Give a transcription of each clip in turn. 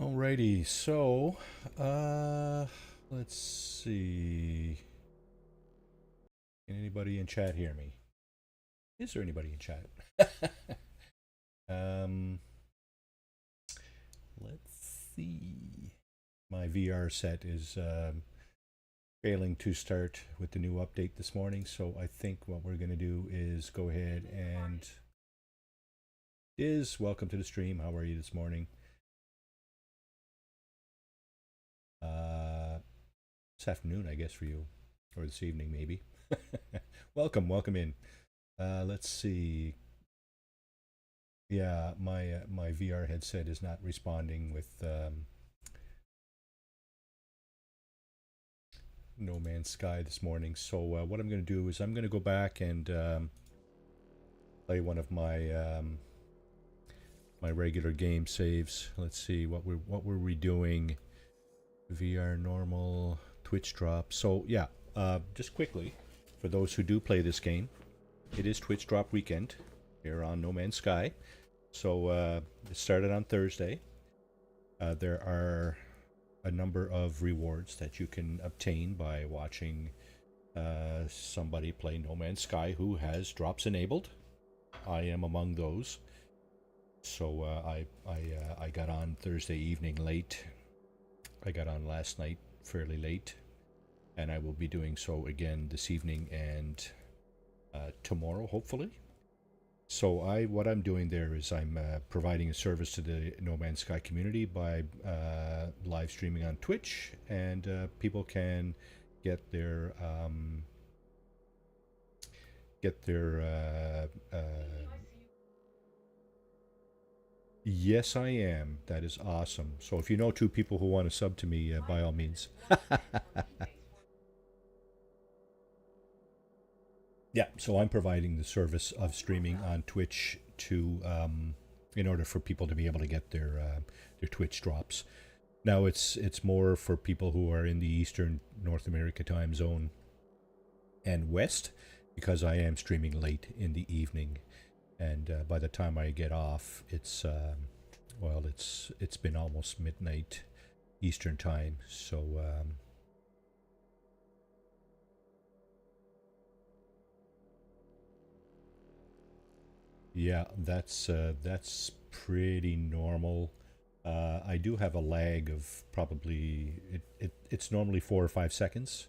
Alrighty, so let's see. Can anybody in chat hear me? Is there anybody in chat? um, let's see. My VR set is failing to start with the new update this morning, so I think what we're going to do is go ahead and welcome to the stream. How are you this morning? This afternoon, I guess, for you, or this evening, maybe. welcome in. Let's see. Yeah, my VR headset is not responding with No Man's Sky this morning. So what I'm going to do is I'm going to go back and play one of my my regular game saves. Let's see what we're redoing. VR normal, Twitch drop. So yeah, just quickly for those who do play this game, it is Twitch drop weekend here on No Man's Sky. So it started on Thursday. There are a number of rewards that you can obtain by watching somebody play No Man's Sky who has drops enabled. I am among those. So I got on Thursday evening late. I got on last night fairly late, and I will be doing so again this evening and tomorrow, hopefully. So what I'm doing there is I'm providing a service to the No Man's Sky community by live streaming on Twitch, and people can get their Yes, I am. That is awesome. So if you know two people who want to sub to me, by all means. Yeah, so I'm providing the service of streaming on Twitch to in order for people to be able to get their Twitch drops. Now it's more for people who are in the Eastern North America time zone and West, because I am streaming late in the evening, and by the time I get off, it's well, it's been almost midnight Eastern time. So yeah, that's pretty normal. I do have a lag of probably it's normally 4 or 5 seconds,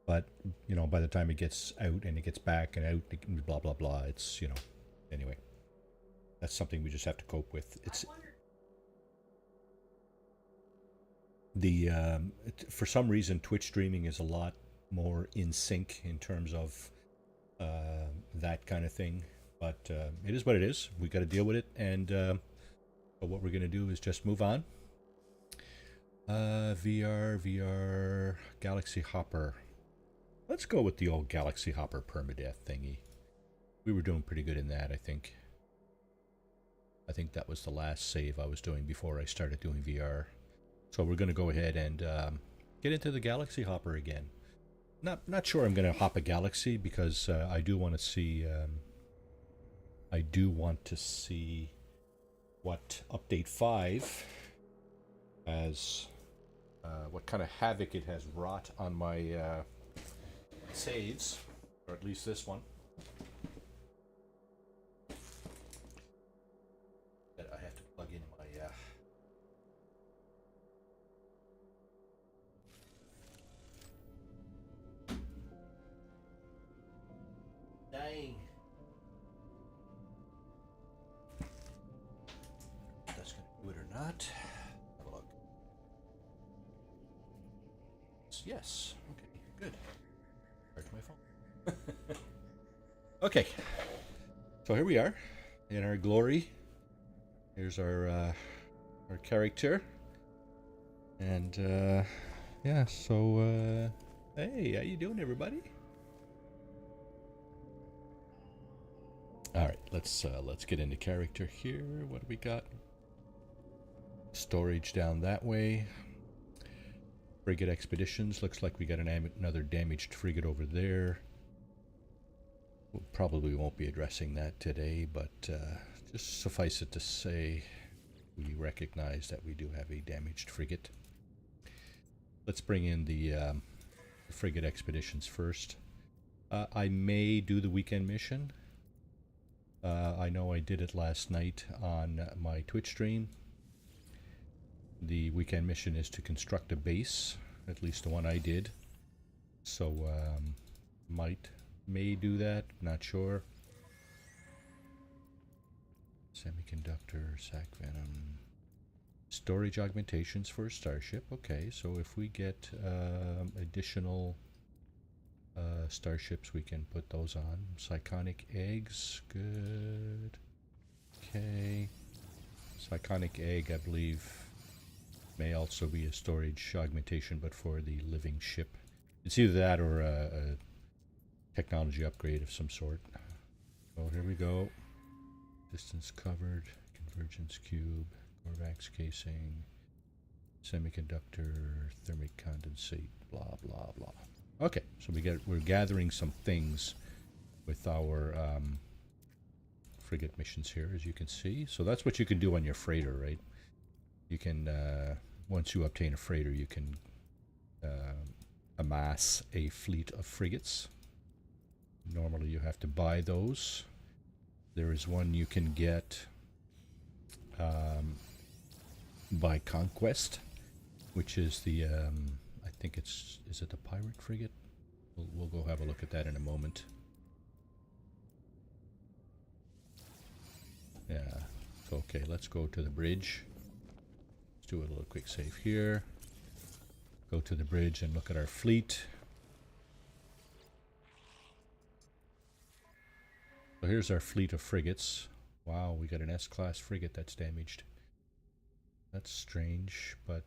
but you know, by the time it gets out and it gets back and out, blah blah blah, it's, you know, anyway, that's something we just have to cope with. It's the for some reason Twitch streaming is a lot more in sync in terms of that kind of thing, but it is what it is. We got to deal with it, and but what we're going to do is just move on. VR Galaxy Hopper. Let's go with the old Galaxy Hopper permadeath thingy. We were doing pretty good in that, I think. I think that was the last save I was doing before I started doing VR. So we're going to go ahead and get into the Galaxy Hopper again. Not sure I'm going to hop a galaxy, because I do want to see what update 5 has, what kind of havoc it has wrought on my saves, or at least this one. That I have to plug in my dang. That's gonna do it or not. Have a look. Yes. Okay. Good. Charge my phone. Okay. So here we are in our glory. Here's our character, and yeah. So hey, how you doing, everybody? All right, let's get into character here. What do we got? Storage down that way. Frigate expeditions. Looks like we got another damaged frigate over there. We probably won't be addressing that today, but just suffice it to say, we recognize that we do have a damaged frigate. Let's bring in the frigate expeditions first. I may do the weekend mission. I know I did it last night on my Twitch stream. The weekend mission is to construct a base, at least the one I did. So, may do that, not sure. Semiconductor, sac venom. Storage augmentations for a starship. Okay, so if we get additional starships, we can put those on. Psychonic eggs, good. Okay. Psychonic egg, I believe, may also be a storage augmentation, but for the living ship. It's either that or a technology upgrade of some sort. Oh, here we go. Distance covered, convergence cube, Corvax casing, semiconductor, thermic condensate, blah blah blah. Okay, so we're gathering some things with our frigate missions here, as you can see. So that's what you can do on your freighter, right? You can once you obtain a freighter, you can amass a fleet of frigates. Normally, you have to buy those. There is one you can get by conquest, which is the I think is it the pirate frigate? We'll go have a look at that in a moment. Yeah. So, okay, let's go to the bridge. Let's do a little quick save here. Go to the bridge and look at our fleet. So here's our fleet of frigates. Wow, we got an S-class frigate that's damaged. That's strange, but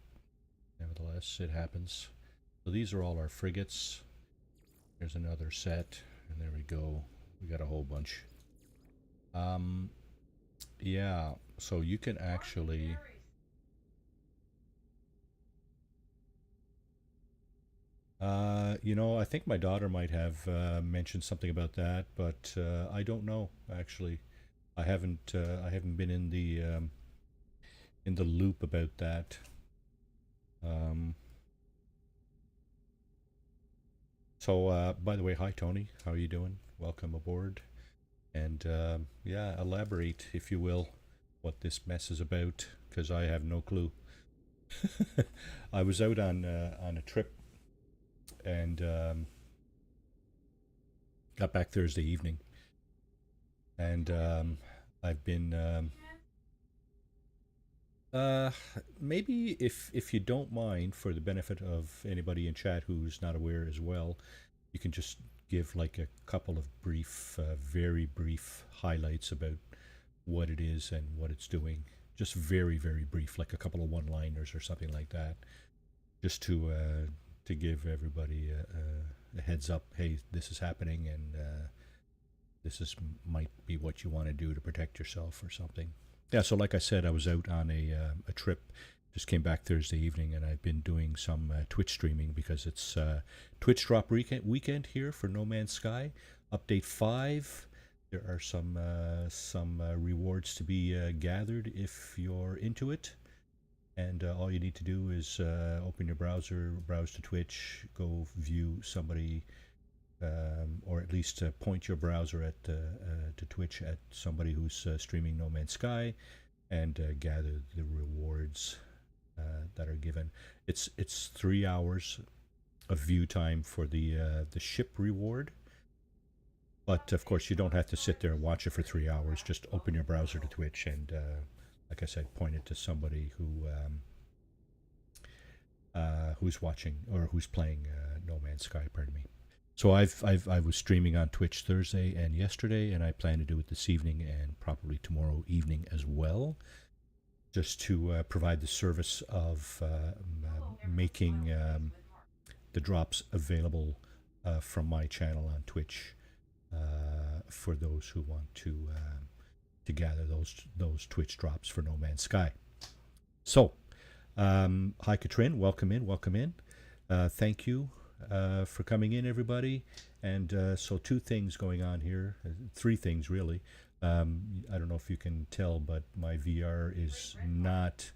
nevertheless, it happens. So these are all our frigates. There's another set, and there we go. We got a whole bunch. Yeah, so you can actually... you know, I think my daughter might have mentioned something about that, but I don't know, actually. I haven't been in the loop about that. So, by the way, hi Tony, how are you doing? Welcome aboard. And yeah, elaborate, if you will, what this mess is about, because I have no clue. I was out on a trip and got back Thursday evening, and I've been maybe if you don't mind, for the benefit of anybody in chat who's not aware as well, you can just give like a couple of brief, very brief highlights about what it is and what it's doing. Just very, very brief, like a couple of one-liners or something like that, just to give everybody a heads up. Hey, this is happening, and this might be what you want to do to protect yourself or something. Yeah. So, like I said, I was out on a trip. Just came back Thursday evening, and I've been doing some Twitch streaming because it's Twitch drop weekend here for No Man's Sky. Update 5. There are some rewards to be gathered if you're into it. And all you need to do is open your browser, browse to Twitch, go view somebody, or at least point your browser at to Twitch at somebody who's streaming No Man's Sky, and gather the rewards that are given. It's 3 hours of view time for the ship reward, but of course you don't have to sit there and watch it for 3 hours. Just open your browser to Twitch and, like I said, point it to somebody who's watching or who's playing No Man's Sky. Pardon me. So I was streaming on Twitch Thursday and yesterday, and I plan to do it this evening and probably tomorrow evening as well, just to provide the service of making the drops available from my channel on Twitch for those who want to gather those Twitch drops for No Man's Sky. So, hi Katrin, welcome in. Thank you for coming in, everybody. And so two things going on here, three things really. I don't know if you can tell, but my VR is not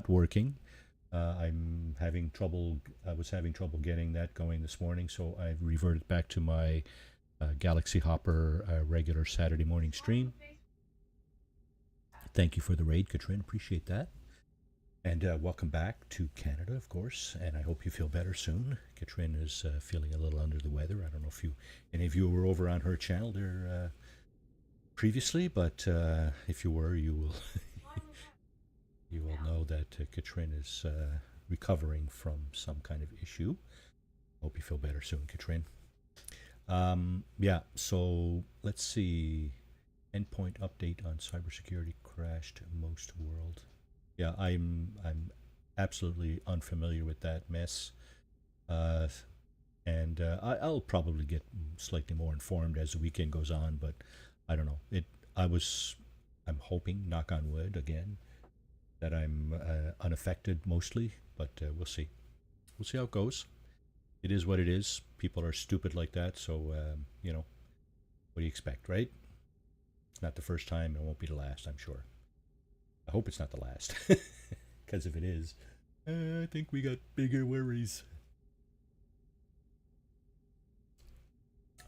working. I'm having trouble. I was having trouble getting that going this morning, so I reverted back to my Galaxy Hopper regular Saturday morning stream. Thank you for the raid, Katrin. Appreciate that. And welcome back to Canada, of course. And I hope you feel better soon. Katrin is feeling a little under the weather. I don't know if any of you were over on her channel there previously, but if you were, you will you will know that Katrin is recovering from some kind of issue. Hope you feel better soon, Katrin. Yeah. So let's see. Endpoint update on cybersecurity crashed most world. Yeah, I'm absolutely unfamiliar with that mess, and I'll probably get slightly more informed as the weekend goes on. But I don't know. I'm hoping, knock on wood, again, that I'm unaffected mostly. But we'll see. We'll see how it goes. It is what it is. People are stupid like that, so what do you expect, right? It's not the first time, and it won't be the last, I'm sure. I hope it's not the last, because if it is, I think we got bigger worries.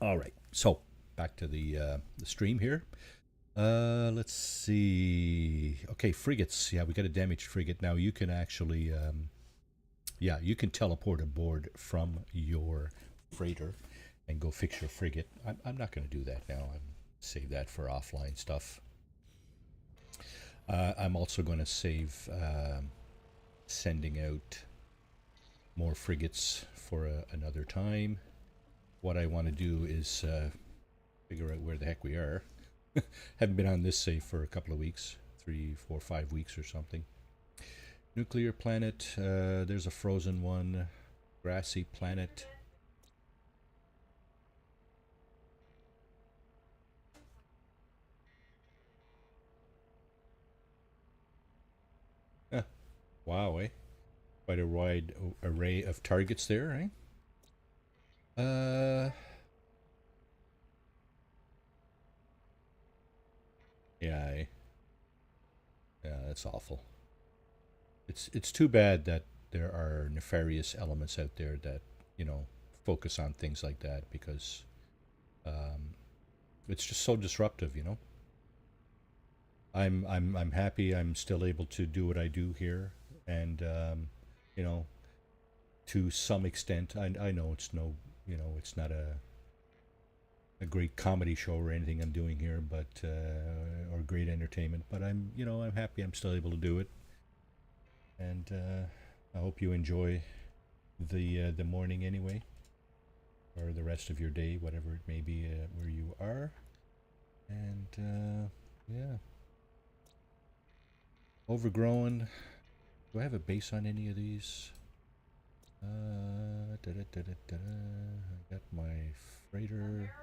All right, so back to the stream here. Let's see. Okay, frigates. Yeah, we got a damaged frigate. Now you can actually, you can teleport aboard from your freighter and go fix your frigate. I'm not going to do that now. Save that for offline stuff. I'm also going to save sending out more frigates for another time. What I want to do is figure out where the heck we are. Haven't been on this save for a couple of weeks, 3, 4, 5 weeks or something. Nuclear planet, there's a frozen one. Grassy planet. Wow, eh? Quite a wide array of targets there, eh? Yeah, eh? Yeah, that's awful. It's too bad that there are nefarious elements out there that, focus on things like that, because it's just so disruptive, I'm happy I'm still able to do what I do here, and to some extent, I know it's it's not a great comedy show or anything I'm doing here, but or great entertainment, but I'm happy I'm still able to do it, and I hope you enjoy the morning anyway, or the rest of your day, whatever it may be where you are, and yeah. Overgrown. Do I have a base on any of these? I got my freighter.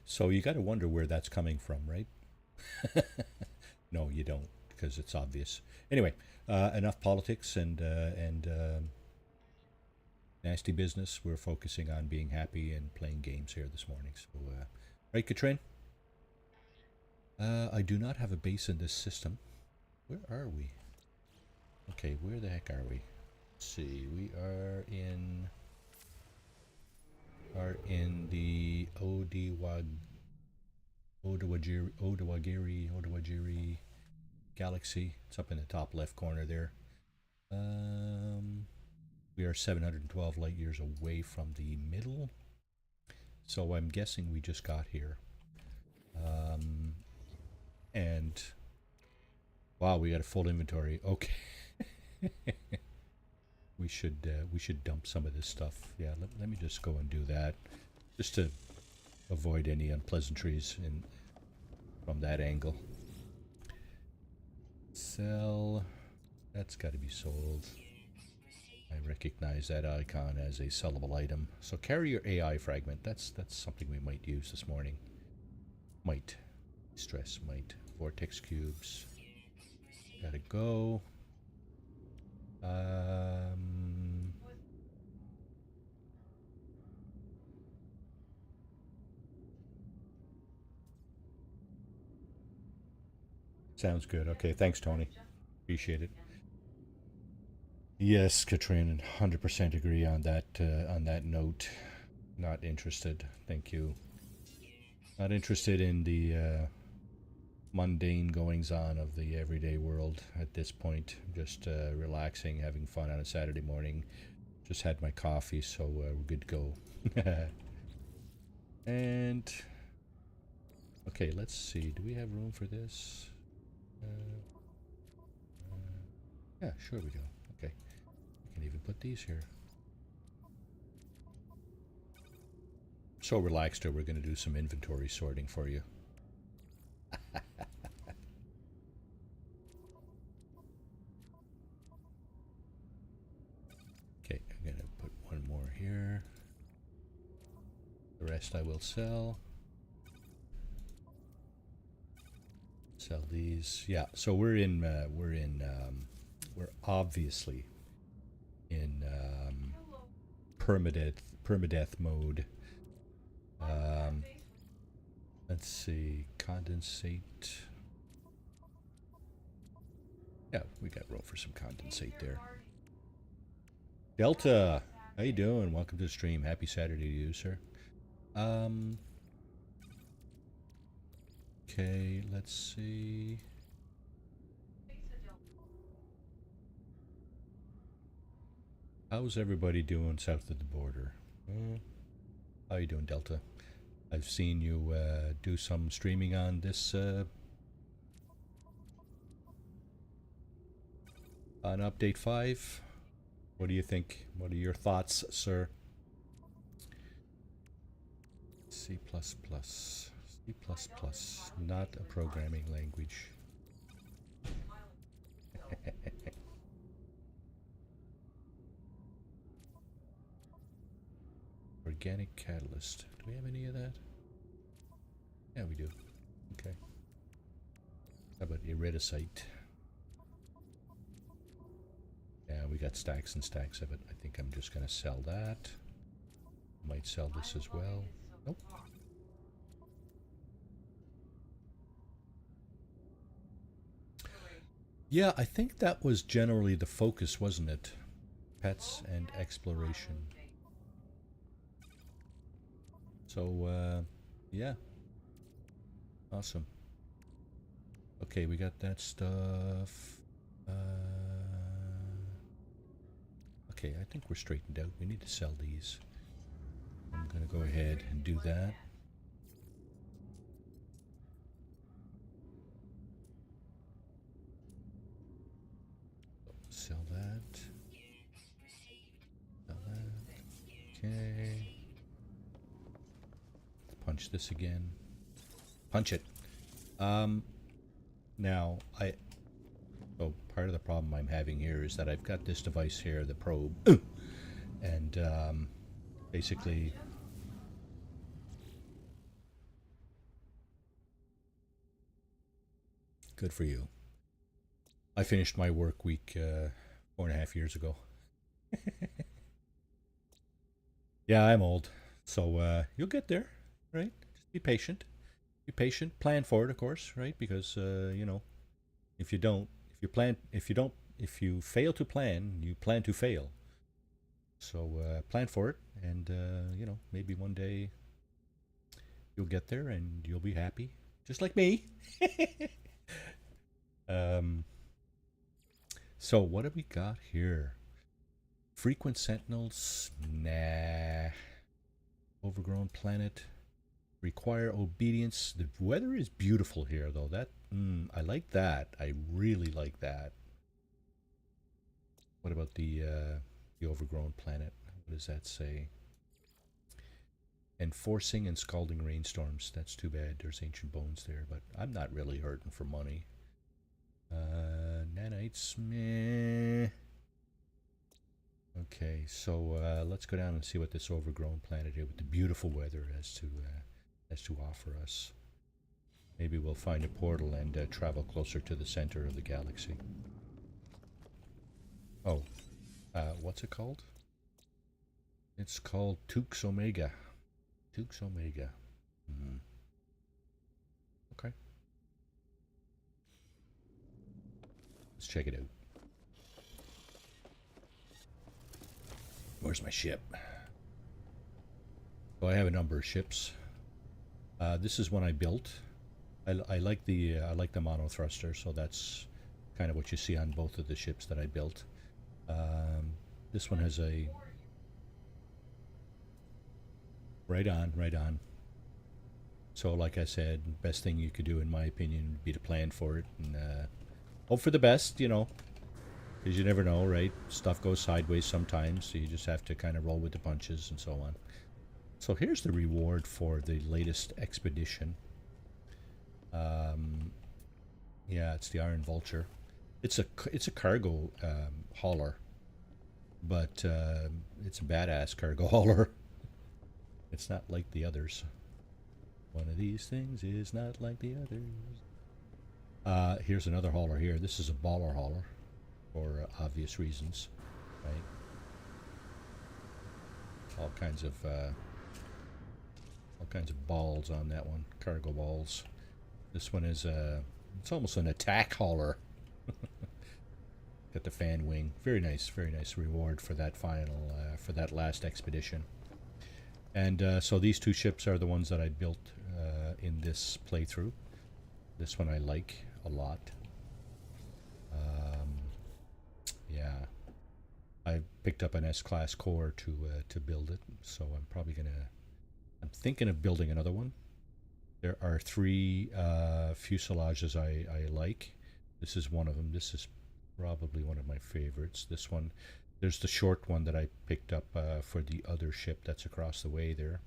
So you got to wonder where that's coming from, right? No, you don't, because it's obvious. Anyway, enough politics and nasty business. We're focusing on being happy and playing games here this morning. So, right, Katrin? I do not have a base in this system. Where are we? Okay, where the heck are we? Let's see. We are in the Odawagiri galaxy. It's up in the top left corner there. We are 712 light years away from the middle. So I'm guessing we just got here. And wow, we got a full inventory. Okay. we should dump some of this stuff. Yeah, let me just go and do that, just to avoid any unpleasantries from that angle. Sell. That's got to be sold. I recognize that icon as a sellable item. So carrier AI fragment. That's something we might use this morning. Might. Stress might. Vortex cubes. Gotta go. Um, Sounds good. Okay, thanks, Tony. Appreciate it. Yes, Katrin, 100% agree on that note. Not interested. Thank you. Not interested in the mundane goings on of the everyday world at this point. Just relaxing, having fun on a Saturday morning. Just had my coffee, so we're good to go. And okay, let's see. Do we have room for this? Yeah, sure we do. Okay, we can even put these here. So relaxed here, we're going to do some inventory sorting for you. Okay, I'm going to put one more here. The rest I will sell. Sell these. Yeah, so we're obviously in permadeath mode. Let's see, condensate. Yeah, we got room for some condensate there. Delta, how you doing? Welcome to the stream. Happy Saturday to you, sir. Okay, let's see. How's everybody doing south of the border? How you doing, Delta? I've seen you do some streaming on this on update 5. What do you think? What are your thoughts, sir? C++. C++, not a programming language. Organic catalyst. Do we have any of that? Yeah, we do. Okay. How about iridescite? Yeah, we got stacks and stacks of it. I think I'm just going to sell that. Might sell this as well. Nope. Yeah, I think that was generally the focus, wasn't it? Pets and exploration. So, yeah. Awesome. Okay, we got that stuff. Okay, I think we're straightened out. We need to sell these. I'm going to go ahead and do that. Sell that. Sell that. Okay. Punch this again. Punch it. Now, part of the problem I'm having here is that I've got this device here, the probe, and basically good for you. I finished my work week 4.5 years ago. Yeah, I'm old, so you'll get there, right? Just be patient. Be patient. Plan for it, of course, right? Because you know, if you fail to plan, you plan to fail. So plan for it, and you know, maybe one day you'll get there and you'll be happy, just like me. So what have we got here? Frequent sentinels? Nah. Overgrown planet. Require obedience. The weather is beautiful here, though. I like that. I really like that. What about the overgrown planet? What does that say? Enforcing and scalding rainstorms. That's too bad. There's ancient bones there, but I'm not really hurting for money. Nanites, meh. Okay, so let's go down and see what this overgrown planet here with the beautiful weather has to offer us. Maybe we'll find a portal and travel closer to the center of the galaxy. Oh, what's it called? It's called Tux Omega. Tux Omega. Mm. Okay. Let's check it out. Where's my ship? Oh, I have a number of ships. This is one I built. I like the mono thruster, so that's kind of what you see on both of the ships that I built. This one has a right on. So, like I said, best thing you could do, in my opinion, would be to plan for it and hope for the best. You know, because you never know, right? Stuff goes sideways sometimes, so you just have to kind of roll with the punches and so on. So here's the reward for the latest expedition. Yeah, it's the Iron Vulture. It's a cargo hauler, but it's a badass cargo hauler. It's not like the others. One of these things is not like the others. Here's another hauler here. This is a baller hauler, for obvious reasons, right? All kinds of balls on that one, cargo balls. This one is it's almost an attack hauler. Got the fan wing. Very nice reward for that final, for that last expedition. And so these two ships are the ones that I built in this playthrough. This one I like a lot. Yeah, I picked up an S-class core to build it, so I'm thinking of building another one. There are 3 fuselages I like. This is one of them. This is probably one of my favorites. This one. There's the short one that I picked up for the other ship that's across the way there.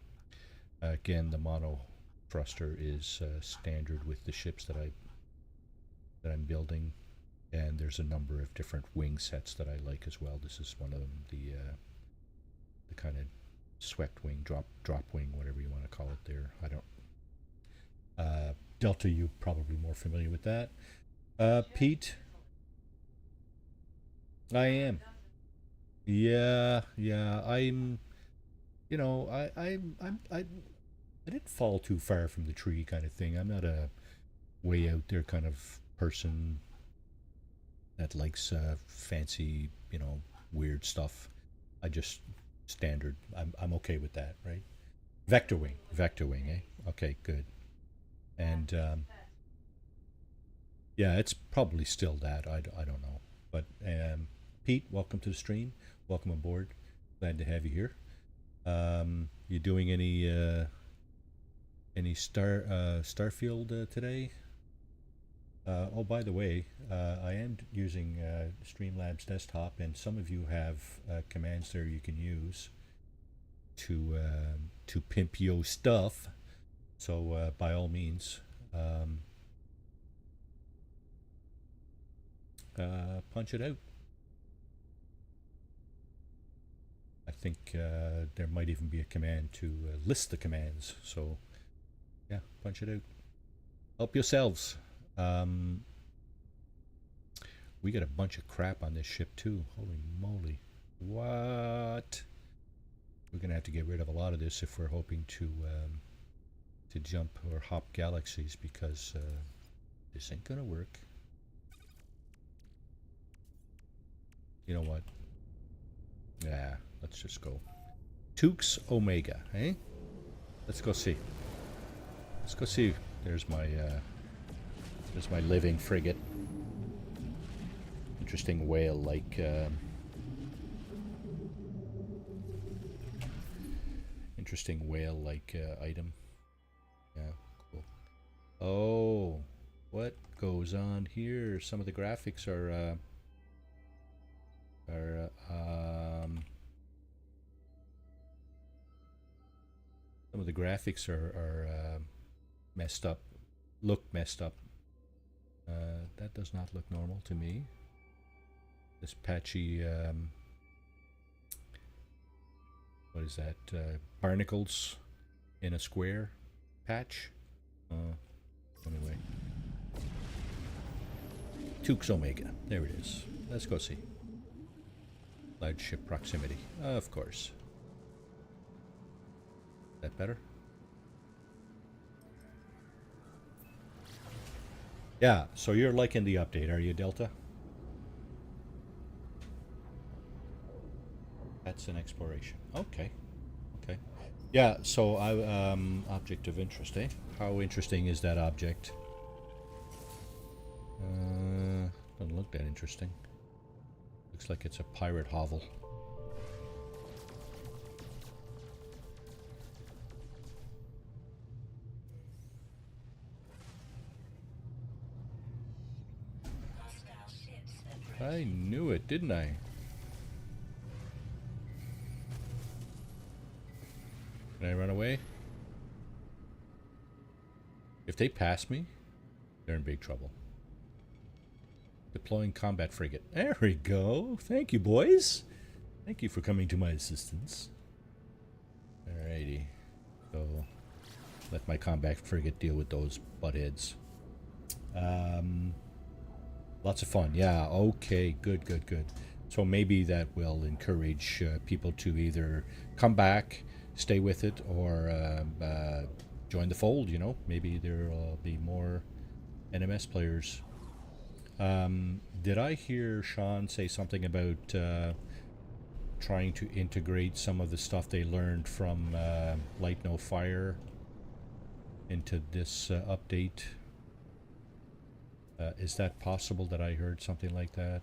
Again, the mono thruster is standard with the ships that I'm building, and there's a number of different wing sets that I like as well. This is one of them, the kind of swept wing, drop wing, whatever you want to call it there. I don't. Delta, you probably more familiar with that. Pete, I am. Yeah, I'm. You know, I didn't fall too far from the tree kind of thing. I'm not a way out there kind of person that likes fancy, weird stuff. I just standard. I'm okay with that, right? Vector wing, eh? Okay, good. And yeah, it's probably still that. I don't know. But Pete, welcome to the stream. Welcome aboard. Glad to have you here. You doing any Starfield today? Oh, by the way, I am using Streamlabs desktop, and some of you have commands there you can use to pimp your stuff. So by all means, punch it out. I think there might even be a command to list the commands. So yeah, punch it out. Help yourselves. We got a bunch of crap on this ship too. Holy moly. What? We're gonna have to get rid of a lot of this if we're hoping to jump or hop galaxies, because this ain't gonna work. You know what? Yeah, let's just go. Tux Omega, eh? Let's go see. Let's go see. There's my living frigate. Interesting whale-like item. Yeah, cool. Oh, what goes on here? Some of the graphics are some of the graphics are messed up. Look messed up. That does not look normal to me. This patchy, what is that? Barnacles in a square patch. Anyway. Tukes Omega. There it is. Let's go see. Large ship proximity. Of course. That better? Yeah, so you're liking the update, are you, Delta? That's an exploration. Okay. Okay. Yeah, so object of interest, eh? How interesting is that object? Doesn't look that interesting. Looks like it's a pirate hovel. I knew it, didn't I? Can I run away? If they pass me, they're in big trouble. Deploying combat frigate. There we go. Thank you, boys. Thank you for coming to my assistance. Alrighty. So, let my combat frigate deal with those buttheads. Lots of fun. Yeah, okay. Good, good, good. So maybe that will encourage people to either come back, stay with it, or join the fold, you know. Maybe there will be more NMS players. Did I hear Sean say something about trying to integrate some of the stuff they learned from Light No Fire into this update? Is that possible that I heard something like that?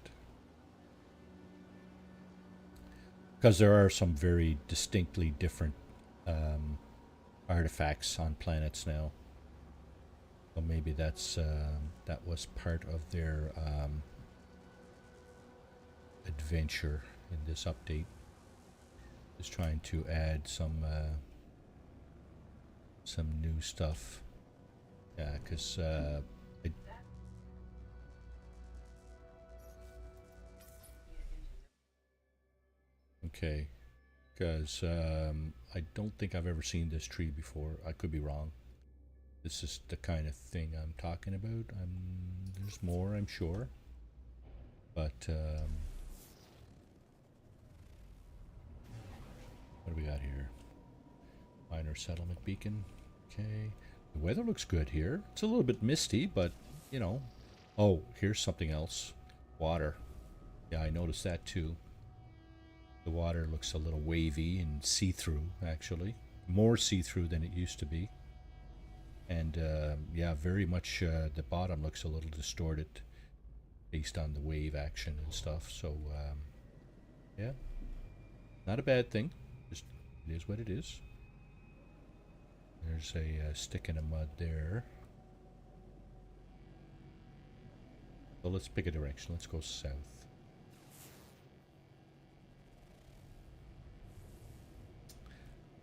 Because there are some very distinctly different artifacts on planets now. So maybe that's that was part of their adventure in this update. Just trying to add some new stuff. Yeah, because okay, because I don't think I've ever seen this tree before. I could be wrong. This is the kind of thing I'm talking about. There's more, I'm sure. But, what do we got here? Minor settlement beacon. Okay. The weather looks good here. It's a little bit misty, but, you know. Oh, here's something else. Water. Yeah, I noticed that too. The water looks a little wavy and see-through, actually. More see-through than it used to be. And yeah, very much the bottom looks a little distorted based on the wave action and stuff. So yeah, not a bad thing. Just it is what it is. There's a stick in the mud there. So let's pick a direction. Let's go south.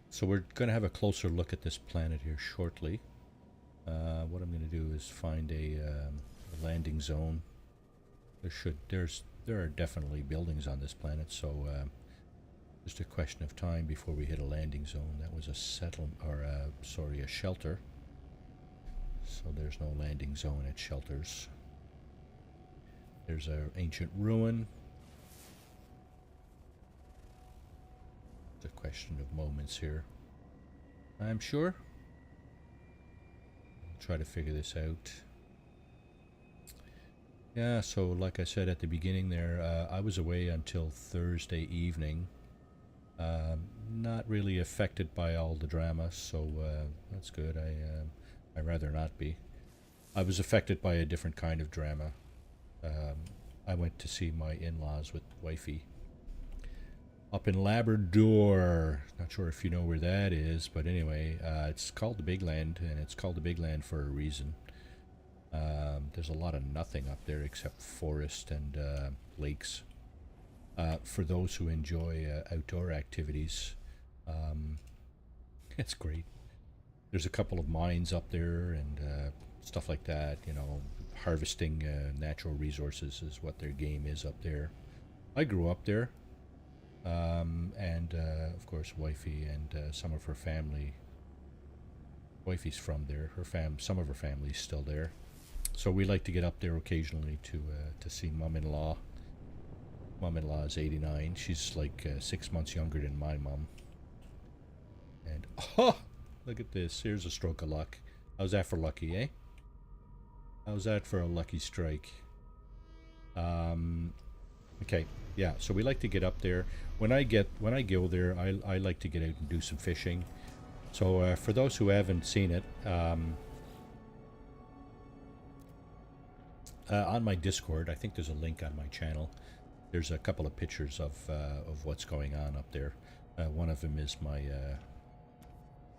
So we're going to have a closer look at this planet here shortly. What I'm going to do is find a landing zone. There are definitely buildings on this planet, so just a question of time before we hit a landing zone. That was a settlement, or sorry, a shelter. So there's no landing zone at shelters. There's an ancient ruin. It's a question of moments here, I'm sure. Try to figure this out. Yeah, so like I said at the beginning there, I was away until Thursday evening. Not really affected by all the drama, so that's good. I'd rather not be. I was affected by a different kind of drama. I went to see my in-laws with wifey up in Labrador. Not sure if you know where that is, but anyway, it's called the Big Land, and it's called the Big Land for a reason. There's a lot of nothing up there except forest and lakes. For those who enjoy outdoor activities, it's great. There's a couple of mines up there and stuff like that. You know, harvesting natural resources is what their game is up there. I grew up there. And of course wifey and some of her family Wifey's from there. Some of her family's still there. So we like to get up there occasionally to see mom-in-law. Mom-in-law is 89. She's like 6 months younger than my mom. And oh, look at this. Here's a stroke of luck. How's that for lucky, eh? How's that for a lucky strike? Okay, yeah. So we like to get up there. When I go there, I like to get out and do some fishing. So for those who haven't seen it, on my Discord, I think there's a link on my channel. There's a couple of pictures of what's going on up there. One of them is my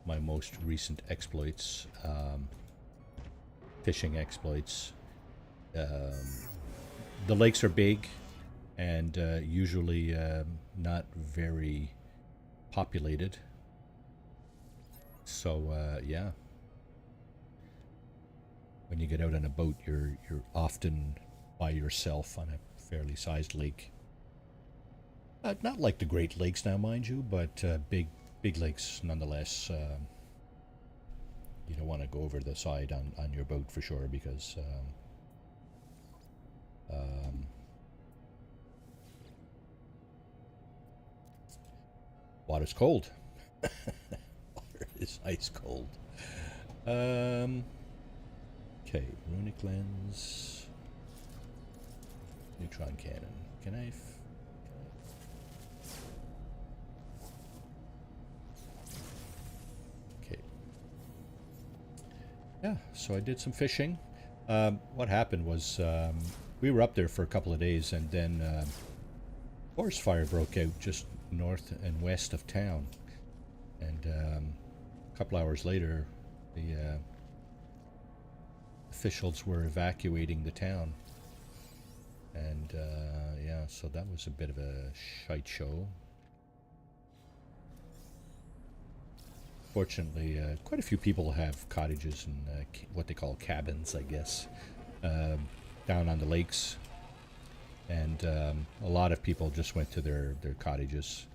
my most recent exploits, fishing exploits. The lakes are big and usually not very populated. So yeah, when you get out on a boat, you're often by yourself on a fairly sized lake. Not like the Great Lakes now, mind you, but big lakes nonetheless. You don't want to go over the side on your boat for sure, because water's cold. Water is ice cold. Okay, runic lens, neutron cannon. Can I? Okay. Yeah, so I did some fishing. What happened was we were up there for a couple of days, and then forest fire broke out just north and west of town, and a couple hours later, the officials were evacuating the town, and yeah, so that was a bit of a shite show. Fortunately, quite a few people have cottages and what they call cabins, I guess, down on the lakes, and a lot of people just went to their cottages,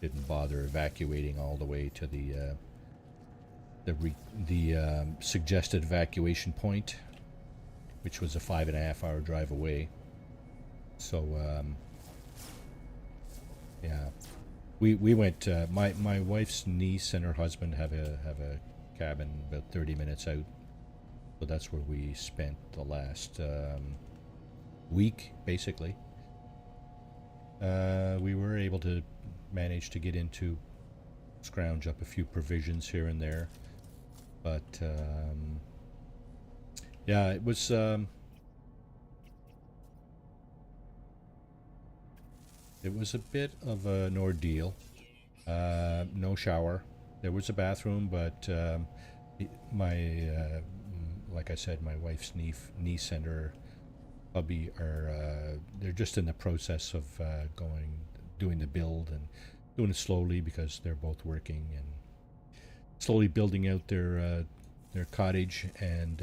didn't bother evacuating all the way to the suggested evacuation point, which was a 5.5-hour drive away. So yeah, we went. My wife's niece and her husband have a cabin about 30 minutes out, so that's where we spent the last week, basically. We were able to manage to get into, scrounge up a few provisions here and there. But yeah, it was a bit of an ordeal. No shower. There was a bathroom, but like I said, my wife's niece and her hubby are they're just in the process of doing the build, and doing it slowly because they're both working, and slowly building out their cottage and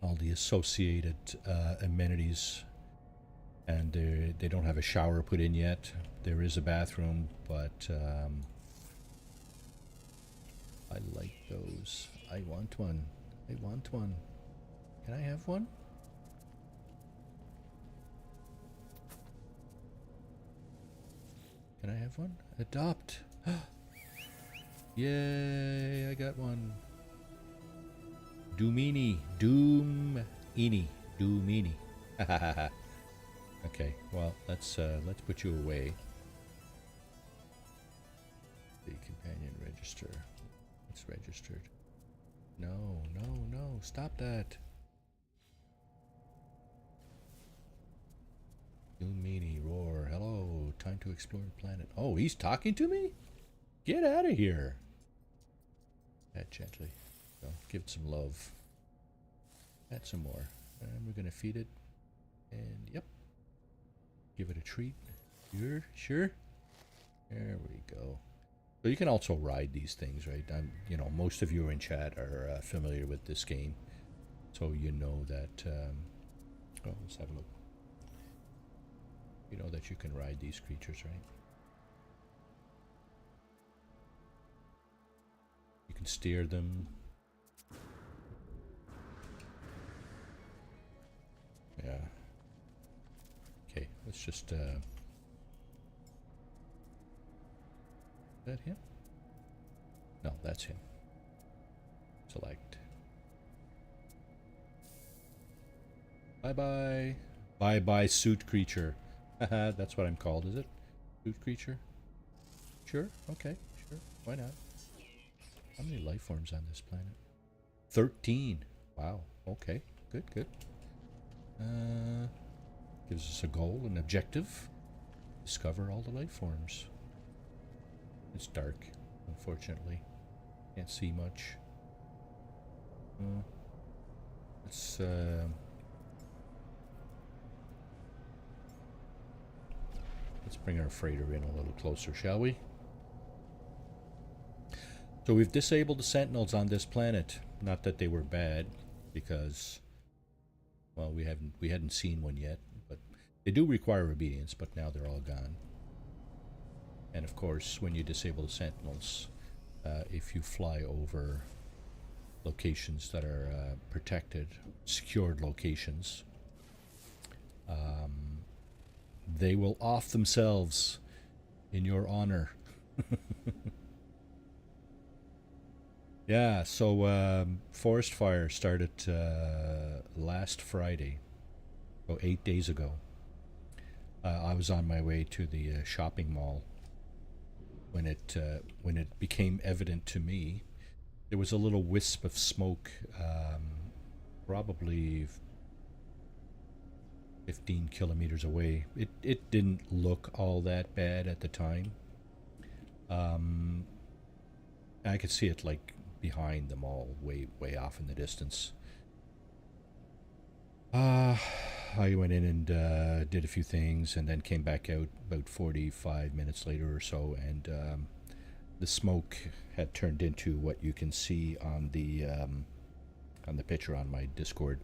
all the associated amenities. And they don't have a shower put in yet. There is a bathroom, but I like those. I want one. I want one. Can I have one? Can I have one? Adopt. Yay, I got one. Doomini. Doomini. Okay, well, let's put you away. The companion register. It's registered. No, stop that. Doomini, roar. Hello, time to explore the planet. Oh, he's talking to me? Get out of here. Pat gently. So, give it some love. Add some more. And we're going to feed it. And, yep. Give it a treat. You're sure? There we go. So you can also ride these things, right? You know, most of you in chat are familiar with this game. So you know that... oh, let's have a look. You know that you can ride these creatures, right? You can steer them. Yeah. Okay, let's just, is that him? No, that's him. Select. Bye-bye. Bye-bye, suit creature. Haha, that's what I'm called, is it? Suit creature? Sure, okay, sure. Why not? How many life forms on this planet? 13. Wow, okay. Good, good. Gives us a goal, an objective. Discover all the life forms. It's dark, unfortunately. Can't see much. Let's bring our freighter in a little closer, shall we? So we've disabled the sentinels on this planet. Not that they were bad, because, well, we hadn't seen one yet, but they do require obedience, but now they're all gone. And of course, when you disable the sentinels, if you fly over locations that are protected, secured locations, they will off themselves in your honor. Yeah, so forest fire started last Friday, so 8 days ago. I was on my way to the shopping mall when it became evident to me. There was a little wisp of smoke, probably 15 kilometers away. It didn't look all that bad at the time. I could see it like behind the mall, way off in the distance. I went in and did a few things, and then came back out about 45 minutes later or so, and the smoke had turned into what you can see on the picture on my Discord.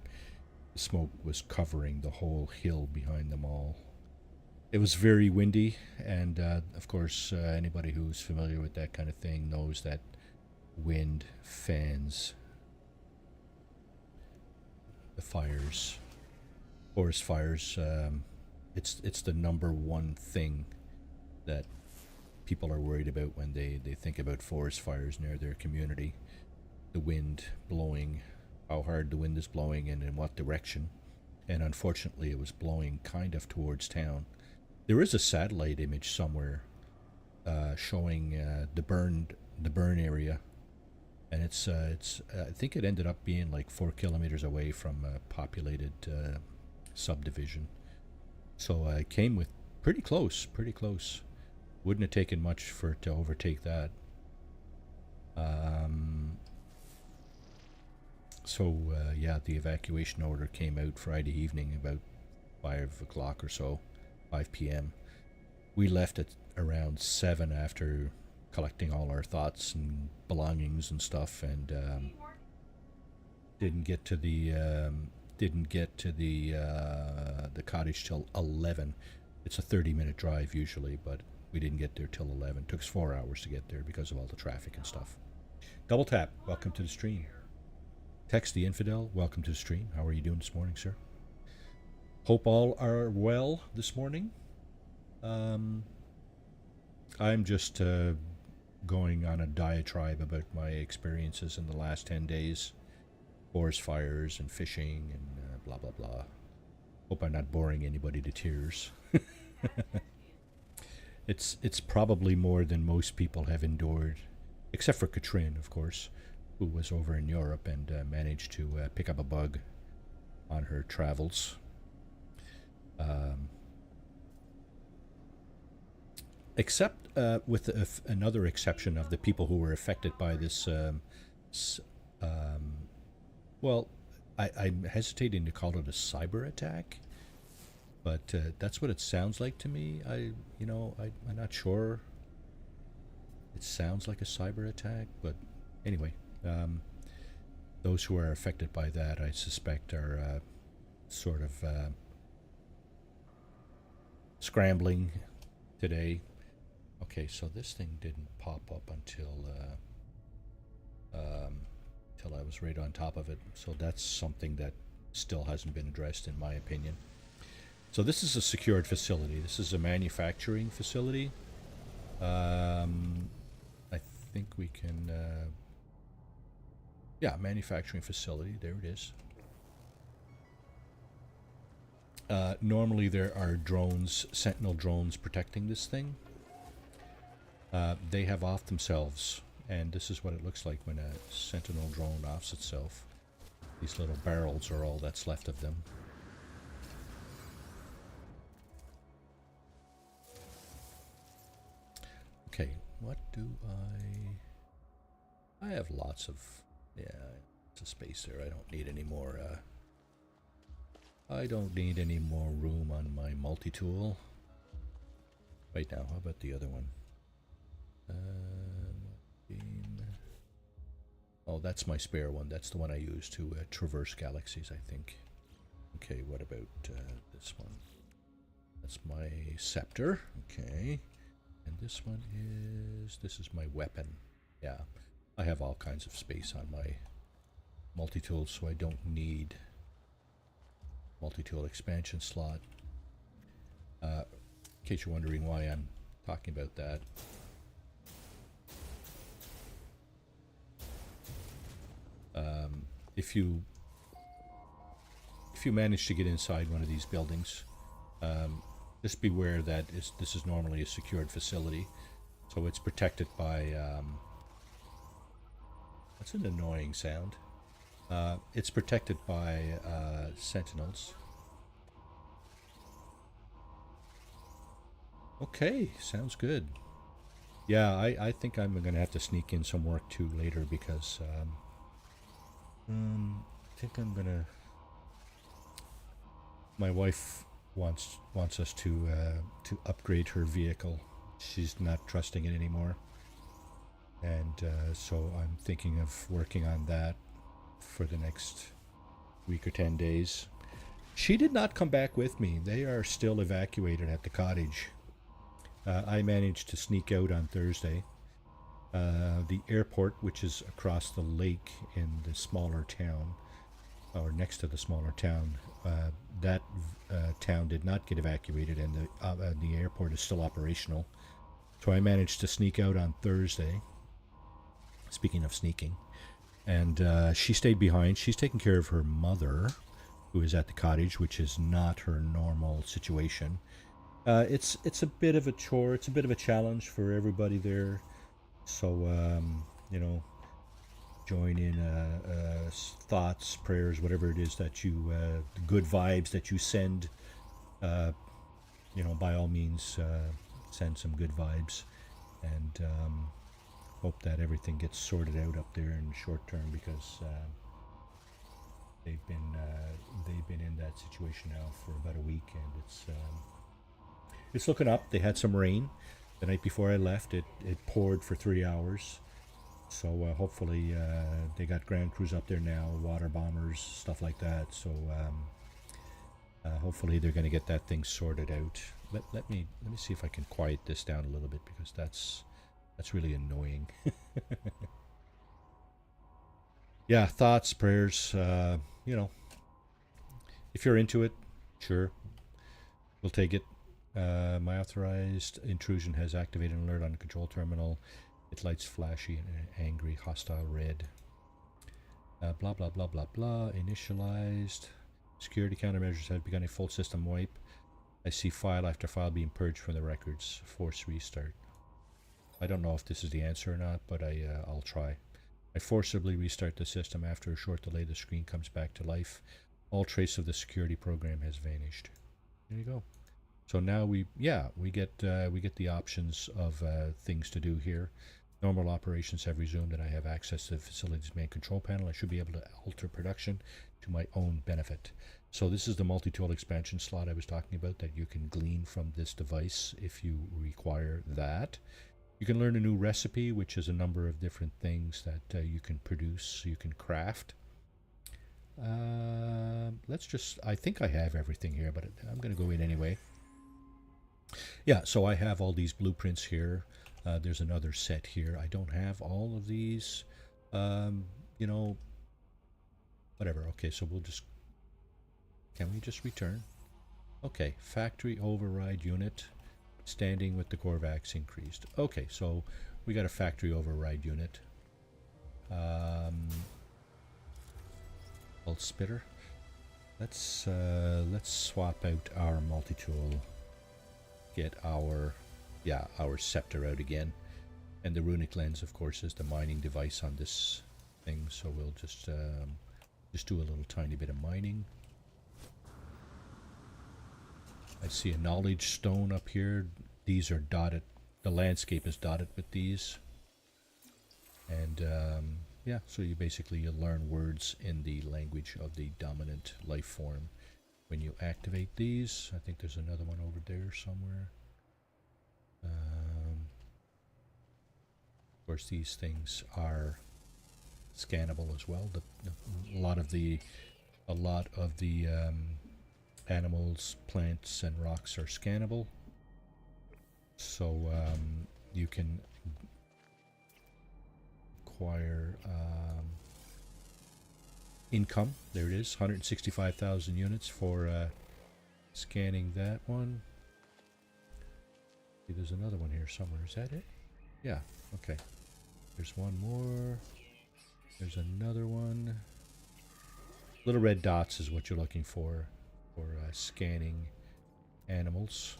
The smoke was covering the whole hill behind the mall. It was very windy, and of course, anybody who's familiar with that kind of thing knows that wind fans the fires. Forest fires, it's the number one thing that people are worried about when they think about forest fires near their community. The wind blowing, how hard the wind is blowing, and in what direction. And unfortunately, it was blowing kind of towards town. There is a satellite image somewhere showing the burn area, and it's I think it ended up being like 4 kilometers away from a populated subdivision. So I came with pretty close. Wouldn't have taken much for it to overtake that. Yeah, the evacuation order came out Friday evening about 5 o'clock or so, 5 p.m. We left at around 7 after collecting all our thoughts and belongings and stuff, and didn't get to the cottage till 11. It's a 30-minute drive usually, but we didn't get there till 11. It took us 4 hours to get there because of all the traffic and stuff. Double Tap, welcome to the stream. Text the Infidel, welcome to the stream. How are you doing this morning, sir? Hope all are well this morning. I'm just going on a diatribe about my experiences in the last 10 days. Forest fires and fishing and blah, blah, blah. Hope I'm not boring anybody to tears. It's probably more than most people have endured, except for Katrin, of course, who was over in Europe and managed to pick up a bug on her travels. Except with another exception of the people who were affected by this. Well, I'm hesitating to call it a cyber attack, but that's what it sounds like to me. I'm not sure. It sounds like a cyber attack, but anyway, those who are affected by that, I suspect, are sort of scrambling today. Okay, so this thing didn't pop up until till I was right on top of it. So that's something that still hasn't been addressed, in my opinion. So this is a secured facility. This is a manufacturing facility. I think we can... yeah, manufacturing facility. There it is. Normally there are drones, sentinel drones, protecting this thing. They have offed themselves, and this is what it looks like when a sentinel drone offs itself. These little barrels are all that's left of them. Okay, what do I have lots of... yeah, it's a space there. I don't need any more... I don't need any more room on my multi-tool. Right now, how about the other one? Oh, that's my spare one. That's the one I use to traverse galaxies, I think. Okay, what about this one? That's my scepter. Okay. And this one is... this is my weapon. Yeah. I have all kinds of space on my multi-tool, so I don't need multi-tool expansion slot. In case you're wondering why I'm talking about that. If you manage to get inside one of these buildings, just beware that this is normally a secured facility, so it's protected by... that's an annoying sound. It's protected by sentinels. Okay, sounds good. Yeah, I think I'm going to have to sneak in some work too later, because I think I'm going to... my wife wants us to upgrade her vehicle. She's not trusting it anymore. And so I'm thinking of working on that for the next week or 10 days. She did not come back with me. They are still evacuated at the cottage. I managed to sneak out on Thursday. The airport, which is across the lake in the smaller town, or next to the smaller town, that town did not get evacuated, and the airport is still operational. So I managed to sneak out on Thursday. Speaking of sneaking. And she stayed behind. She's taking care of her mother, who is at the cottage, which is not her normal situation. It's a bit of a chore. It's a bit of a challenge for everybody there. So, you know, join in thoughts, prayers, whatever it is that you, the good vibes that you send, you know, by all means, send some good vibes. And hope that everything gets sorted out up there in the short term, because they've been in that situation now for about a week, and it's looking up. They had some rain the night before I left. It poured for 3 hours, so hopefully they got ground crews up there now, water bombers, stuff like that. So hopefully they're going to get that thing sorted out. Let me see if I can quiet this down a little bit, because that's really annoying. Yeah, thoughts, prayers, you know, if you're into it, sure, we'll take it. My authorized intrusion has activated an alert on the control terminal. It lights flashy and angry, hostile red. Blah, blah, blah, blah, blah. Initialized. Security countermeasures have begun a full system wipe. I see file after file being purged from the records. Force restart. I don't know if this is the answer or not, but I'll try. I forcibly restart the system. After a short delay, the screen comes back to life. All trace of the security program has vanished. There you go. So now we get the options of things to do here. Normal operations have resumed, and I have access to the facility's main control panel. I should be able to alter production to my own benefit. So this is the multi-tool expansion slot I was talking about that you can glean from this device if you require that. You can learn a new recipe, which is a number of different things that you can produce, you can craft. I think I have everything here, but I'm going to go in anyway. Yeah, so I have all these blueprints here. There's another set here. I don't have all of these. You know, whatever. Okay, so we'll just... Can we just return? Okay, factory override unit. Standing with the Korvax increased. Okay, so we got a factory override unit. Pulse spitter. Let's swap out our multi-tool. Get our scepter out again. And the runic lens, of course, is the mining device on this thing. So we'll just do a little tiny bit of mining. I see a knowledge stone up here. These are dotted. The landscape is dotted with these. And yeah, so you learn words in the language of the dominant life form when you activate these. I think there's another one over there somewhere. Of course, these things are scannable as well. A lot of the animals, plants, and rocks are scannable. So you can acquire income. There it is, 165,000 units for scanning that one. See, there's another one here somewhere. Is that it? Yeah, okay. There's one more. There's another one. Little red dots is what you're looking for scanning animals.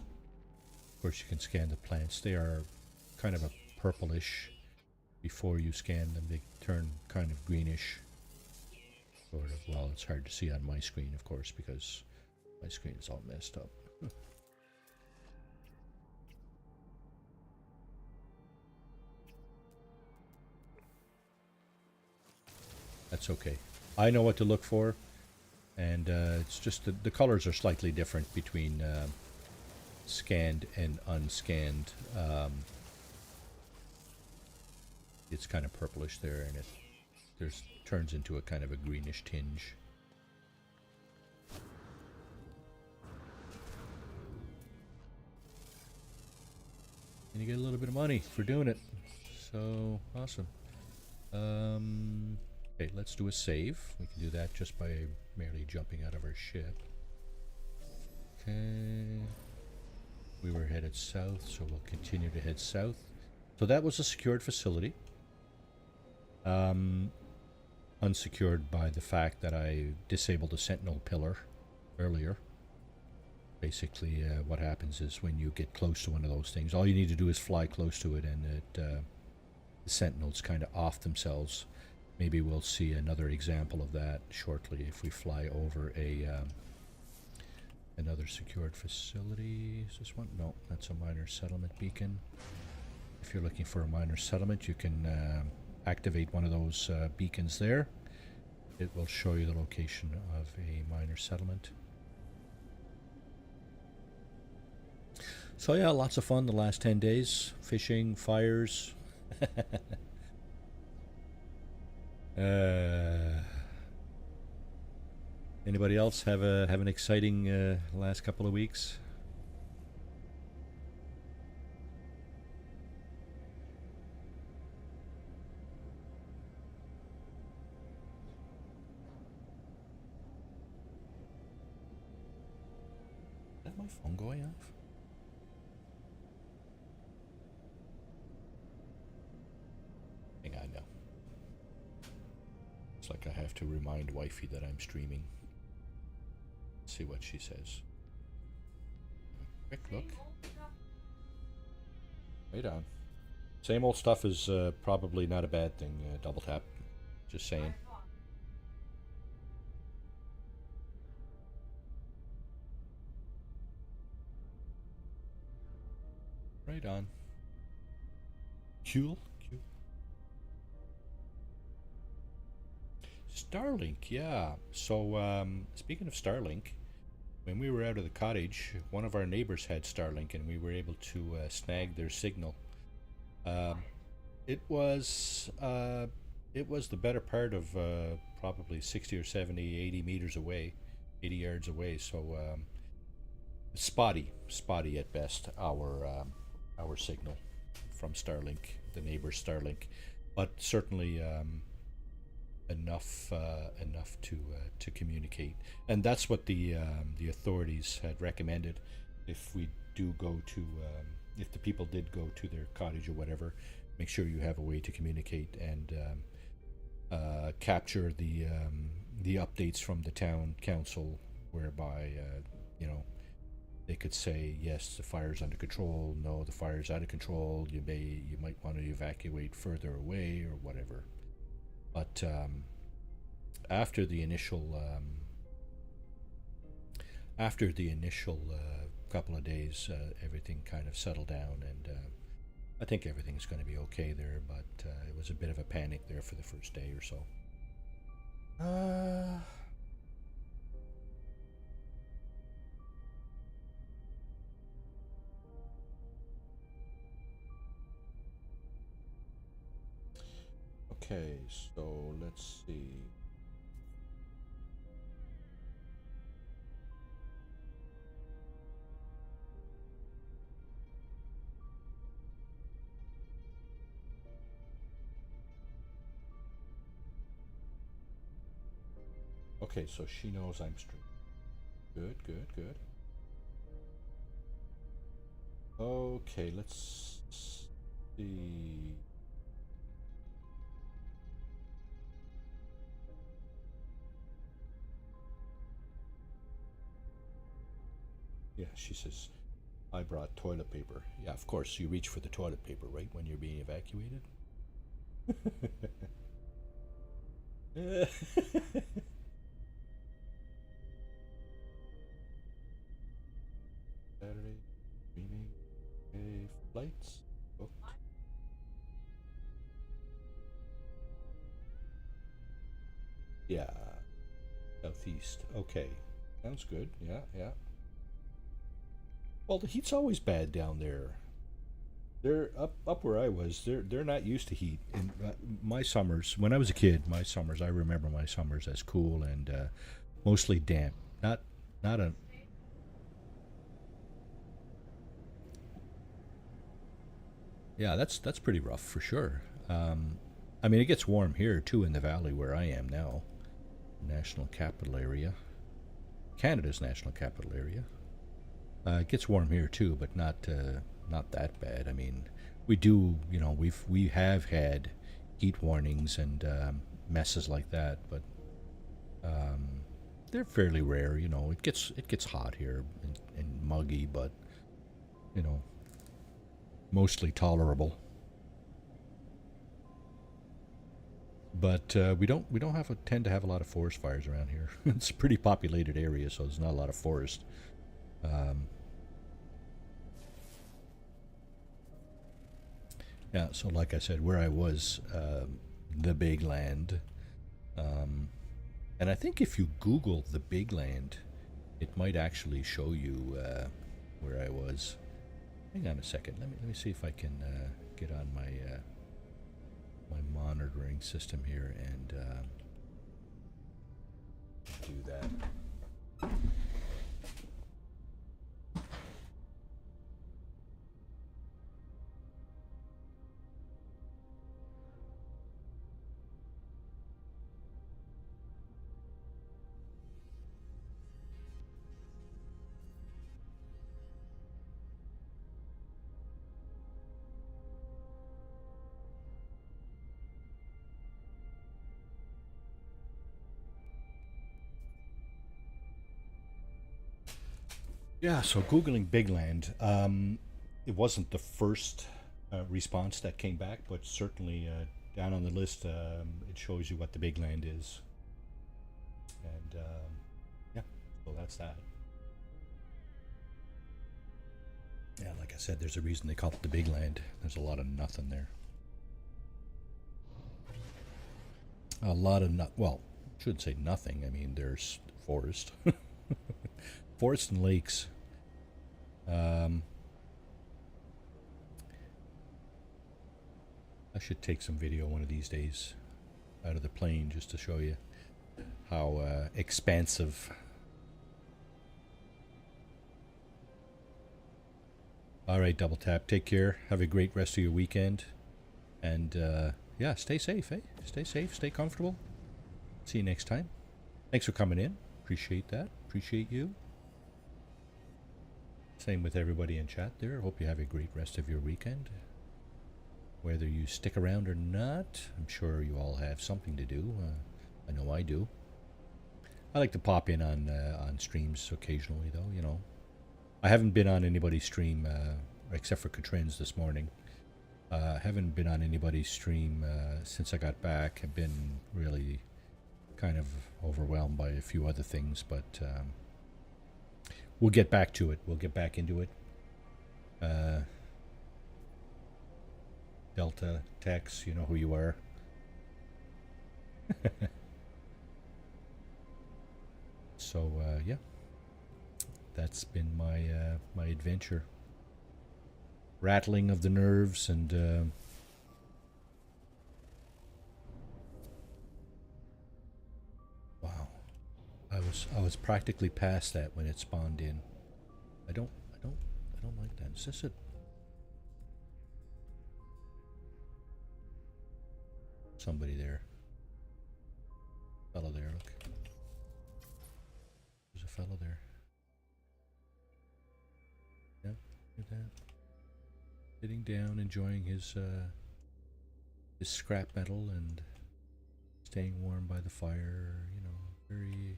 Of course, you can scan the plants. They are kind of a purplish. Before you scan them, they turn kind of greenish. Sort of. Well, it's hard to see on my screen, of course, because my screen is all messed up. That's okay. I know what to look for, and it's just the colors are slightly different between scanned and unscanned. It's kind of purplish there, and it turns into a kind of a greenish tinge. And you get a little bit of money for doing it. So awesome. Okay, let's do a save. We can do that just by merely jumping out of our ship. Okay. We were headed south, so we'll continue to head south. So that was a secured facility. Unsecured by the fact that I disabled the sentinel pillar earlier. Basically, what happens is when you get close to one of those things, all you need to do is fly close to it, and the sentinels kind of off themselves. Maybe we'll see another example of that shortly if we fly over another secured facility. Is this one? No, that's a minor settlement beacon. If you're looking for a minor settlement, you can activate one of those beacons there. It will show you the location of a minor settlement. So yeah, lots of fun the last 10 days. Fishing, fires. Anybody else have an exciting last couple of weeks? Is that my phone going off? Hang on now. It's like I have to remind wifey that I'm streaming. Let's see what she says. Quick look. Right on. Same old stuff is probably not a bad thing, double tap. Just saying. Right on. Cool. Starlink, yeah. So, speaking of Starlink, when we were out of the cottage, one of our neighbors had Starlink, and we were able to snag their signal. It was the better part of probably 60 or 70, 80 meters away, 80 yards away. So, spotty at best. Our signal from Starlink, the neighbor's Starlink, but certainly enough to communicate, and that's what the authorities had recommended. If we do go to if the people did go to their cottage or whatever, make sure you have a way to communicate and capture the updates from the town council, whereby you know, they could say, yes, the fire's under control, no, the fire's out of control, you might want to evacuate further away or whatever. But after the initial couple of days, everything kind of settled down, and I think everything's going to be okay there. But it was a bit of a panic there for the first day or so. Okay, so let's see. Okay, so she knows I'm streaming. Good, good, good. Okay, let's see. Yeah, she says, I brought toilet paper. Yeah, of course, you reach for the toilet paper, right, when you're being evacuated? Saturday, streaming, okay, flights, booked. Yeah, southeast, okay. Sounds good, yeah, yeah. Well, the heat's always bad down there. They're up where I was. They're not used to heat. In my summers, when I was a kid, my summers, I remember my summers as cool and mostly damp. Not a. Yeah, that's pretty rough for sure. I mean, it gets warm here too in the valley where I am now, national capital area, Canada's national capital area. It gets warm here too, but not that bad. I mean, we do, we have had heat warnings and messes like that, but they're fairly rare. It gets hot here and muggy, but you know, mostly tolerable. But we don't tend to have a lot of forest fires around here. It's a pretty populated area, so there's not a lot of forest. Um, yeah, so like I said, where I was, the big land, um, and I think if you Google the big land, it might actually show you where I was. Hang on a second. Let me see if I can get on my monitoring system here and do that. Yeah, so Googling Big Land, it wasn't the first response that came back, but certainly down on the list, it shows you what the Big Land is. And yeah, so that's that. Yeah, like I said, there's a reason they call it the Big Land. There's a lot of nothing there. A lot of well, shouldn't say nothing. I mean, there's forest, forest and lakes. Um, I should take some video one of these days out of the plane just to show you how expansive. All right, Double Tap. Take care. Have a great rest of your weekend, and yeah, stay safe. Eh? Stay safe. Stay comfortable. See you next time. Thanks for coming in. Appreciate that. Appreciate you. Same with everybody in chat there. Hope you have a great rest of your weekend. Whether you stick around or not, I'm sure you all have something to do. I know I do. I like to pop in on streams occasionally, though, you know. I haven't been on anybody's stream, except for Katrin's this morning. Haven't been on anybody's stream since I got back. I've been really kind of overwhelmed by a few other things, but we'll get back to it. We'll get back into it. Delta Tex, you know who you are. So yeah, that's been my my adventure. Rattling of the nerves and wow, I was practically past that when it spawned in. I don't like that. Is this it? Somebody there. Fellow there, look. There's a fellow there. Yep, look at that. Sitting down, enjoying his scrap metal and staying warm by the fire, you know, very...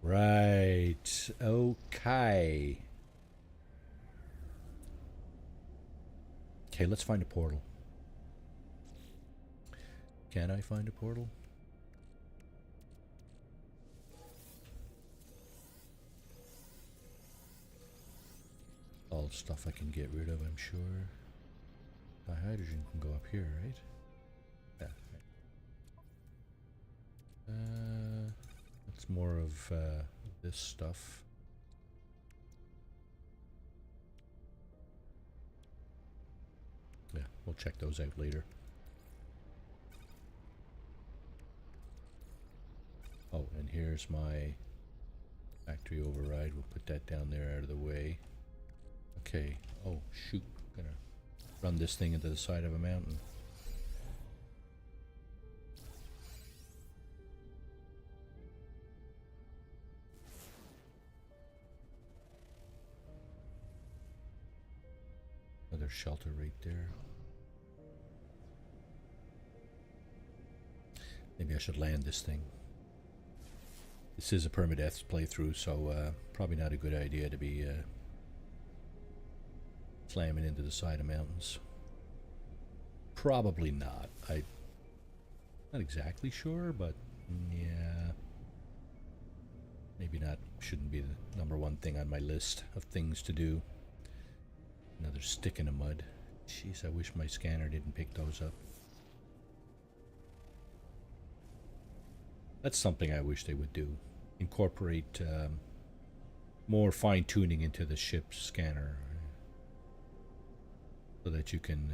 Right, okay. Okay, let's find a portal. Can I find a portal? All stuff I can get rid of, I'm sure. The hydrogen can go up here, right? Yeah. That's more of this stuff. Yeah, we'll check those out later. Oh, and here's my factory override. We'll put that down there out of the way. Okay. Oh, shoot. Gonna run this thing into the side of a mountain. Another shelter right there. Maybe I should land this thing. This is a permadeath playthrough, so probably not a good idea to be slamming into the side of mountains. Probably not. I'm not exactly sure, but yeah. Maybe not. Shouldn't be the number one thing on my list of things to do. Another stick in the mud. Jeez, I wish my scanner didn't pick those up. That's something I wish they would do. Incorporate more fine-tuning into the ship's scanner so that you can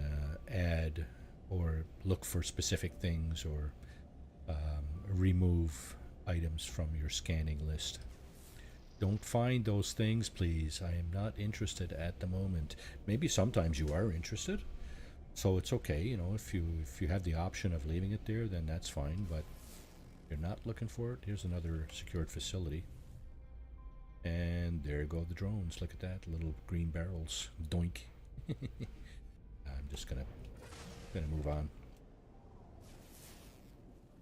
add or look for specific things or remove items from your scanning list. Don't find those things, please. I am not interested at the moment. Maybe sometimes you are interested, so it's okay. You know, if you have the option of leaving it there, then that's fine. But if you're not looking for it, here's another secured facility. And there go the drones. Look at that, little green barrels. Doink. I'm just gonna move on.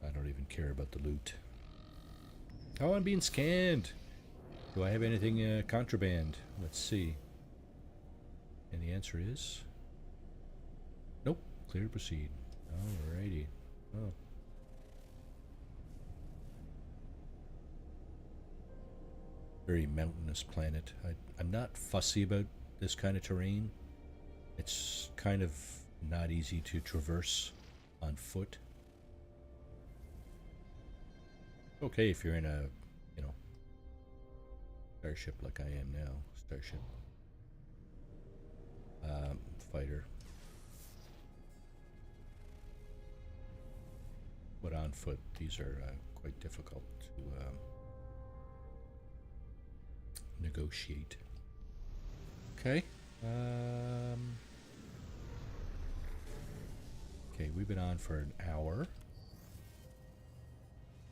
I don't even care about the loot. Oh, I'm being scanned. Do I have anything contraband? Let's see. And the answer is nope. Clear to proceed. Alrighty. Oh. Very mountainous planet. I'm not fussy about this kind of terrain. It's kind of not easy to traverse on foot. Okay, if you're in a, you know, starship like I am now. Starship. Fighter. But on foot, these are quite difficult to negotiate. Okay. Okay, we've been on for an hour.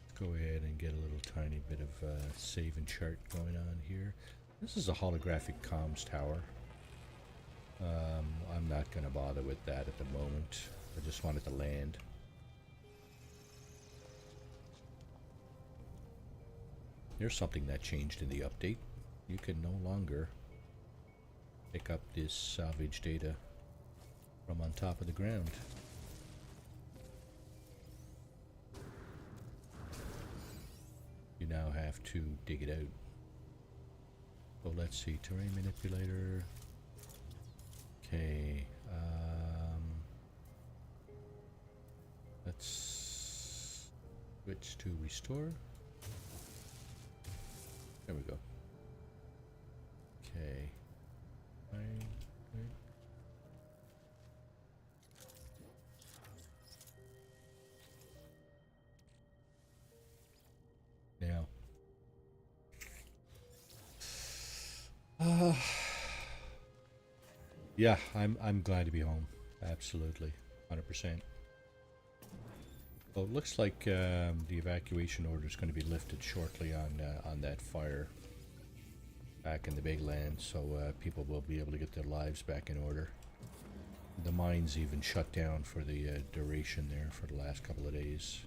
Let's go ahead and get a little tiny bit of save and chart going on here. This is a holographic comms tower. I'm not going to bother with that at the moment. I just wanted to land. There's something that changed in the update. You can no longer pick up this salvage data from on top of the ground. You now have to dig it out. So let's see, terrain manipulator. Okay, let's switch to restore. There we go. Okay. Right. Now. Yeah, I'm glad to be home. Absolutely, 100%. Well, it looks like the evacuation order is going to be lifted shortly on that fire back in the big land, so people will be able to get their lives back in order. The mines even shut down for the duration there for the last couple of days,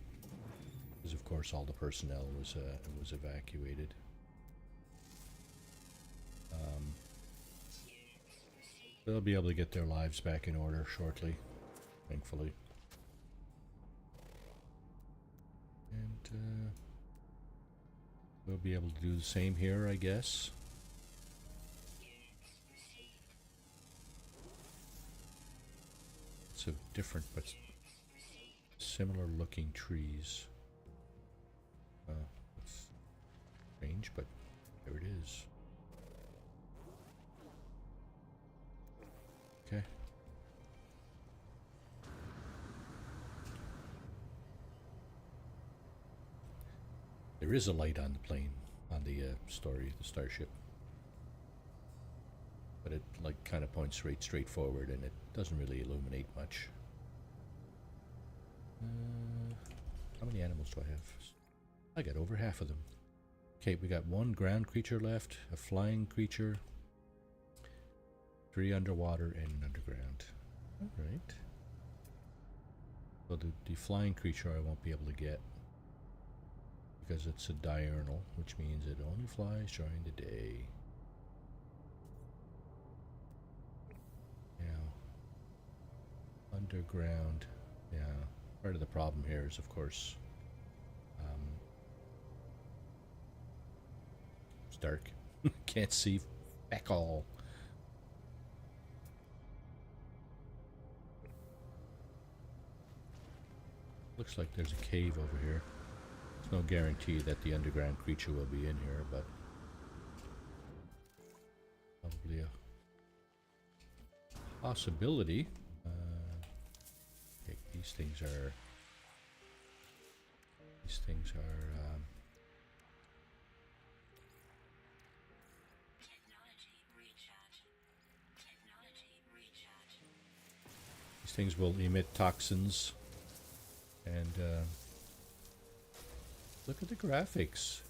because of course all the personnel was evacuated. They'll be able to get their lives back in order shortly, thankfully. And we'll be able to do the same here, I guess. It's a different but similar looking trees. It's strange, but there it is. Okay. There is a light on the plane, on the starship. But it like kind of points straight forward, and it doesn't really illuminate much. How many animals do I have? I got over half of them. Okay, we got one ground creature left, a flying creature, 3 underwater, and underground. Alright. So the flying creature I won't be able to get, because it's a diurnal, which means it only flies during the day. Now, underground, yeah. Part of the problem here is, of course, it's dark. Can't see back all. Looks like there's a cave over here. There's no guarantee that the underground creature will be in here, but probably a possibility. Okay, these things are these things will emit toxins, and look at the graphics.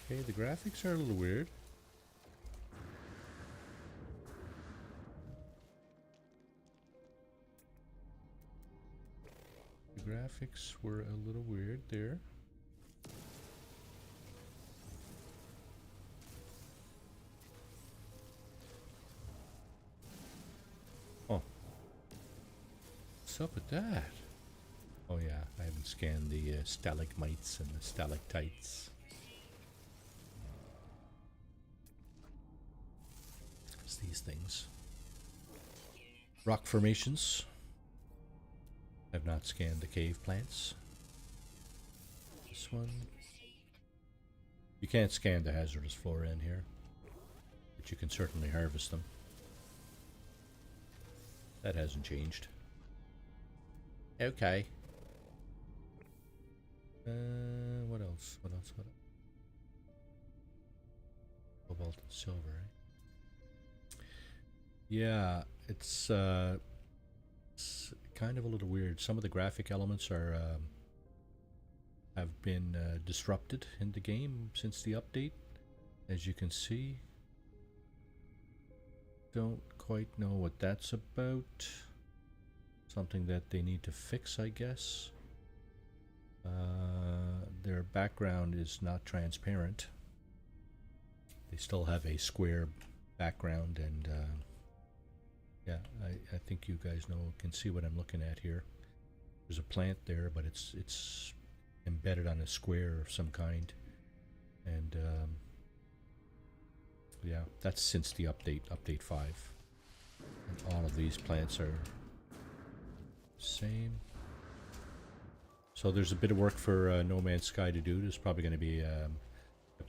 Okay, the graphics are a little weird. The graphics were a little weird there. Oh. What's up with that? Oh yeah, I haven't scanned the stalagmites and the stalactites. It's these things. Rock formations. I've not scanned the cave plants. This one. You can't scan the hazardous flora in here, but you can certainly harvest them. That hasn't changed. Okay. What else? What else? Cobalt and silver, right? Yeah, it's kind of a little weird. Some of the graphic elements are have been disrupted in the game since the update, as you can see. Don't quite know what that's about. Something that they need to fix, I guess. Their background is not transparent. They still have a square background, and yeah, I think you guys can see what I'm looking at here. There's a plant there, but it's embedded on a square of some kind, and yeah, that's since the update 5. And all of these plants are same. So there's a bit of work for No Man's Sky to do. There's probably going to be a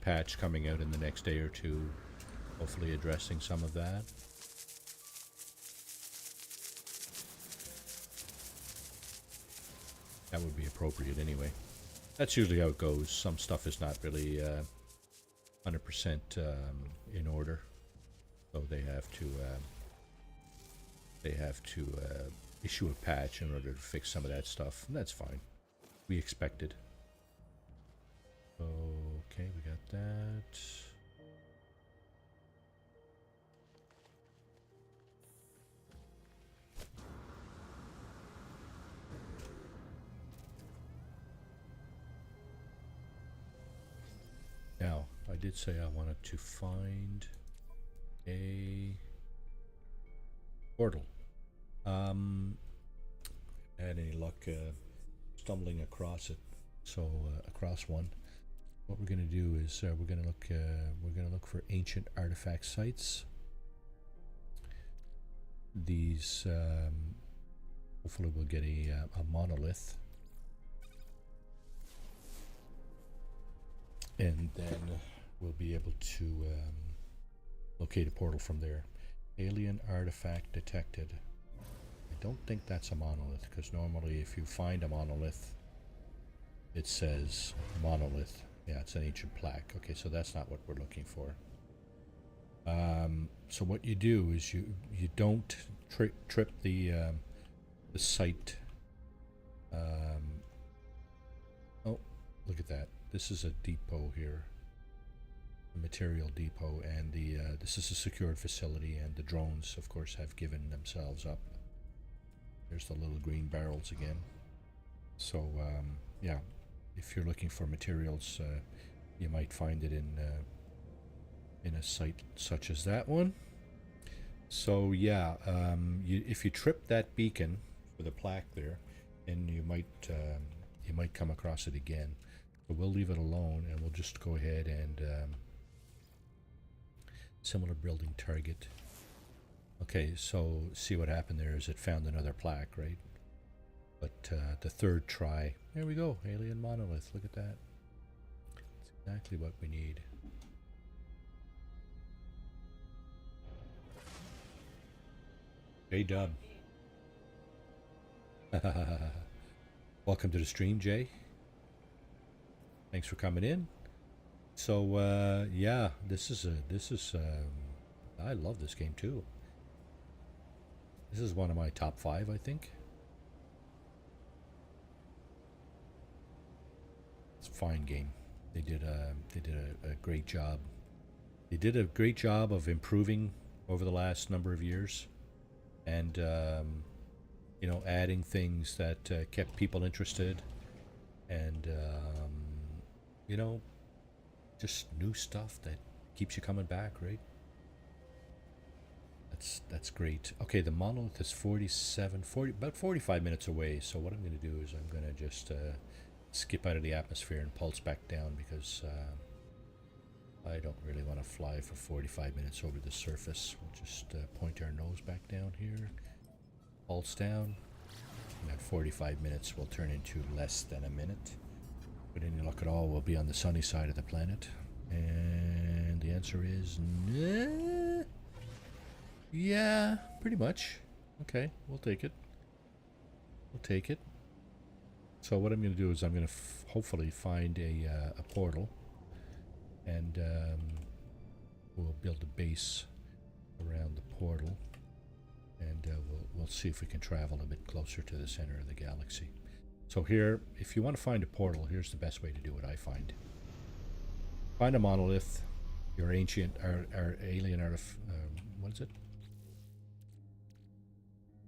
patch coming out in the next day or two, hopefully addressing some of that. That would be appropriate anyway. That's usually how it goes. Some stuff is not really 100% in order, so they have to issue a patch in order to fix some of that stuff, and that's fine. We expected. Okay, we got that. Now, I did say I wanted to find a portal. Had any luck stumbling across it, so across one. What we're going to do is we're going to look for ancient artifact sites. These hopefully we'll get a monolith, and then we'll be able to locate a portal from there. Alien artifact detected. I don't think that's a monolith, because normally if you find a monolith, it says monolith. Yeah, it's an ancient plaque. Okay, so that's not what we're looking for. So what you do is you don't trip the site. Oh, look at that. This is a depot here, a material depot, and this is a secured facility, and the drones, of course, have given themselves up. There's the little green barrels again. So yeah, if you're looking for materials, you might find it in a site such as that one. So yeah, if you trip that beacon with a plaque there, and you might come across it again. So we'll leave it alone, and we'll just go ahead and similar building target. Okay, so see what happened there is it found another plaque, right? But the third try, there we go, alien monolith. Look at that. That's exactly what we need. J-Dub. Welcome to the stream, Jay. Thanks for coming in. So yeah, this is I love this game too. This is one of my top 5, I think. It's a fine game. They did a great job. They did a great job of improving over the last number of years, and you know, adding things that kept people interested, and you know, just new stuff that keeps you coming back, right? That's great. Okay, the monolith is about 45 minutes away. So what I'm going to do is I'm going to just skip out of the atmosphere and pulse back down, because I don't really want to fly for 45 minutes over the surface. We'll just point our nose back down here, pulse down, and that 45 minutes will turn into less than a minute. But any luck at all, we'll be on the sunny side of the planet. And the answer is nah. Yeah, pretty much. Okay, we'll take it. We'll take it. So what I'm going to do is I'm going to hopefully find a portal, and we'll build a base around the portal, and we'll see if we can travel a bit closer to the center of the galaxy. So here, if you want to find a portal, here's the best way to do it, I find. Find a monolith, your ancient, or alien what is it?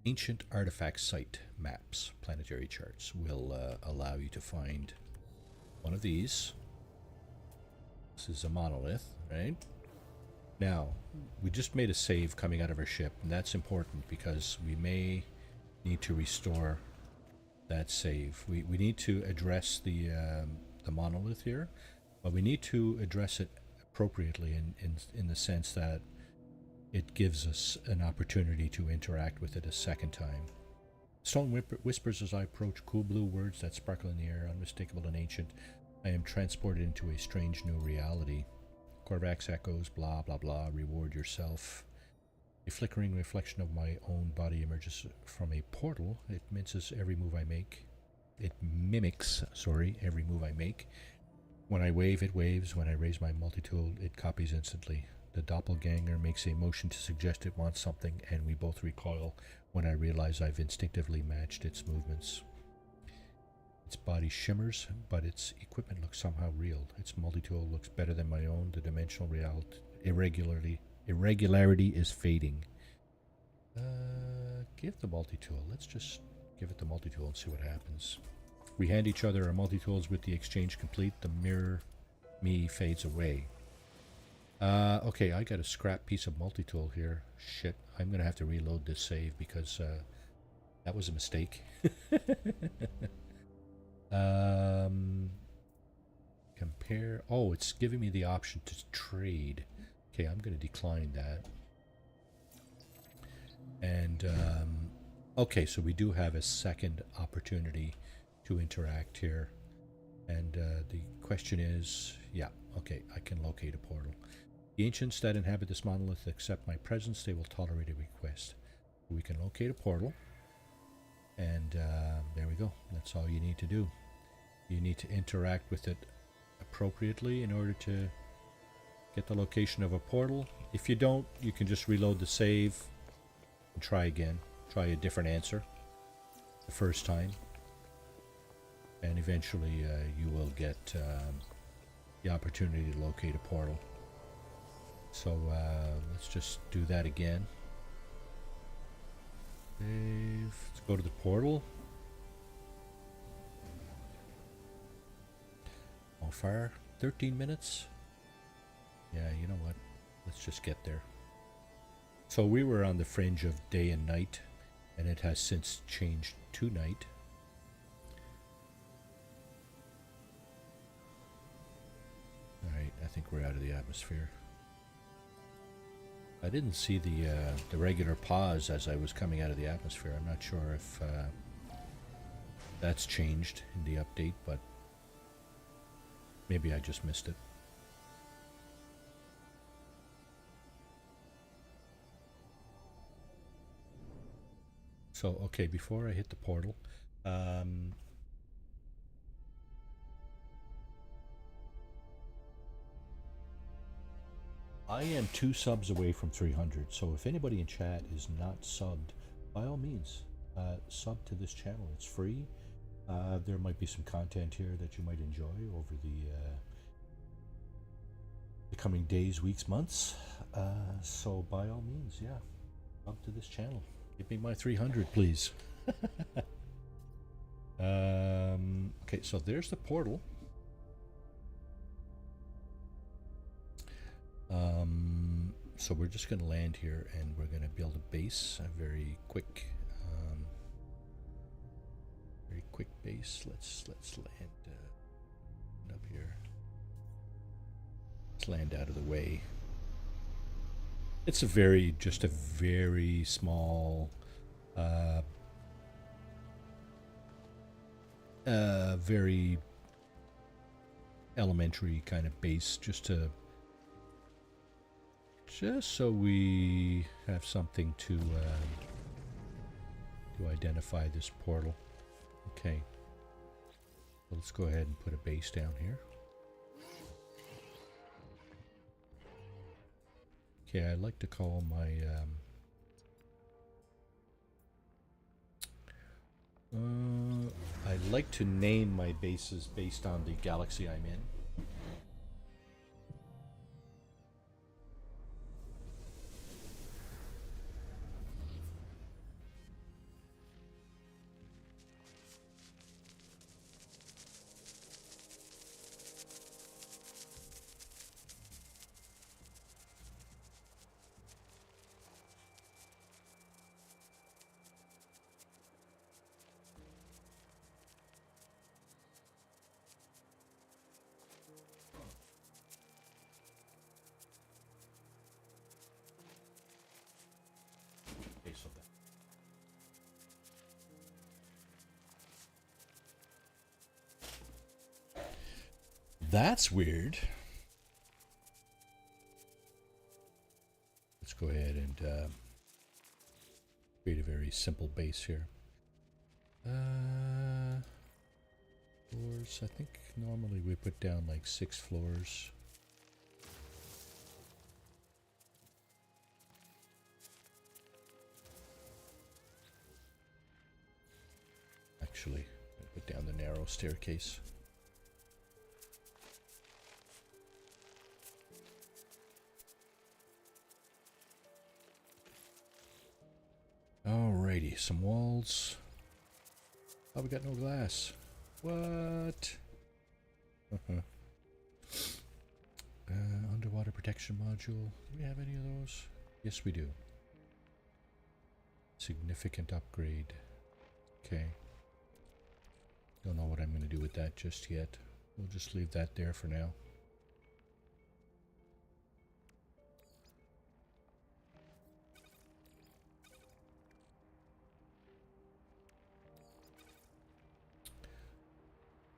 Ancient artifact site maps, planetary charts, will allow you to find one of these. This is a monolith, right? Now, we just made a save coming out of our ship, and that's important because we may need to restore that save. We need to address the monolith here, but we need to address it appropriately in the sense that it gives us an opportunity to interact with it a second time. Stone whispers as I approach, cool blue words that sparkle in the air, unmistakable and ancient. I am transported into a strange new reality. Korvax echoes, blah blah blah, reward yourself. A flickering reflection of my own body emerges from a portal. It mimics every move I make. Every move I make. When I wave, it waves. When I raise my multi-tool, it copies instantly. The doppelganger makes a motion to suggest it wants something, and we both recoil when I realize I've instinctively matched its movements. Its body shimmers, but its equipment looks somehow real. Its multi-tool looks better than my own. The dimensional irregularity is fading. Give the multi-tool. Let's just give it the multi-tool and see what happens. We hand each other our multi-tools. With the exchange complete, the mirror me fades away. Okay, I got a scrap piece of multi-tool here. Shit, I'm gonna have to reload this save because that was a mistake. Compare. Oh, it's giving me the option to trade. Okay, I'm gonna decline that. And okay, so we do have a second opportunity to interact here. And the question is, yeah, okay, I can locate a portal. The ancients that inhabit this monolith accept my presence. They will tolerate a request. We can locate a portal. And there we go. That's all you need to do. You need to interact with it appropriately in order to get the location of a portal. If you don't, you can just reload the save and try again. Try a different answer the first time. And eventually you will get the opportunity to locate a portal. So let's just do that again. Save. Let's go to the portal. How far? 13 minutes? Yeah, you know what? Let's just get there. So we were on the fringe of day and night, and it has since changed to night. Alright, I think we're out of the atmosphere. I didn't see the regular pause as I was coming out of the atmosphere. I'm not sure if that's changed in the update, but maybe I just missed it. So, okay, before I hit the portal, I am 2 subs away from 300, so if anybody in chat is not subbed, by all means, sub to this channel. It's free. There might be some content here that you might enjoy over the coming days, weeks, months. So by all means, yeah, sub to this channel. Give me my 300, please. Okay, so there's the portal. So we're just going to land here, and we're going to build a base, a very quick base. Let's land up here. Let's land out of the way. It's just a very small, very elementary kind of base, just so we have something to identify this portal. Okay, so let's go ahead and put a base down here. Okay, I like to call my I like to name my bases based on the galaxy I'm in. Base of that. That's weird. Let's go ahead and create a very simple base here. Floors, I think normally we put down like 6 floors. Actually, I put down the narrow staircase. Alrighty, some walls. Oh, we got no glass. What? Underwater protection module. Do we have any of those? Yes, we do. Significant upgrade. Okay. Don't know what I'm going to do with that just yet. We'll just leave that there for now.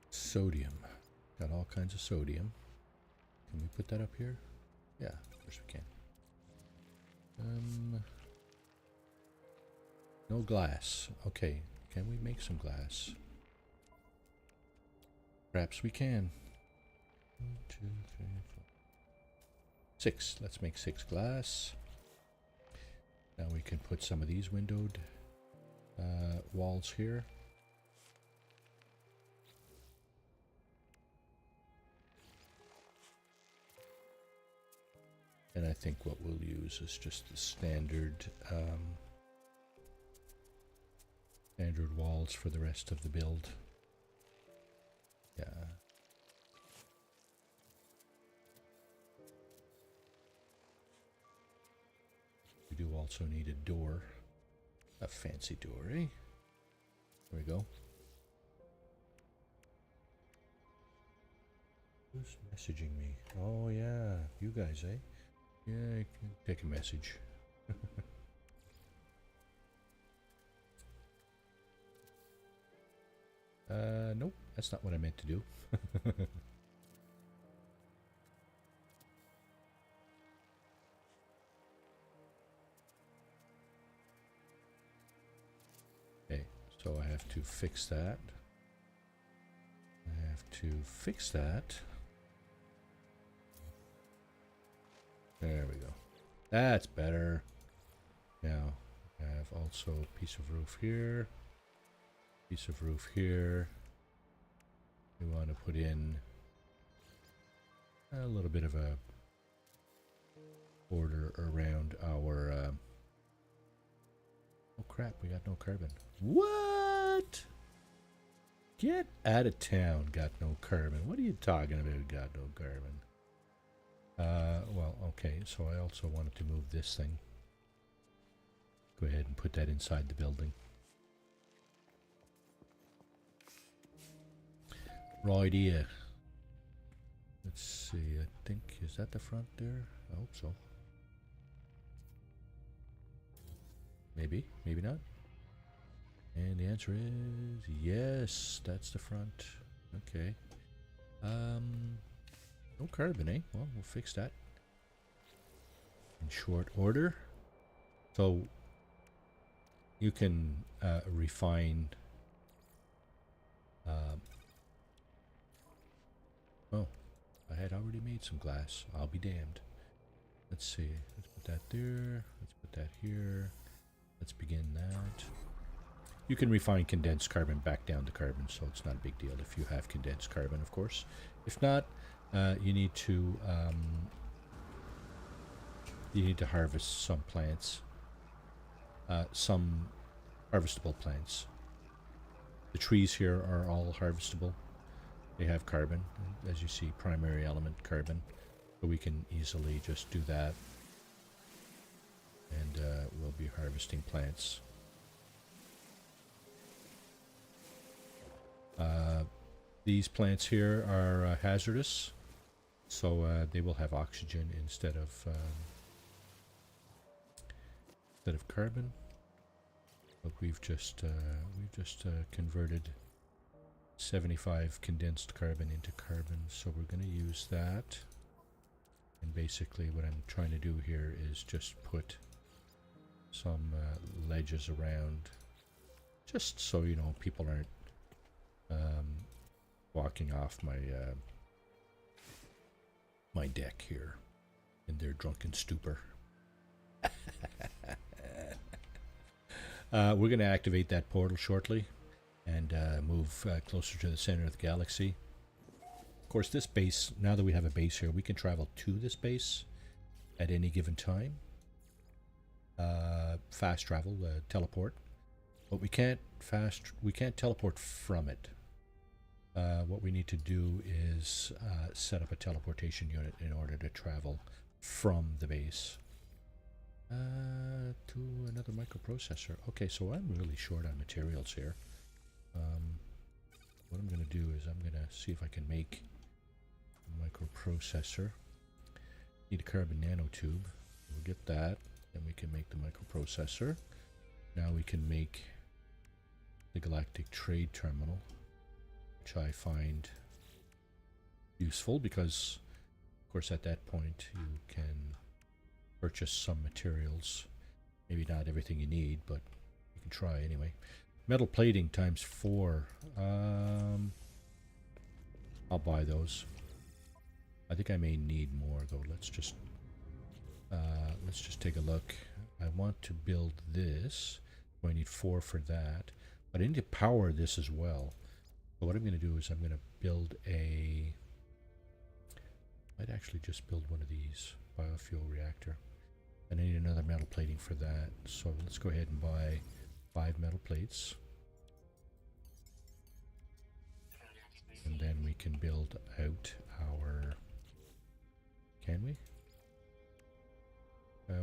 Sodium. Got all kinds of sodium. Can we put that up here? Yeah, of course we can. No glass. Okay, can we make some glass? Perhaps we can. 1, 2, 3, 4. 6. Let's make 6 glass. Now we can put some of these windowed walls here. And I think what we'll use is just the standard standard walls for the rest of the build. Yeah. We do also need a door. A fancy door, eh? There we go. Who's messaging me? Oh yeah, you guys, eh? Yeah, I can take a message. Nope, that's not what I meant to do. Okay, so I have to fix that. I have to fix that. There we go. That's better. Now, I have also a piece of roof here. Piece of roof here. We want to put in a little bit of a border around our... oh crap, we got no carbon. What? Get out of town, got no carbon. What are you talking about, got no carbon? Well, okay, so I also wanted to move this thing. Go ahead and put that inside the building. Right idea. Let's see, I think, is that the front there? I hope so. Maybe, maybe not. And the answer is yes, that's the front. Okay. No carbon, eh? Well, we'll fix that in short order. So you can refine. Oh, I had already made some glass. I'll be damned. Let's see. Let's put that there. Let's put that here. Let's begin that. You can refine condensed carbon back down to carbon, so it's not a big deal if you have condensed carbon, of course. If not, you need to harvest some plants, some harvestable plants. The trees here are all harvestable. They have carbon, as you see, primary element carbon, so we can easily just do that, and we'll be harvesting plants. These plants here are hazardous, so they will have oxygen instead of carbon. But we've just converted 75 condensed carbon into carbon, so we're going to use that. And basically, what I'm trying to do here is just put some ledges around, just so you know people aren't walking off my my deck here in their drunken stupor. We're going to activate that portal shortly and move closer to the center of the galaxy. Of course, this base, now that we have a base here, we can travel to this base at any given time. Fast travel, teleport, but we can't teleport from it. What we need to do is set up a teleportation unit in order to travel from the base to another microprocessor. Okay, so I'm really short on materials here. What I'm going to do is I'm going to see if I can make a microprocessor. Need a carbon nanotube. We'll get that, then we can make the microprocessor. Now we can make the galactic trade terminal, which I find useful because, of course, at that point you can purchase some materials. Maybe not everything you need, but you can try anyway. Metal plating times 4. I'll buy those. I think I may need more though. Let's just take a look. I want to build this. So I need 4 for that, but I need to power this as well. So what I'm going to do is I'm going to build a. Might actually just build one of these biofuel reactor, and I need another metal plating for that. So let's go ahead and buy 5 metal plates, and then we can build out our. Can we?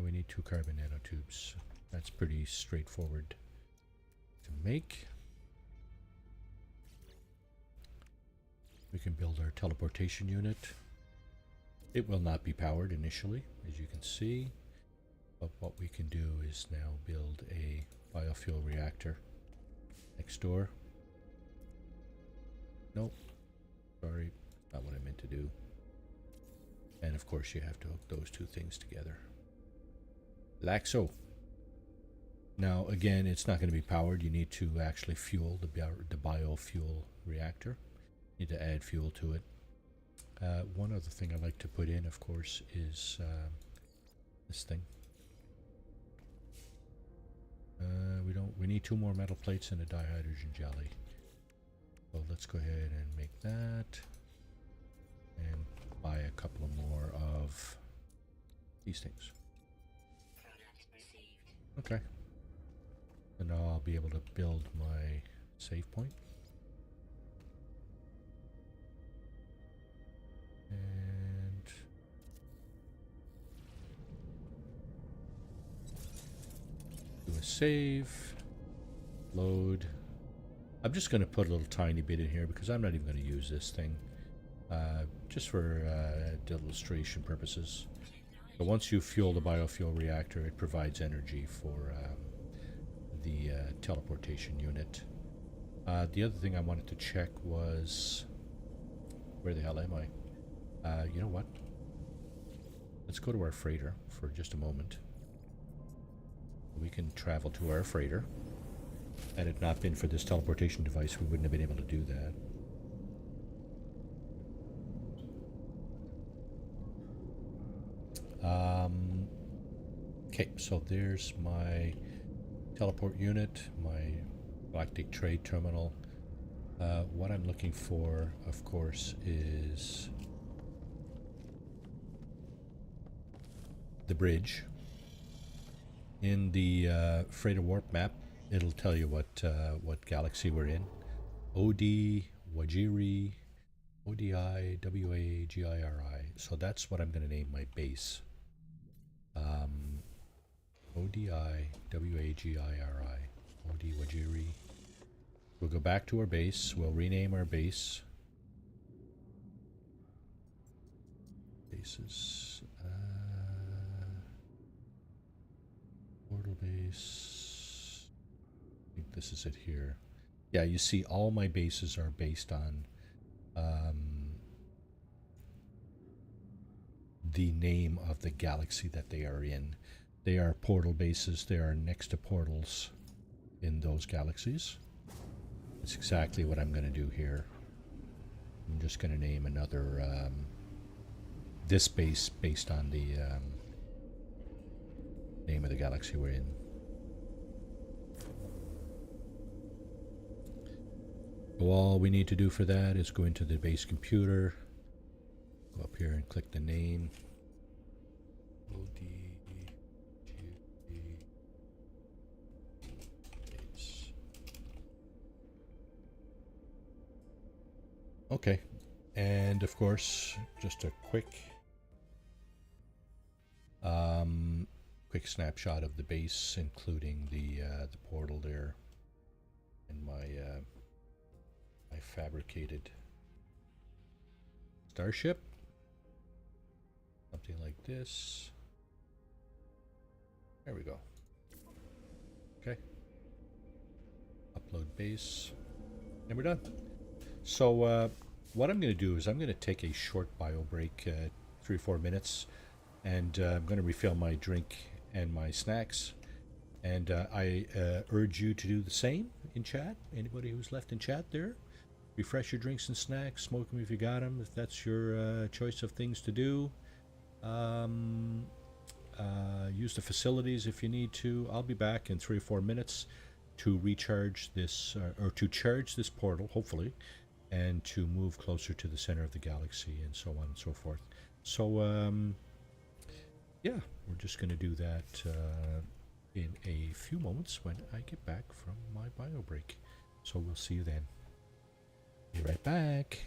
We need 2 carbon nanotubes. That's pretty straightforward to make. We can build our teleportation unit. It will not be powered initially, as you can see, but what we can do is now build a biofuel reactor next door. Nope, sorry, not what I meant to do. And of course you have to hook those 2 things together, like so. Now again, it's not going to be powered. You need to actually fuel the biofuel reactor. You need to add fuel to it. One other thing I like to put in, of course, is this thing. We need 2 more metal plates and a dihydrogen jelly. So let's go ahead and make that, and buy a couple more of these things. Okay. And now I'll be able to build my save point. And do a save, load. I'm just going to put a little tiny bit in here because I'm not even going to use this thing, just for illustration purposes. But once you fuel the biofuel reactor, it provides energy for the teleportation unit. The other thing I wanted to check was, where the hell am I? You know what? Let's go to our freighter for just a moment. We can travel to our freighter. Had it not been for this teleportation device, we wouldn't have been able to do that. Okay, so there's my teleport unit, my Galactic Trade Terminal. What I'm looking for, of course, is the bridge. In the freighter warp map, it'll tell you what galaxy we're in. OD, Wajiri, ODI, WAGIRI. So that's what I'm going to name my base. ODI, WAGIRI, OD, Wajiri. We'll go back to our base. We'll rename our base. Bases. Portal base. I think this is it here. Yeah, you see all my bases are based on the name of the galaxy that they are in. They are portal bases. They are next to portals in those galaxies. That's exactly what I'm going to do here. I'm just going to name another this base based on the name of the galaxy we're in. So all we need to do for that is go into the base computer, go up here and click the name. Okay, and of course, just a quick snapshot of the base, including the portal there, and my my fabricated starship, something like this. There we go. Okay, upload base, and we're done. So what I'm going to do is I'm going to take a short bio break, 3 or 4 minutes, and I'm going to refill my drink and my snacks. And I urge you to do the same in chat. Anybody who's left in chat there, refresh your drinks and snacks, smoke them if you got them, if that's your choice of things to do. Use the facilities if you need to. I'll be back in 3 or 4 minutes to recharge this, or to charge this portal, hopefully, and to move closer to the center of the galaxy and so on and so forth. So, yeah, we're just going to do that in a few moments when I get back from my bio break. So we'll see you then. Be right back.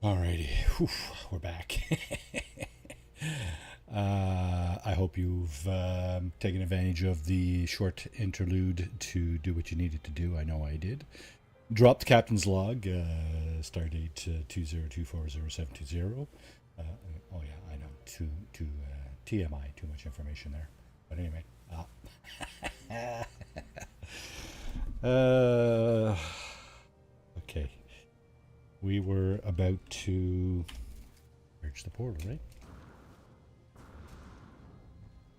Alrighty, whew, we're back. I hope you've taken advantage of the short interlude to do what you needed to do. I know I did. Drop the captain's log, stardate 20240720. Oh yeah, I know. TMI, too much information there. But anyway. Okay. We were about to merge the portal, right?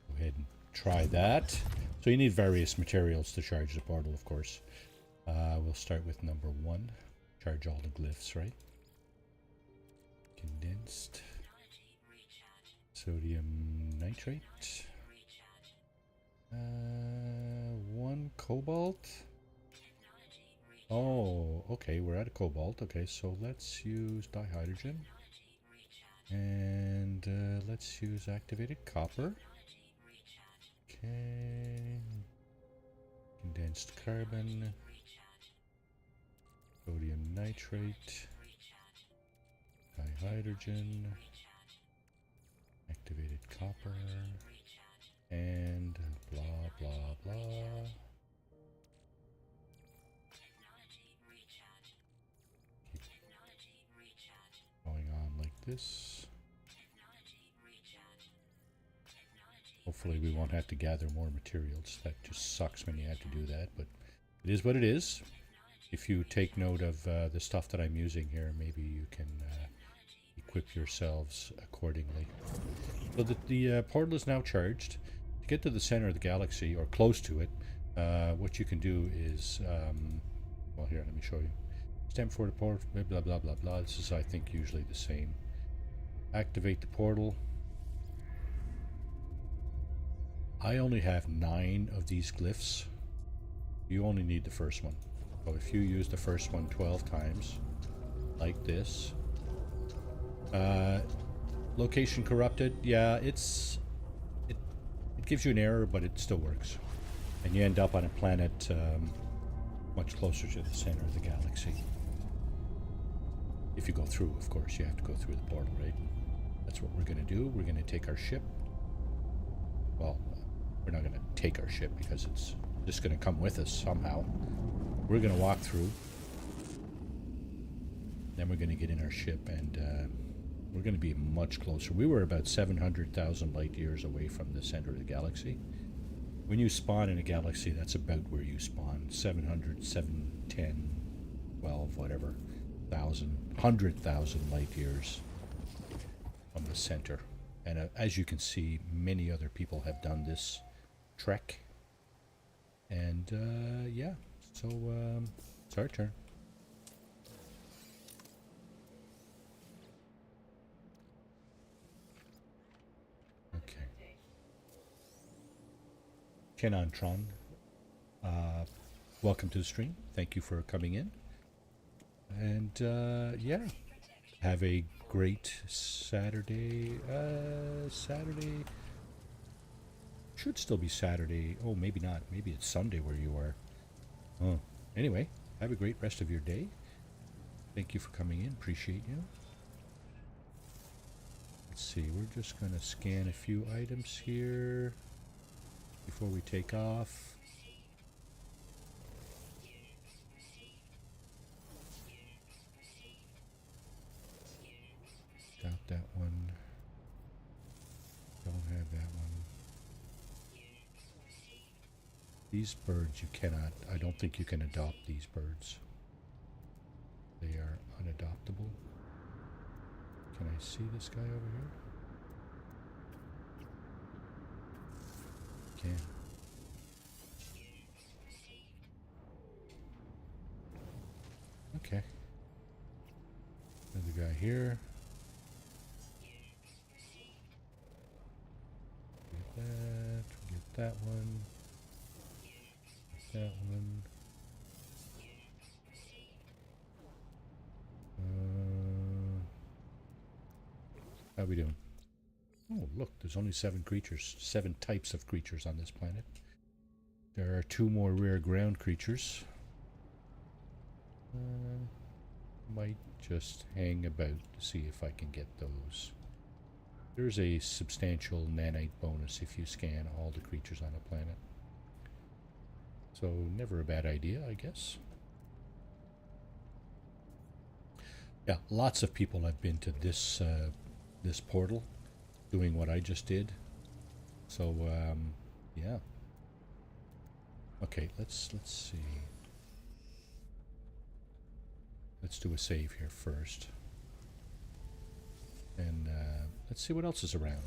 Go ahead and try that. So you need various materials to charge the portal, of course. We'll start with number 1. Charge all the glyphs, right? Condensed. Sodium nitrate. 1 cobalt. Oh, okay, we're out of cobalt. Okay, so let's use dihydrogen. And let's use activated copper. Okay. Condensed carbon. Sodium nitrate. Dihydrogen. Activated copper. And blah, blah, blah. Going on like this. Hopefully we won't have to gather more materials. That just sucks when you have to do that, but it is what it is. If you take note of the stuff that I'm using here, maybe you can equip yourselves accordingly. So the portal is now charged. To get to the center of the galaxy, or close to it, what you can do is, well, here, let me show you. Stem for the portal, blah, blah, blah, blah. This is, I think, usually the same. Activate the portal. I only have 9 of these glyphs. You only need the first one. So if you use the first one 12 times, like this. Location corrupted. Yeah, it gives you an error, but it still works. And you end up on a planet much closer to the center of the galaxy. If you go through, of course, you have to go through the portal, right? That's what we're going to do. We're going to take our ship. Well, we're not going to take our ship because it's just going to come with us somehow. We're going to walk through. Then we're going to get in our ship, and we're going to be much closer. We were about 700,000 light years away from the center of the galaxy. When you spawn in a galaxy, that's about where you spawn. 700, 710, 12, whatever, 100,000 light years from the center. And as you can see, many other people have done this trek. And yeah, so it's our turn. Okay. Kenantron, welcome to the stream. Thank you for coming in. And yeah, have a great Saturday. Saturday should still be Saturday. Oh, maybe not. Maybe it's Sunday where you are. Oh, anyway, have a great rest of your day. Thank you for coming in. Appreciate you. Let's see. We're just going to scan a few items here before we take off. Got that one. Don't have that one. These birds you cannot, I don't think you can adopt these birds. They are unadoptable. Can I see this guy over here? Can. Okay. Another guy here. Get that. Get that one. Get that one. How we doing? Oh, look, there's only 7 creatures, 7 types of creatures on this planet. There are 2 more rare ground creatures. Might just hang about to see if I can get those. There's a substantial nanite bonus if you scan all the creatures on a planet. So never a bad idea, I guess. Yeah, lots of people have been to this this portal doing what I just did. So yeah. Okay, let's see. Let's do a save here first. And let's see what else is around.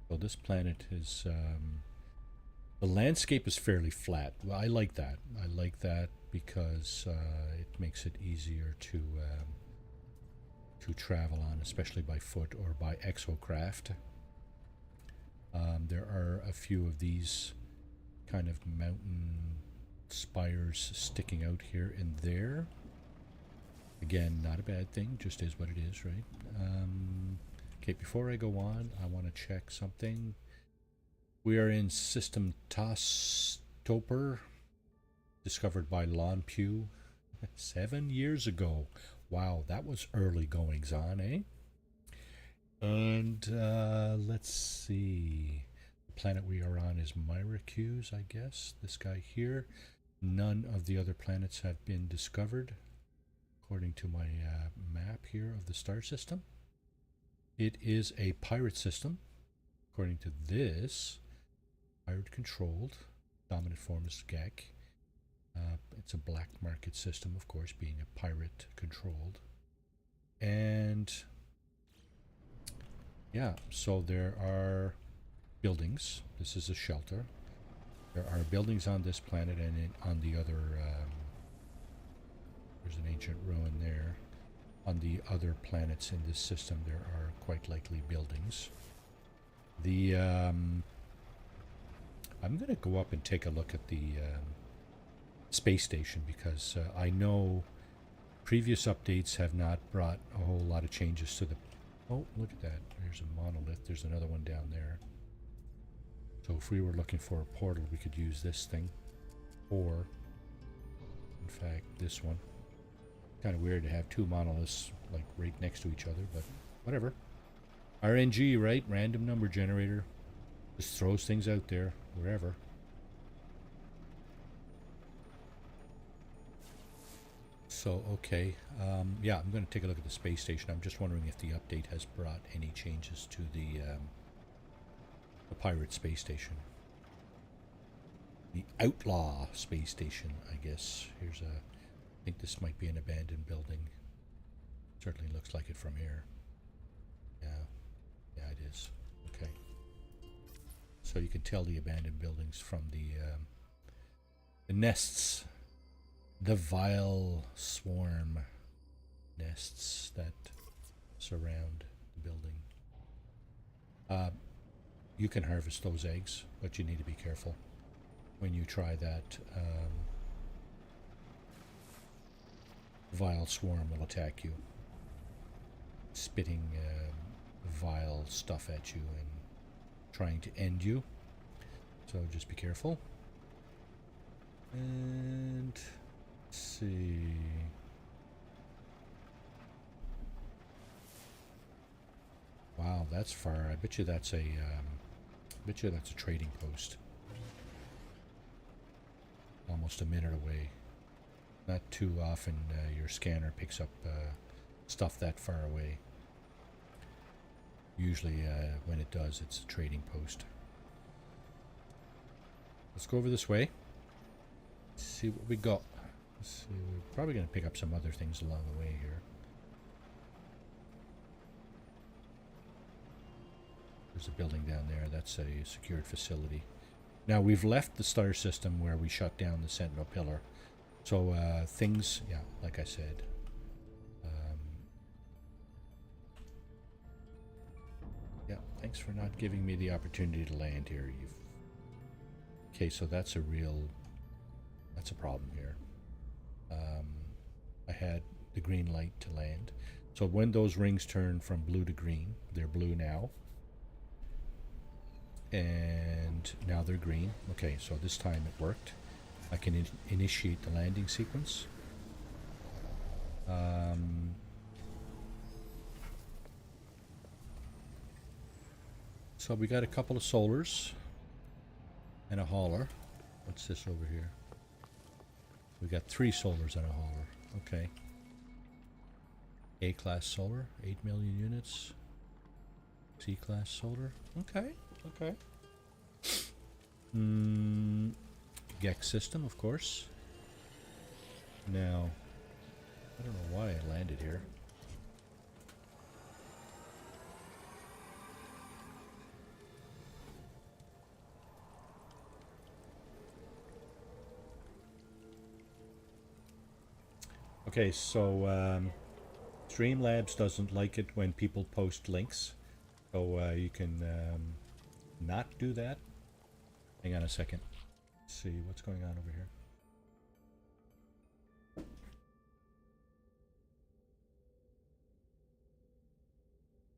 Well, this planet is the landscape is fairly flat. Well, I like that. I like that because it makes it easier to travel on, especially by foot or by exocraft. There are a few of these kind of mountain spires sticking out here and there. Again, not a bad thing, just is what it is, right? Okay, before I go on, I want to check something. We are in System Tostoper, discovered by Lon Pugh 7 years ago. Wow, that was early goings on, eh? And let's see. The planet we are on is Myricuse, I guess. This guy here. None of the other planets have been discovered, according to my map here of the star system. It is a pirate system, according to this. Pirate controlled. Dominant form is Gek. It's a black market system, of course, being a pirate controlled. And yeah, so there are buildings. This is a shelter. There are buildings on this planet and on the other. There's an ancient ruin there. On the other planets in this system, there are quite likely buildings. The I'm going to go up and take a look at the space station because I know previous updates have not brought a whole lot of changes to the... Oh, look at that. There's a monolith. There's another one down there. So if we were looking for a portal, we could use this thing. Or, in fact, this one. Kind of weird to have two monoliths like right next to each other, but whatever. RNG, right? Random number generator. Just throws things out there, wherever. So, okay. Yeah, I'm going to take a look at the space station. I'm just wondering if the update has brought any changes to the pirate space station. The Outlaw space station, I guess. Here's a... I think this might be an abandoned building. Certainly looks like it from here. Yeah. Yeah, it is. Okay. So you can tell the abandoned buildings from the nests. The vile swarm nests that surround the building. You can harvest those eggs, but you need to be careful when you try that. Vile swarm will attack you, spitting vile stuff at you and trying to end you. So just be careful. And let's see. Wow, that's far. I bet you that's a trading post. Almost a minute away. Not too often your scanner picks up stuff that far away. Usually when it does, it's a trading post. Let's go over this way. See what we got. See, we're probably going to pick up some other things along the way here. There's a building down there. That's a secured facility. Now, we've left the star system where we shut down the Sentinel Pillar. So, things, yeah, like I said. Yeah, thanks for not giving me the opportunity to land here. Okay, so that's a problem here. I had the green light to land. So when those rings turn from blue to green, they're blue now. And now they're green. Okay, so this time it worked. I can initiate the landing sequence. So we got a couple of solars and a hauler. What's this over here? We got 3 solars and a hauler. Okay. A-class solar, 8 million units. C-class solar. Okay, okay. GEX system, of course. Now, I don't know why I landed here. Okay, so Streamlabs doesn't like it when people post links, so you can not do that. Hang on a second. Let's see what's going on over here.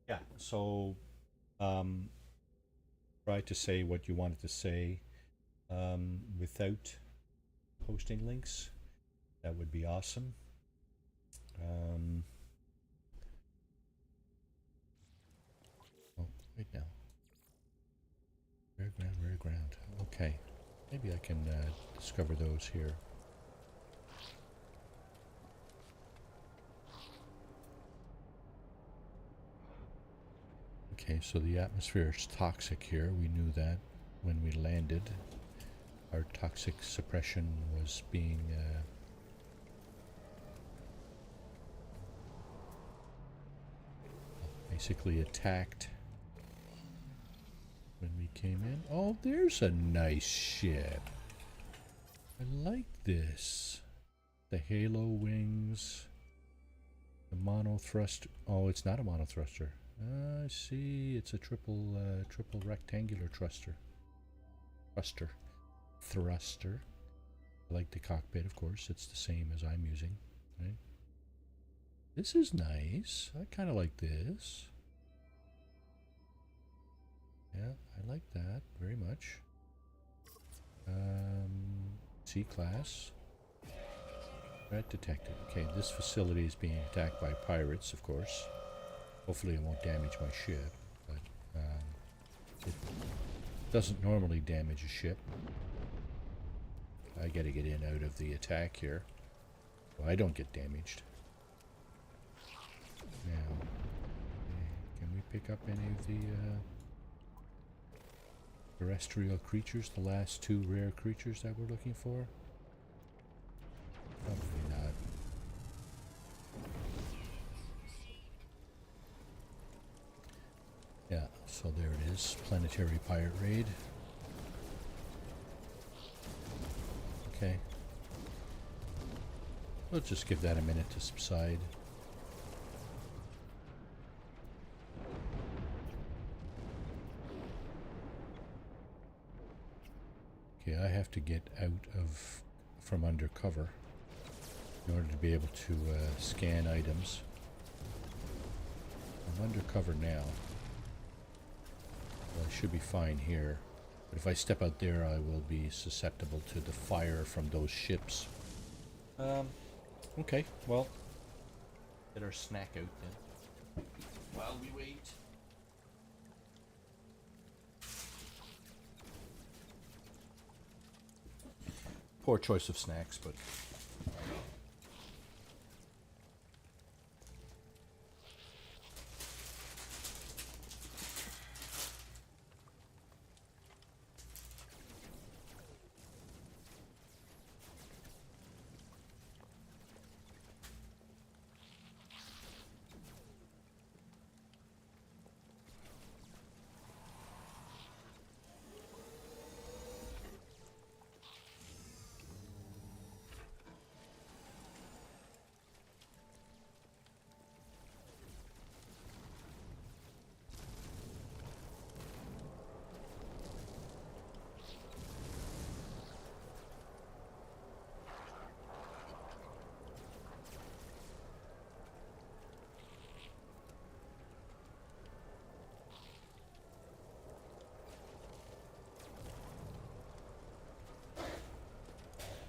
Yeah, so try to say what you wanted to say without posting links. That would be awesome. Oh, wait now. Rare ground, rare ground. Okay. Maybe I can discover those here. Okay, so the atmosphere is toxic here. We knew that when we landed. Our toxic suppression was being basically attacked when we came in. Oh, there's a nice ship. I like this. The halo wings. The mono thruster. Oh, it's not a mono thruster. I see. It's a triple rectangular thruster. Thruster. I like the cockpit, of course. It's the same as I'm using. Right? This is nice. I kind of like this. Yeah, I like that very much. C-class. Threat detected. Okay, this facility is being attacked by pirates, of course. Hopefully it won't damage my ship, but it doesn't normally damage a ship. I gotta get in out of the attack here. Well, I don't get damaged. Now, can we pick up any of the terrestrial creatures, the last 2 rare creatures that we're looking for? Probably not. Yeah, so there it is. Planetary Pirate Raid. Okay. We'll just give that a minute to subside. Okay, I have to get out of from under cover in order to be able to scan items. I'm under cover now. Well, I should be fine here. But if I step out there, I will be susceptible to the fire from those ships. Okay, well, get our snack out then. While we wait. Poor choice of snacks, but...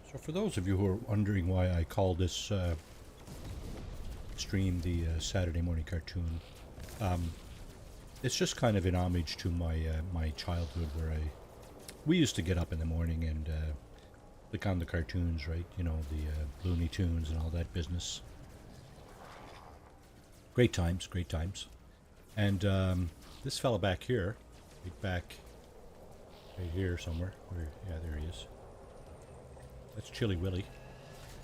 So for those of you who are wondering why I call this stream the Saturday morning cartoon. It's just kind of an homage to my my childhood, where we used to get up in the morning and click on the cartoons, right? You know, the Looney Tunes and all that business. Great times, great times. And this fella back here, right here somewhere. Yeah, there he is. That's Chilly Willy.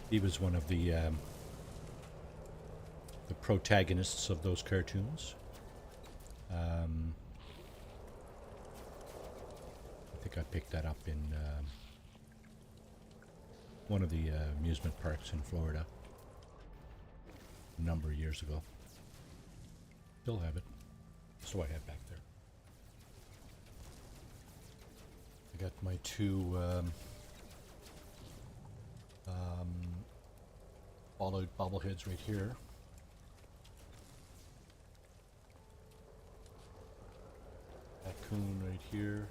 He was one of the protagonists of those cartoons. I think I picked that up in one of the amusement parks in Florida a number of years ago. Still have it. So I have back there. I got my two Fallout bobbleheads right here. Raccoon right here.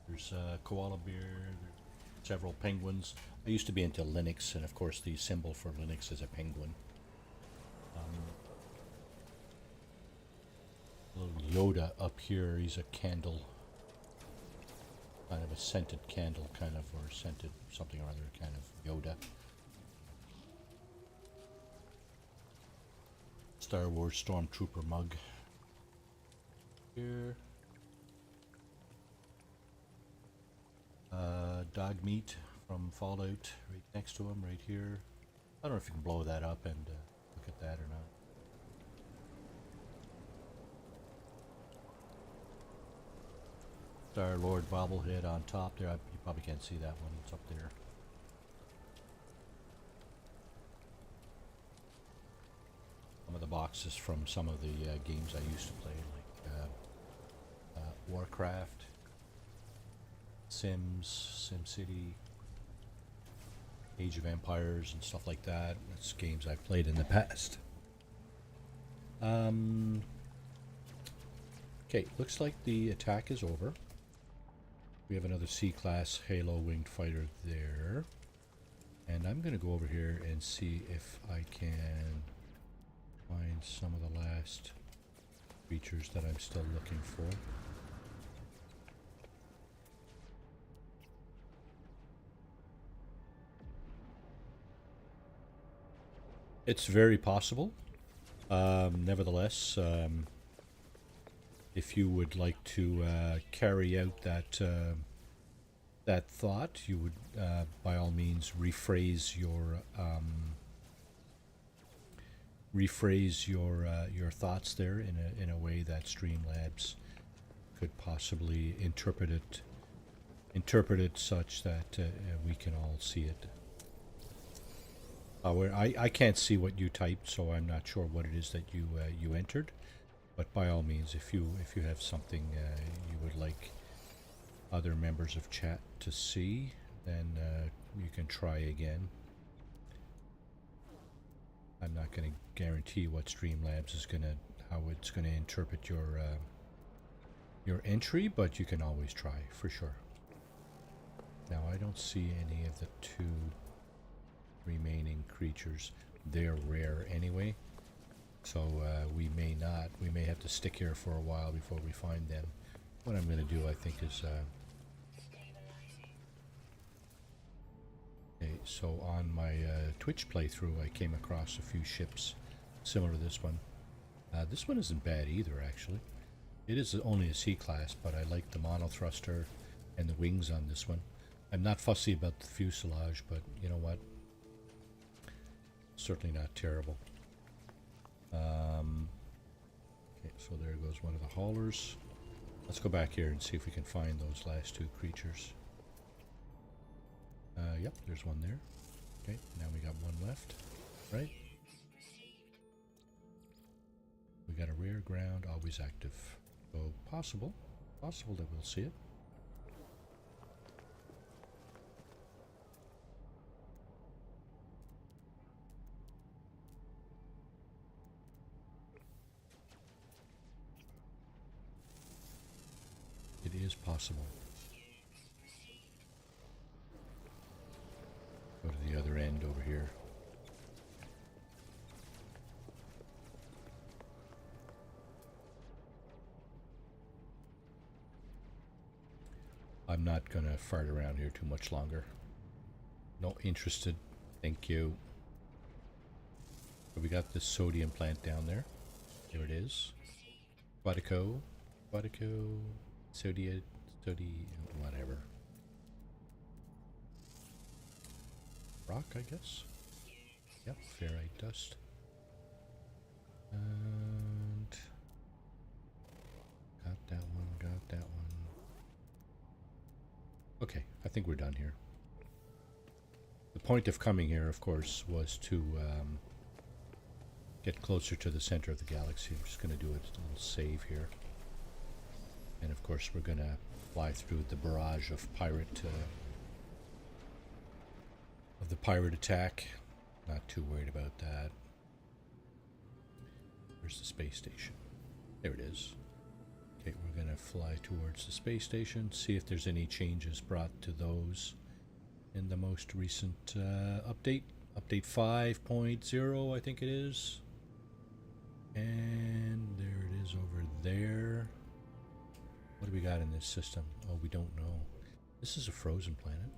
There's a koala bear. There's several penguins. I used to be into Linux, and of course the symbol for Linux is a penguin. Little Yoda up here. He's a candle, kind of a scented candle, kind of, or scented something or other, kind of Yoda. Star Wars Stormtrooper mug. Here. Dog meat from Fallout, right next to him, right here. I don't know if you can blow that up and look at that or not. Star-Lord bobblehead on top there. You probably can't see that one. It's up there. Some of the boxes from some of the games I used to play, like Warcraft, Sims, SimCity, Age of Empires, and stuff like that. That's games I've played in the past. Okay, looks like the attack is over. We have another C-class Halo winged fighter there. And I'm going to go over here and see if I can find some of the last creatures that I'm still looking for. It's very possible. Nevertheless, if you would like to carry out that thought, you would, by all means, rephrase your thoughts there in a way that Streamlabs could possibly interpret it such that we can all see it. I can't see what you typed, so I'm not sure what it is that you entered. But by all means, if you have something you would like other members of chat to see, then you can try again. I'm not going to guarantee what Streamlabs is how it's gonna interpret your entry, but you can always try for sure. Now I don't see any of the two remaining creatures. They're rare anyway. So we may have to stick here for a while before we find them. What I'm going to do, I think, is okay, so on my Twitch playthrough I came across a few ships similar to this one. This one isn't bad either, actually. It is only a C-class, but I like the monothruster and the wings on this one. I'm not fussy about the fuselage, but you know what? Certainly not terrible. Okay, so there goes one of the haulers. Let's go back here and see if we can find those last two creatures. Yep, there's one there. Okay, now we got one left, right? We got a rear ground, always active. So possible that we'll see it. It is possible. happened over here? I'm not gonna fart around here too much longer. Not interested. Thank you. So we got this sodium plant down there. There it is. Quatico. Sodium, whatever. Rock, I guess. Yep, ferrite dust. And got that one, got that one. Okay, I think we're done here. The point of coming here, of course, was to get closer to the center of the galaxy. I'm just going to do a little save here. And of course, we're going to fly through the barrage of the pirate attack. Not too worried about that. Where's the space station? There it is. Okay, we're going to fly towards the space station, see if there's any changes brought to those in the most recent update. Update 5.0, I think it is. And there it is over there. What do we got in this system? Oh, we don't know. This is a frozen planet.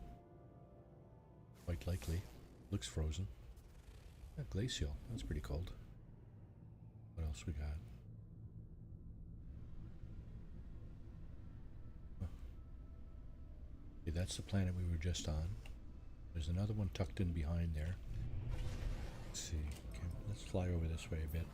Quite likely. Looks frozen. Glacial. That's pretty cold. What else we got? Okay, that's the planet we were just on. There's another one tucked in behind there. Let's see. Okay, let's fly over this way a bit.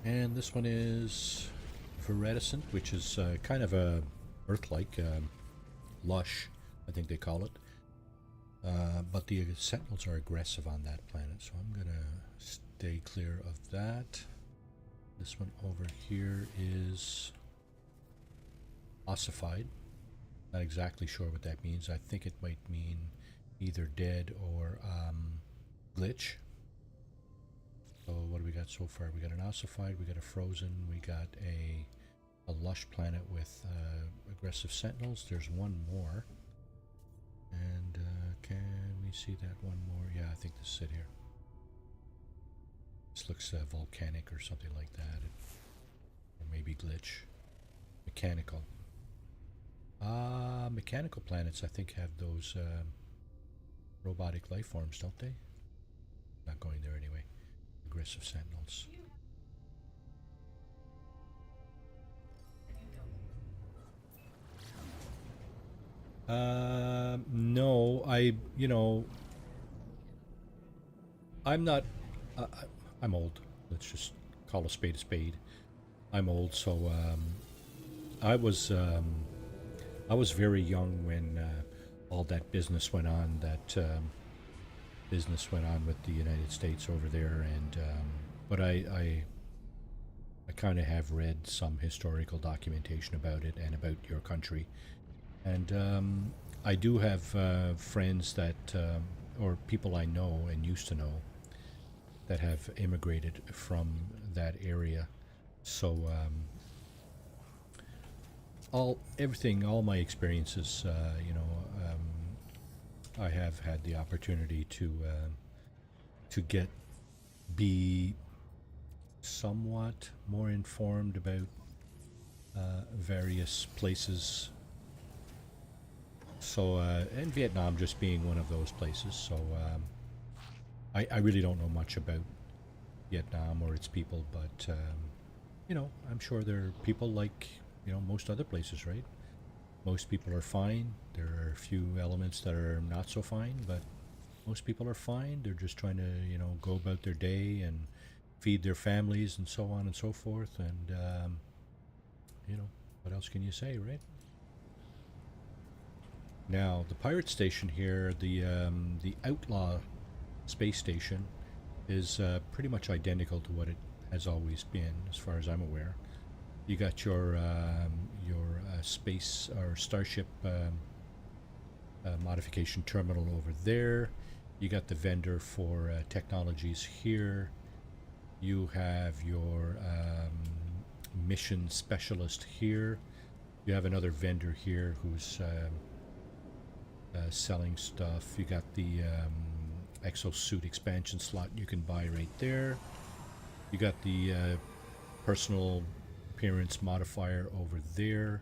And this one is viridescent, which is kind of a Earth-like, lush, I think they call it. But the sentinels are aggressive on that planet, so I'm going to stay clear of that. This one over here is ossified. Not exactly sure what that means. I think it might mean either dead or glitch. So what do we got so far? We got an ossified, we got a frozen, we got a lush planet with aggressive sentinels. There's one more. And can we see that one more? Yeah, I think this is it here. This looks volcanic or something like that. Or maybe glitch. Mechanical. Mechanical planets I think have those robotic life forms, don't they? Not going there anyway. Aggressive sentinels. No, I'm not, I'm old. Let's just call a spade a spade. I'm old, so, I was very young when, all that business went on, business went on with the United States over there, and, but I kind of have read some historical documentation about it and about your country. And I do have friends that, or people I know and used to know, that have immigrated from that area. So all my experiences, I have had the opportunity to be somewhat more informed about various places. So, and Vietnam just being one of those places. So, I really don't know much about Vietnam or its people, but, I'm sure there are people like, most other places, right? Most people are fine. There are a few elements that are not so fine, but most people are fine. They're just trying to, go about their day and feed their families and so on and so forth. And, what else can you say, right? Now, the pirate station here, the Outlaw space station, is pretty much identical to what it has always been, as far as I'm aware. You got your space or starship modification terminal over there. You got the vendor for technologies here. You have your mission specialist here. You have another vendor here who's selling stuff. You got the exosuit expansion slot you can buy right there. You got the personal appearance modifier over there.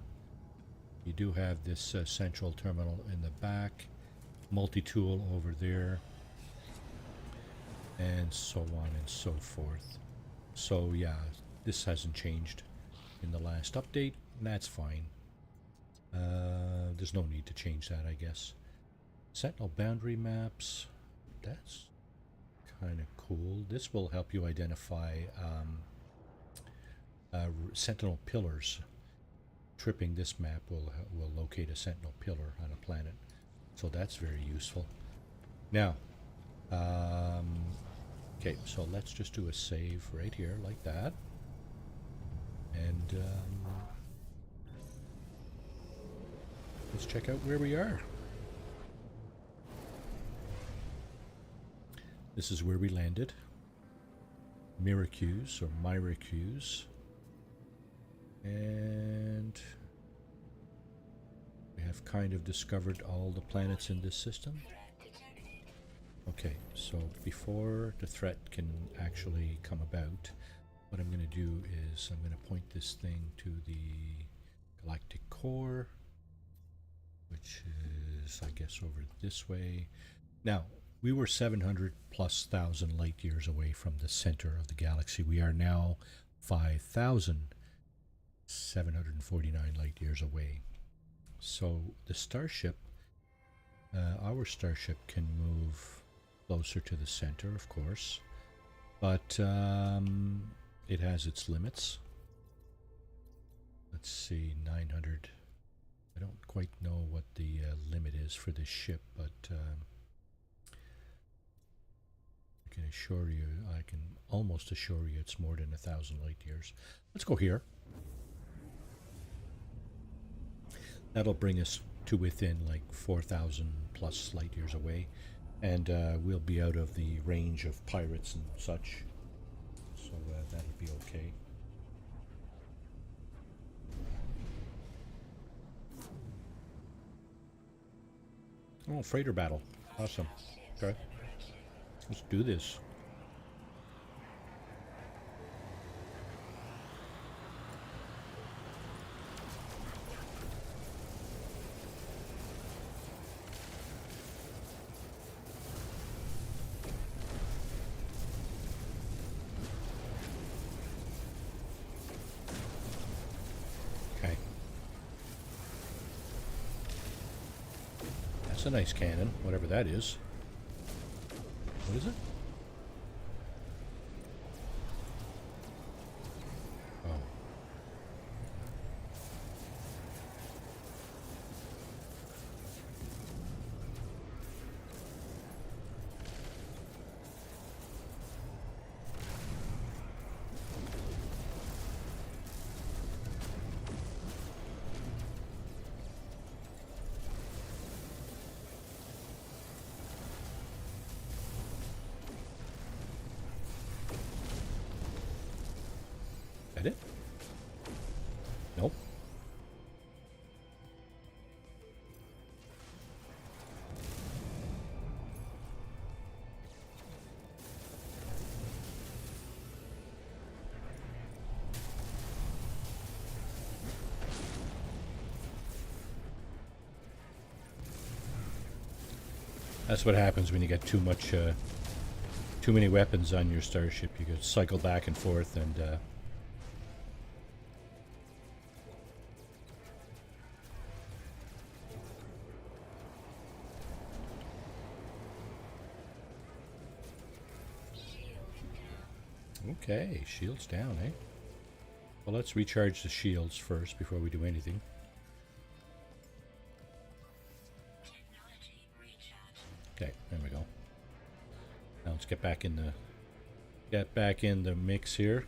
You do have this central terminal in the back, multi-tool over there, and so on and so forth. So yeah, this hasn't changed in the last update, and that's fine. There's no need to change that, I guess. Sentinel boundary maps, that's kind of cool. This will help you identify sentinel pillars. Tripping this map will locate a sentinel pillar on a planet, so that's very useful. Now, okay, so let's just do a save right here like that, and let's check out where we are. This is where we landed. Myricuse or Myricuse. And we have kind of discovered all the planets in this system. Okay, so before the threat can actually come about, what I'm going to do is I'm going to point this thing to the galactic core, which is, I guess, over this way. Now, we were 700,000+ light years away from the center of the galaxy. We are now 5,749 light years away. So the starship, our starship, can move closer to the center, of course, but it has its limits. Let's see, 900. I don't quite know what the limit is for this ship, but I can assure you, I can almost assure you it's more than 1,000 light years. Let's go here. That'll bring us to within like 4,000+ light years away, and we'll be out of the range of pirates and such, so that'll be okay. Oh, freighter battle. Awesome. Okay. Let's do this. Okay. That's a nice cannon, whatever that is. What is it? Oh. That it? Nope. That's what happens when you get too many weapons on your starship. You could cycle back and forth and okay, shields down, eh? Well, let's recharge the shields first before we do anything. Okay, there we go. Now let's get back in the mix here.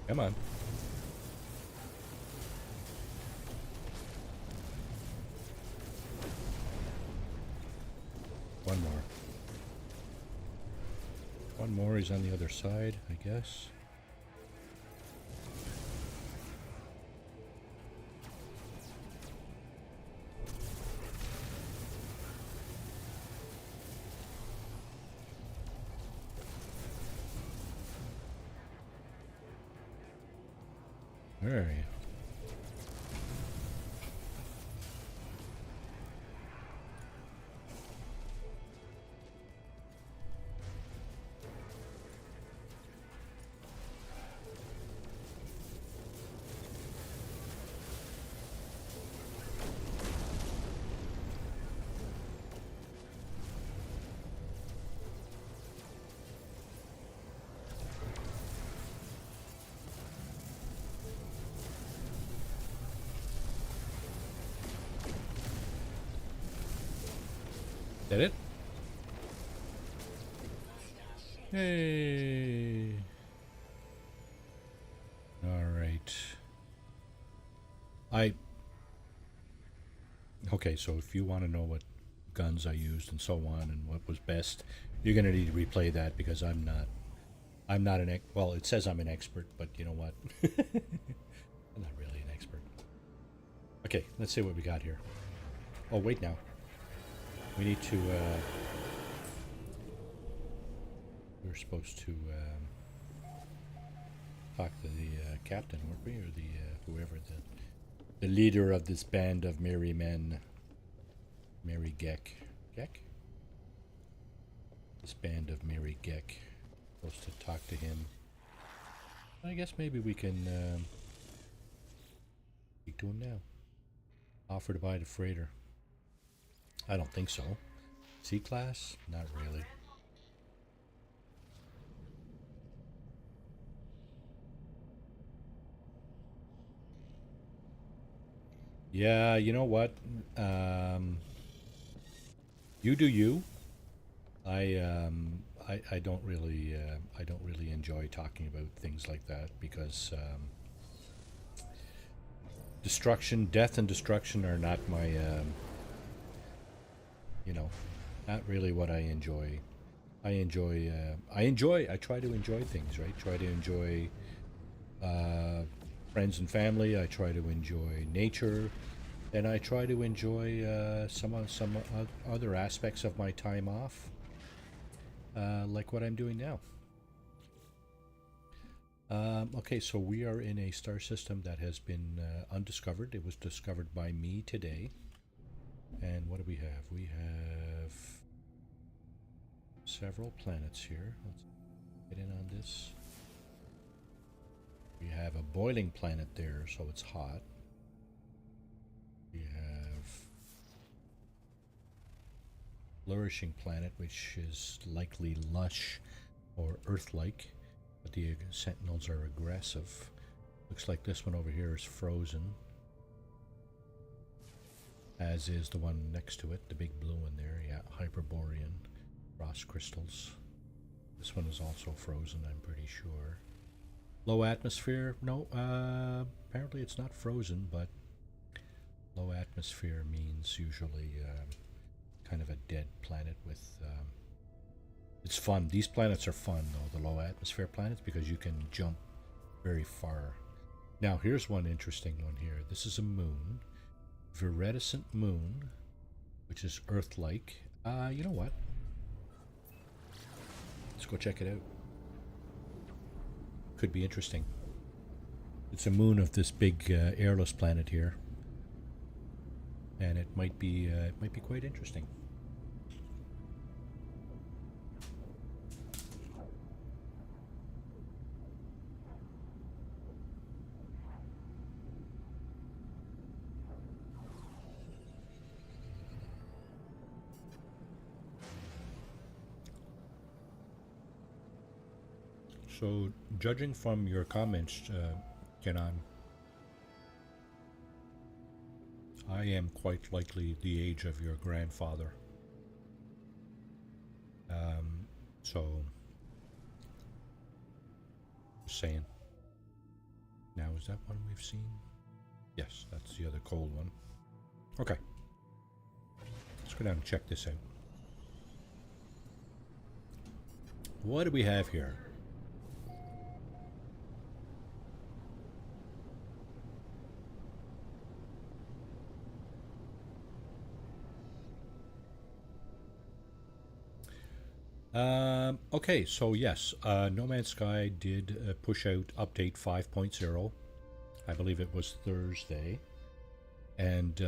Come on. One more. One more is on the other side, I guess. There you go. That it? Hey. All right. Okay, so if you want to know what guns I used and so on and what was best, you're going to need to replay that because I'm not well, it says I'm an expert, but you know what? I'm not really an expert. Okay, let's see what we got here. Oh, wait now. We need to, we're supposed to talk to the captain, weren't we? Or the, whoever, the leader of this band of merry men. Merry Geck. Geck? This band of merry Geck. Supposed to talk to him. I guess maybe we can speak to him now. Offer to buy the freighter. I don't think so. C-class? Not really. Yeah, you know what? You do you. I don't really enjoy talking about things like that because death and destruction are not my you know, not really what I enjoy. I try to enjoy things, right? Try to enjoy friends and family. I try to enjoy nature, and I try to enjoy some other aspects of my time off, like what I'm doing now. Okay, so we are in a star system that has been undiscovered. It was discovered by me today. And what do we have? We have several planets here. Let's get in on this. We have a boiling planet there, so it's hot. We have flourishing planet, which is likely lush or Earth-like, but the Sentinels are aggressive. Looks like this one over here is frozen, as is the one next to it, the big blue one there. Yeah, Hyperborean frost crystals. This one is also frozen, I'm pretty sure. Low atmosphere? No, apparently it's not frozen, but low atmosphere means usually kind of a dead planet with... it's fun. These planets are fun, though, the low atmosphere planets, because you can jump very far. Now, here's one interesting one here. This is a moon. Viridescent moon, which is Earth-like. You know what? Let's go check it out. Could be interesting. It's a moon of this big airless planet here, and it might be quite interesting. So, judging from your comments, Kenan, I am quite likely the age of your grandfather. So, just saying. is that one we've seen? Yes, that's the other cold one. Okay. Let's go down and check this out. What do we have here? Okay, so yes, No Man's Sky did push out update 5.0. I believe it was Thursday. And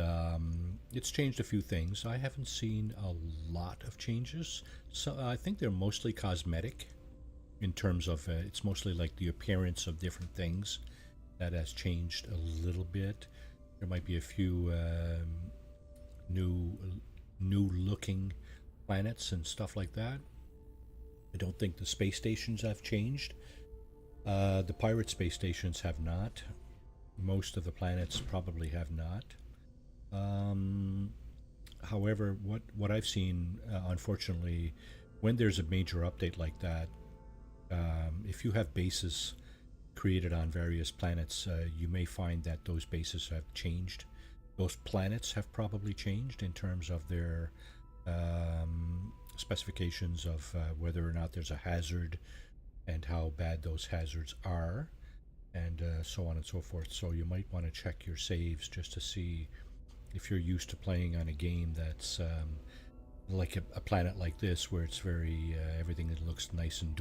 it's changed a few things. I haven't seen a lot of changes. So I think they're mostly cosmetic in terms of it's mostly like the appearance of different things that has changed a little bit. There might be a few new looking planets and stuff like that. I don't think the space stations have changed. The pirate space stations have not. Most of the planets probably have not. However, what I've seen, unfortunately, when there's a major update like that, if you have bases created on various planets, you may find that those bases have changed. Those planets have probably changed in terms of their specifications of whether or not there's a hazard and how bad those hazards are, and so on and so forth. So you might want to check your saves just to see if you're used to playing on a game that's like a planet like this, where it's very everything that looks nice and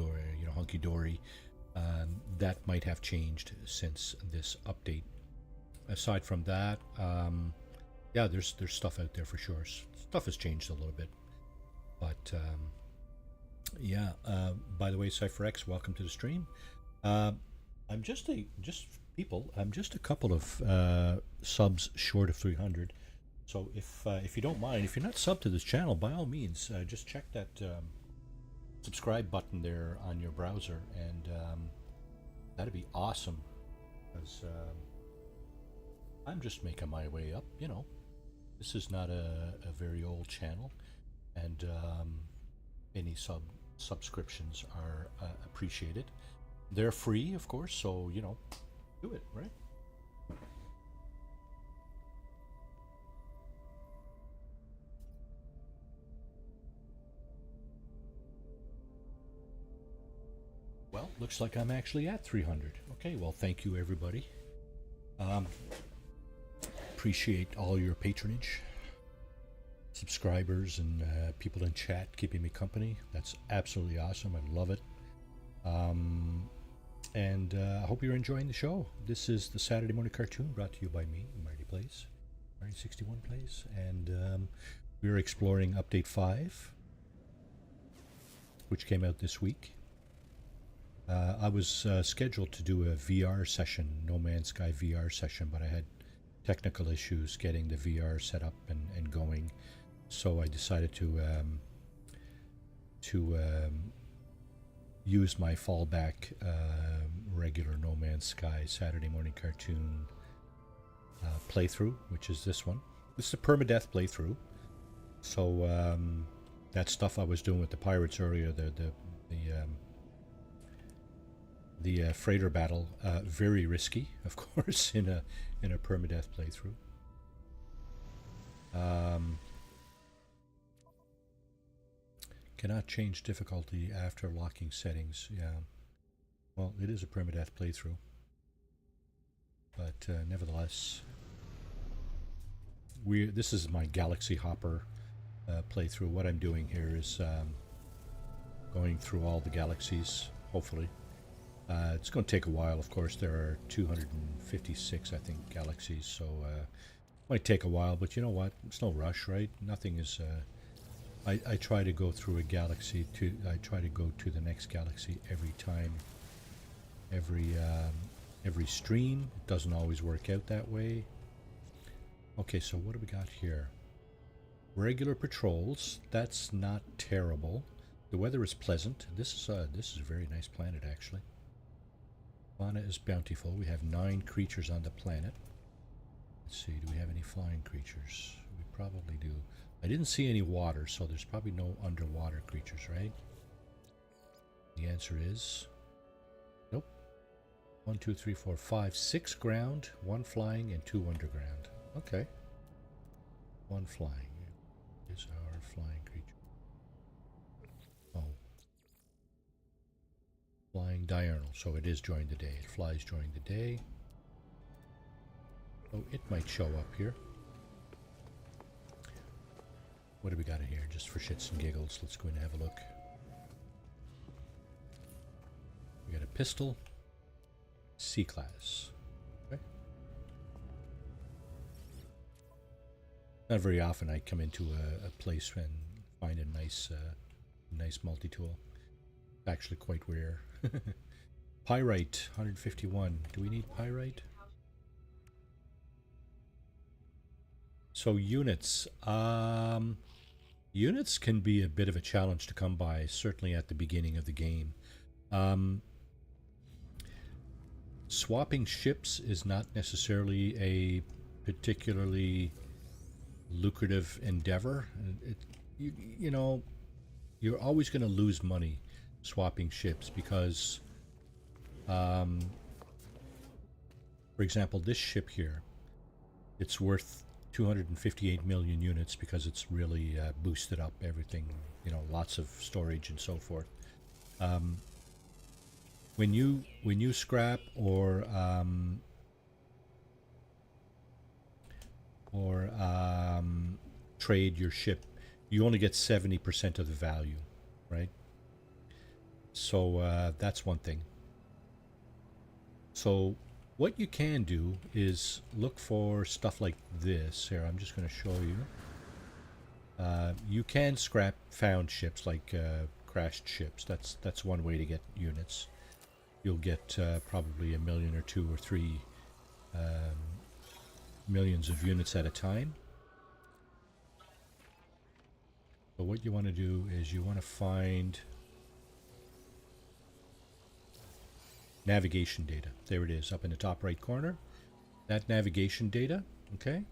hunky-dory. That might have changed since this update. Aside from that, yeah, there's stuff out there for sure. Stuff has changed a little bit, but yeah. By the way, CypherX, welcome to the stream. I'm just a couple of subs short of 300. So if you don't mind, if you're not subbed to this channel, by all means, just check that subscribe button there on your browser, and that'd be awesome. Because I'm just making my way up. This is not a very old channel, and any subscriptions are appreciated. They're free, of course, so do it, right? Well, looks like I'm actually at 300. Okay, well, thank you, everybody. Appreciate all your patronage, subscribers, and people in chat keeping me company. That's absolutely awesome. I love it. And I hope you're enjoying the show. This is the Saturday Morning Cartoon, brought to you by me, Marty Plays, Marty61 Plays, and we're exploring Update 5, which came out this week. I was scheduled to do a VR session, No Man's Sky VR session, but I had technical issues getting the VR set up and going, so I decided to use my fallback regular No Man's Sky Saturday Morning Cartoon playthrough, which is this one. This is a permadeath playthrough. So that stuff I was doing with the pirates earlier, the freighter battle, very risky, of course, in a permadeath playthrough. Cannot change difficulty after locking settings. Yeah, well, it is a permadeath playthrough, but nevertheless, this is my Galaxy Hopper playthrough. What I'm doing here is going through all the galaxies, hopefully. It's going to take a while, of course. There are 256, I think, galaxies, so it might take a while, but you know what? It's no rush, right? Nothing is... I try to go through a galaxy, I try to go to the next galaxy every time, every stream. It doesn't always work out that way. Okay, so what do we got here? Regular patrols. That's not terrible. The weather is pleasant. This is a very nice planet, actually. Fauna is bountiful. We have 9 creatures on the planet. Let's see, do we have any flying creatures? We probably do. I didn't see any water, so there's probably no underwater creatures, right? The answer is nope. 1, 2, 3, 4, 5, 6 ground, 1 flying, and 2 underground. Okay. 1 flying is our flying creature. Oh. Flying diurnal, so it is during the day. It flies during the day. Oh, it might show up here. What do we got in here? Just for shits and giggles, let's go in and have a look. We got a pistol. C-class. Okay. Not very often I come into a place and find a nice multi-tool. Actually quite rare. Pyrite, 151. Do we need pyrite? So units. Units can be a bit of a challenge to come by, certainly at the beginning of the game. Swapping ships is not necessarily a particularly lucrative endeavor. You know, you're always going to lose money swapping ships because, for example, this ship here, it's worth 258 million units because it's really boosted up everything, you know, lots of storage and so forth. When you scrap or trade your ship, you only get 70% of the value, right? So that's one thing. So what you can do is look for stuff like this. Here, I'm just going to show you. You can scrap found ships, like crashed ships. That's one way to get units. You'll get probably 1 million or 2 or 3 millions of units at a time. But what you want to do is you want to find navigation data. There it is, up in the top right corner. That navigation data, okay?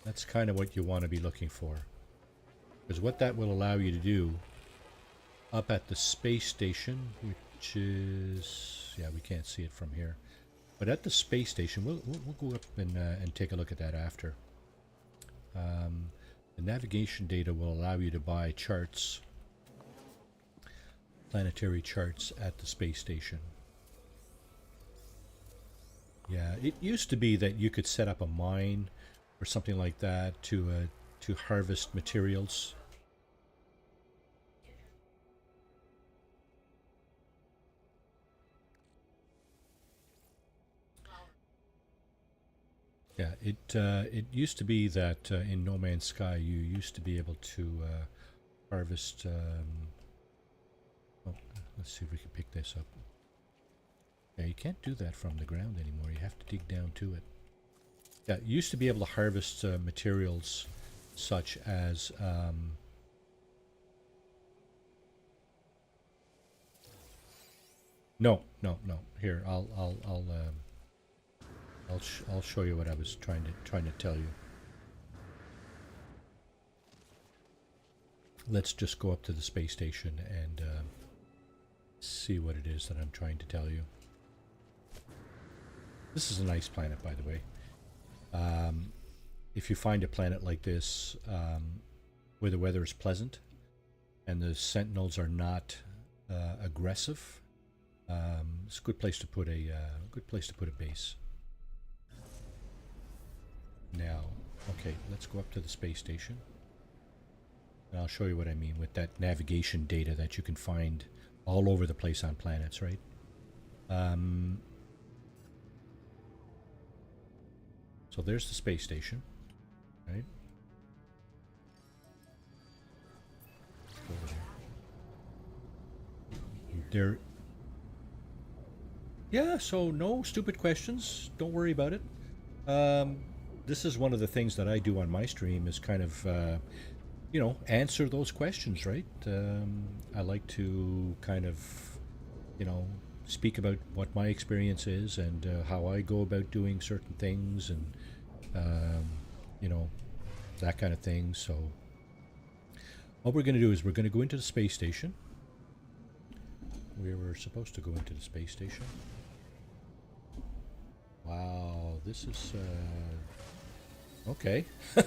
That's kind of what you want to be looking for. Because what that will allow you to do up at the space station, which is, yeah, we can't see it from here. But at the space station, we'll go up and take a look at that after. The navigation data will allow you to buy charts, planetary charts at the space station. Yeah, it used to be that you could set up a mine or something like that to harvest materials. Yeah, it used to be that in No Man's Sky you used to be able to harvest. Oh, let's see if we can pick this up. Yeah, you can't do that from the ground anymore. You have to dig down to it. Yeah, you used to be able to harvest materials such as no. Here, I'll show you what I was trying to tell you. Let's just go up to the space station and see what it is that I'm trying to tell you. This is a nice planet, by the way. If you find a planet like this where the weather is pleasant and the sentinels are not aggressive, it's a good place to put a base. Now, okay, let's go up to the space station, and I'll show you what I mean with that navigation data that you can find all over the place on planets, right? So there's the space station, right? Go over there. Yeah, so no stupid questions. Don't worry about it. This is one of the things that I do on my stream is kind of, you know, answer those questions, right? I like to kind of, you know, speak about what my experience is and how I go about doing certain things and, you know, that kind of thing. So what we're going to do is we're going to go into the space station. We were supposed to go into the space station. this is okay. I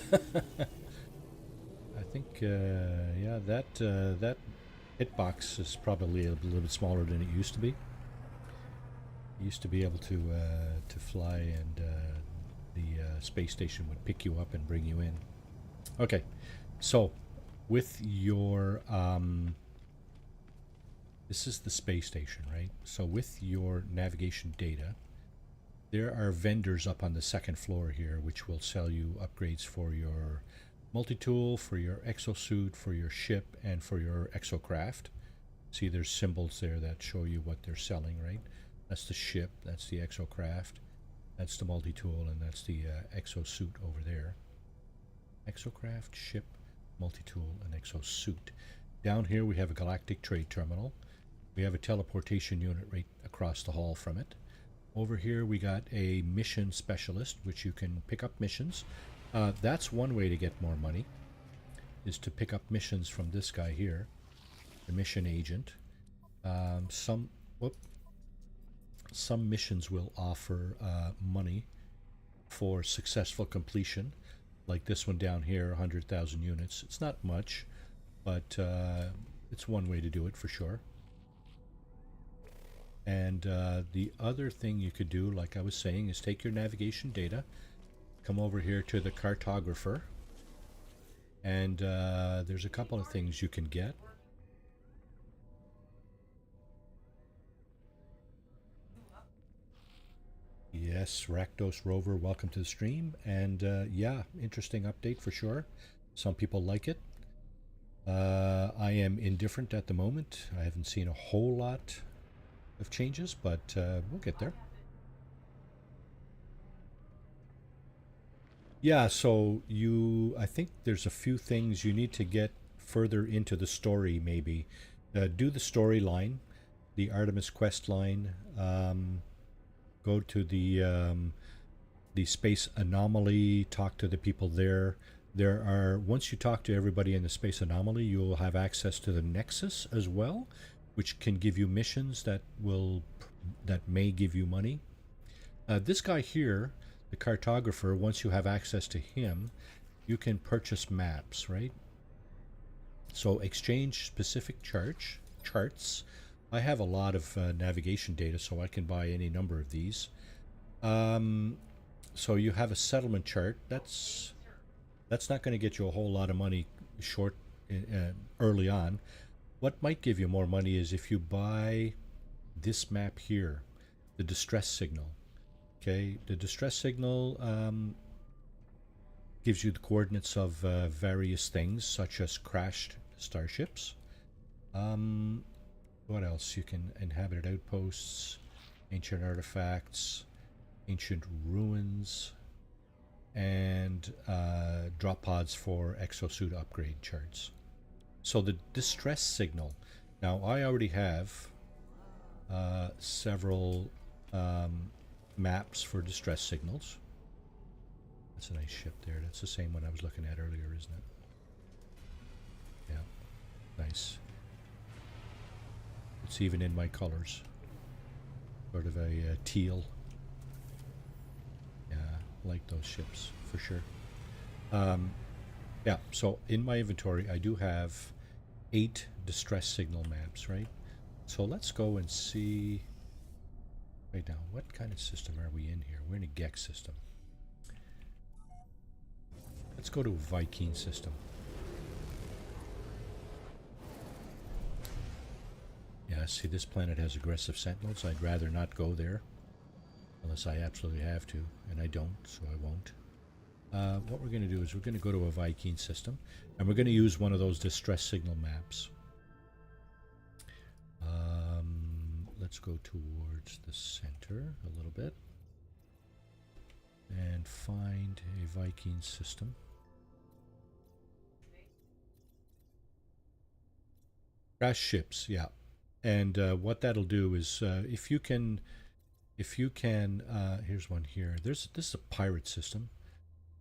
think yeah, that hitbox is probably a little bit smaller than it used to be. You used to be able to fly, and the space station would pick you up and bring you in. Okay, so with your this is the space station, right? So with your navigation data, there are vendors up on the second floor here which will sell you upgrades for your multi-tool, for your exosuit, for your ship, and for your exocraft. See, there's symbols there that show you what they're selling, right? That's the ship, that's the exocraft, that's the multi-tool, and that's the exosuit over there. Exocraft, ship, multi-tool, and exosuit. Down here we have a galactic trade terminal. We have a teleportation unit right across the hall from it. Over here we got a mission specialist, which you can pick up missions. That's one way to get more money, is to pick up missions from this guy here, the mission agent. Some missions will offer money for successful completion, like this one down here, 100,000 units. It's not much, but it's one way to do it for sure. And the other thing you could do, like I was saying, is take your navigation data, come over here to the cartographer, and there's a couple of things you can get. Yes, Rakdos Rover, welcome to the stream. And yeah, interesting update for sure. Some people like it. I am indifferent at the moment. I haven't seen a whole lot of changes, but we'll get there. Yeah, so I think there's a few things you need to get further into the story, maybe. Do the storyline, the Artemis quest line. Go to the space anomaly, talk to the people there. Once you talk to everybody in the space anomaly, you'll have access to the Nexus as well, which can give you missions that may give you money. This guy here, the cartographer, once you have access to him, you can purchase maps, right? So exchange specific charts. I have a lot of navigation data, so I can buy any number of these. So you have a settlement chart. That's not going to get you a whole lot of money early on. What might give you more money is if you buy this map here, the distress signal. Okay, the distress signal gives you the coordinates of various things, such as crashed starships. What else? You can inhabited outposts, ancient artifacts, ancient ruins, and drop pods for exosuit upgrade charts. So the distress signal. Now I already have several maps for distress signals. That's a nice ship there. That's the same one I was looking at earlier, isn't it? Yeah, nice. It's even in my colors. Sort of a teal. Yeah, like those ships for sure. Yeah, so in my inventory I do have 8 distress signal maps, right? So let's go and see right now, what kind of system are we in here? We're in a Gex system. Let's go to a Viking system. Yeah, see, this planet has aggressive sentinels. I'd rather not go there unless I absolutely have to, and I don't, so I won't. What we're going to do is we're going to go to a Viking system, and we're going to use one of those distress signal maps. Let's go towards the center a little bit and find a Viking system. Crash ships, yeah. And what that'll do is if you can, here's one here. This is a pirate system.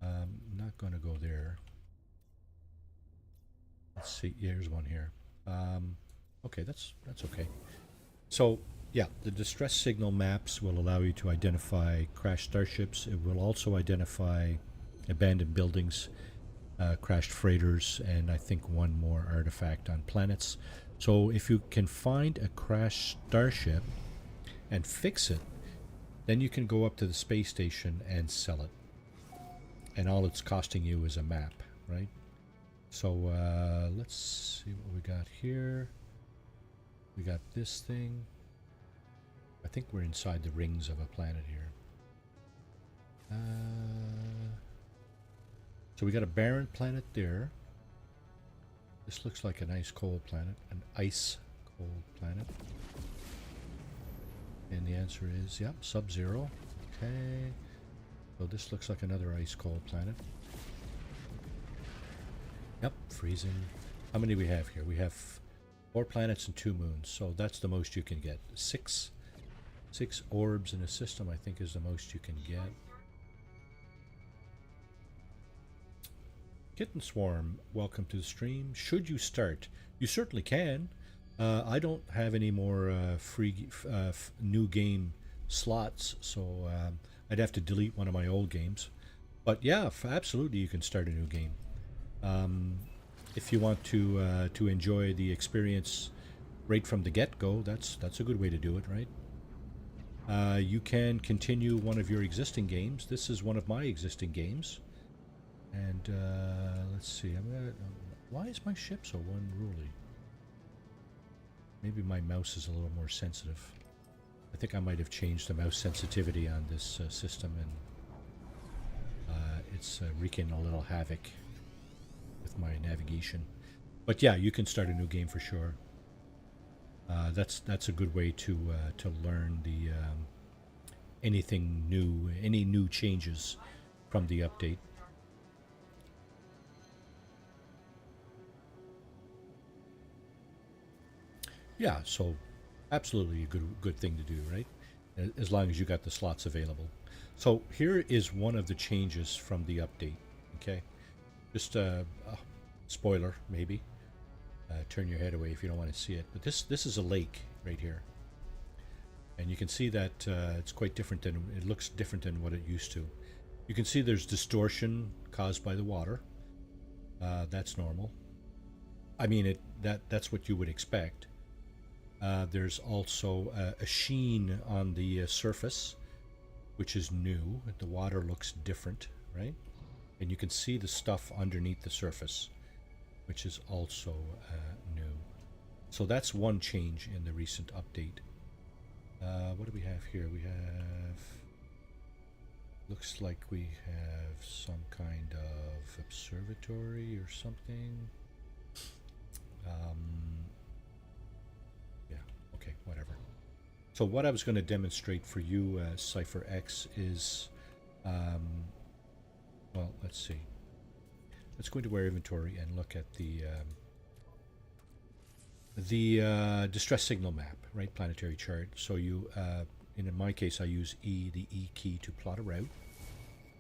Not going to go there. Let's see. Yeah, here's one here. Okay, that's okay. So Yeah, the distress signal maps will allow you to identify crashed starships. It will also identify abandoned buildings, crashed freighters, and I think one more artifact on planets. So if you can find a crashed starship and fix it, then you can go up to the space station and sell it. And all it's costing you is a map, right? So let's see what we got here. We got this thing. I think we're inside the rings of a planet here. So we got a barren planet there. This looks like an ice cold planet. An ice cold planet. And the answer is, yep, sub-zero. Okay. So this looks like another ice cold planet. Yep, freezing. How many do we have here? We have 4 planets and 2 moons. So that's the most you can get. 6 orbs in a system, I think, is the most you can get. Kitten Swarm, welcome to the stream. Should you start? You certainly can. I don't have any more free new game slots, so I'd have to delete one of my old games. But yeah, absolutely, you can start a new game. If you want to enjoy the experience right from the get-go, that's a good way to do it, right? You can continue one of your existing games. This is one of my existing games. And let's see. Why is my ship so unruly? Maybe my mouse is a little more sensitive. I think I might have changed the mouse sensitivity on this system, and it's wreaking a little havoc with my navigation. But yeah, you can start a new game for sure. That's a good way to learn the anything new, any new changes from the update. Yeah, so absolutely a good thing to do, right? As long as you got the slots available. So here is one of the changes from the update. Okay, just a spoiler maybe. Turn your head away if you don't want to see it. But this is a lake right here, and you can see that it's quite different than it looks different than what it used to. You can see there's distortion caused by the water. That's normal. I mean that's what you would expect. There's also a sheen on the surface, which is new. The water looks different, right? And you can see the stuff underneath the surface, which is also new. So that's one change in the recent update. What do we have here? We have... Looks like we have some kind of observatory or something. Yeah, okay, whatever. So what I was going to demonstrate for you, Cypher X, is... well, let's see. Let's go into our inventory and look at the distress signal map, right? Planetary chart. So you, in my case, I use the E key to plot a route.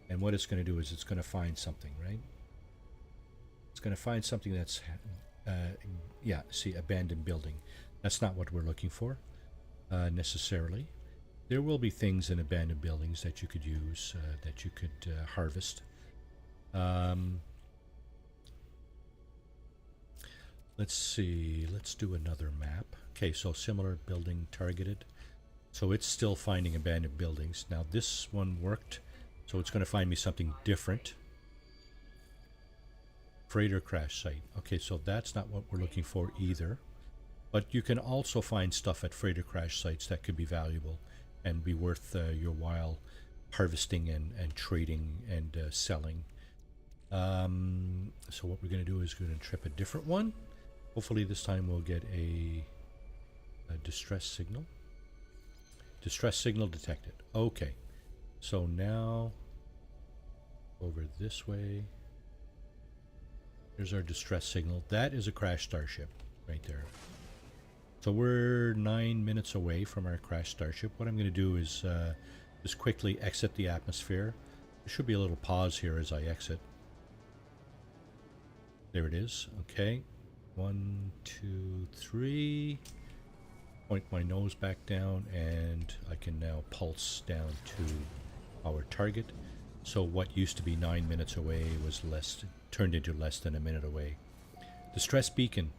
And what it's going to do is it's going to find something, right? It's going to find something that's, yeah, see, abandoned building. That's not what we're looking for, necessarily. There will be things in abandoned buildings that you could use, that you could harvest. Let's see, let's do another map. Okay, so similar building targeted. So it's still finding abandoned buildings. Now this one worked, so it's going to find me something different. Freighter crash site. Okay, so that's not what we're looking for either. But you can also find stuff at freighter crash sites that could be valuable and be worth your while harvesting and trading and selling. So what we're going to do is we're going to trip a different one. Hopefully this time we'll get a distress signal. Distress signal detected. Okay. So now over this way. Here's our distress signal. That is a crashed starship right there. So we're 9 minutes away from our crashed starship. What I'm going to do is just quickly exit the atmosphere. There should be a little pause here as I exit. There it is. Okay. 1, 2, 3. point my nose back down, and I can now pulse down to our target. So what used to be 9 minutes away was turned into less than a minute away. Distress beacon.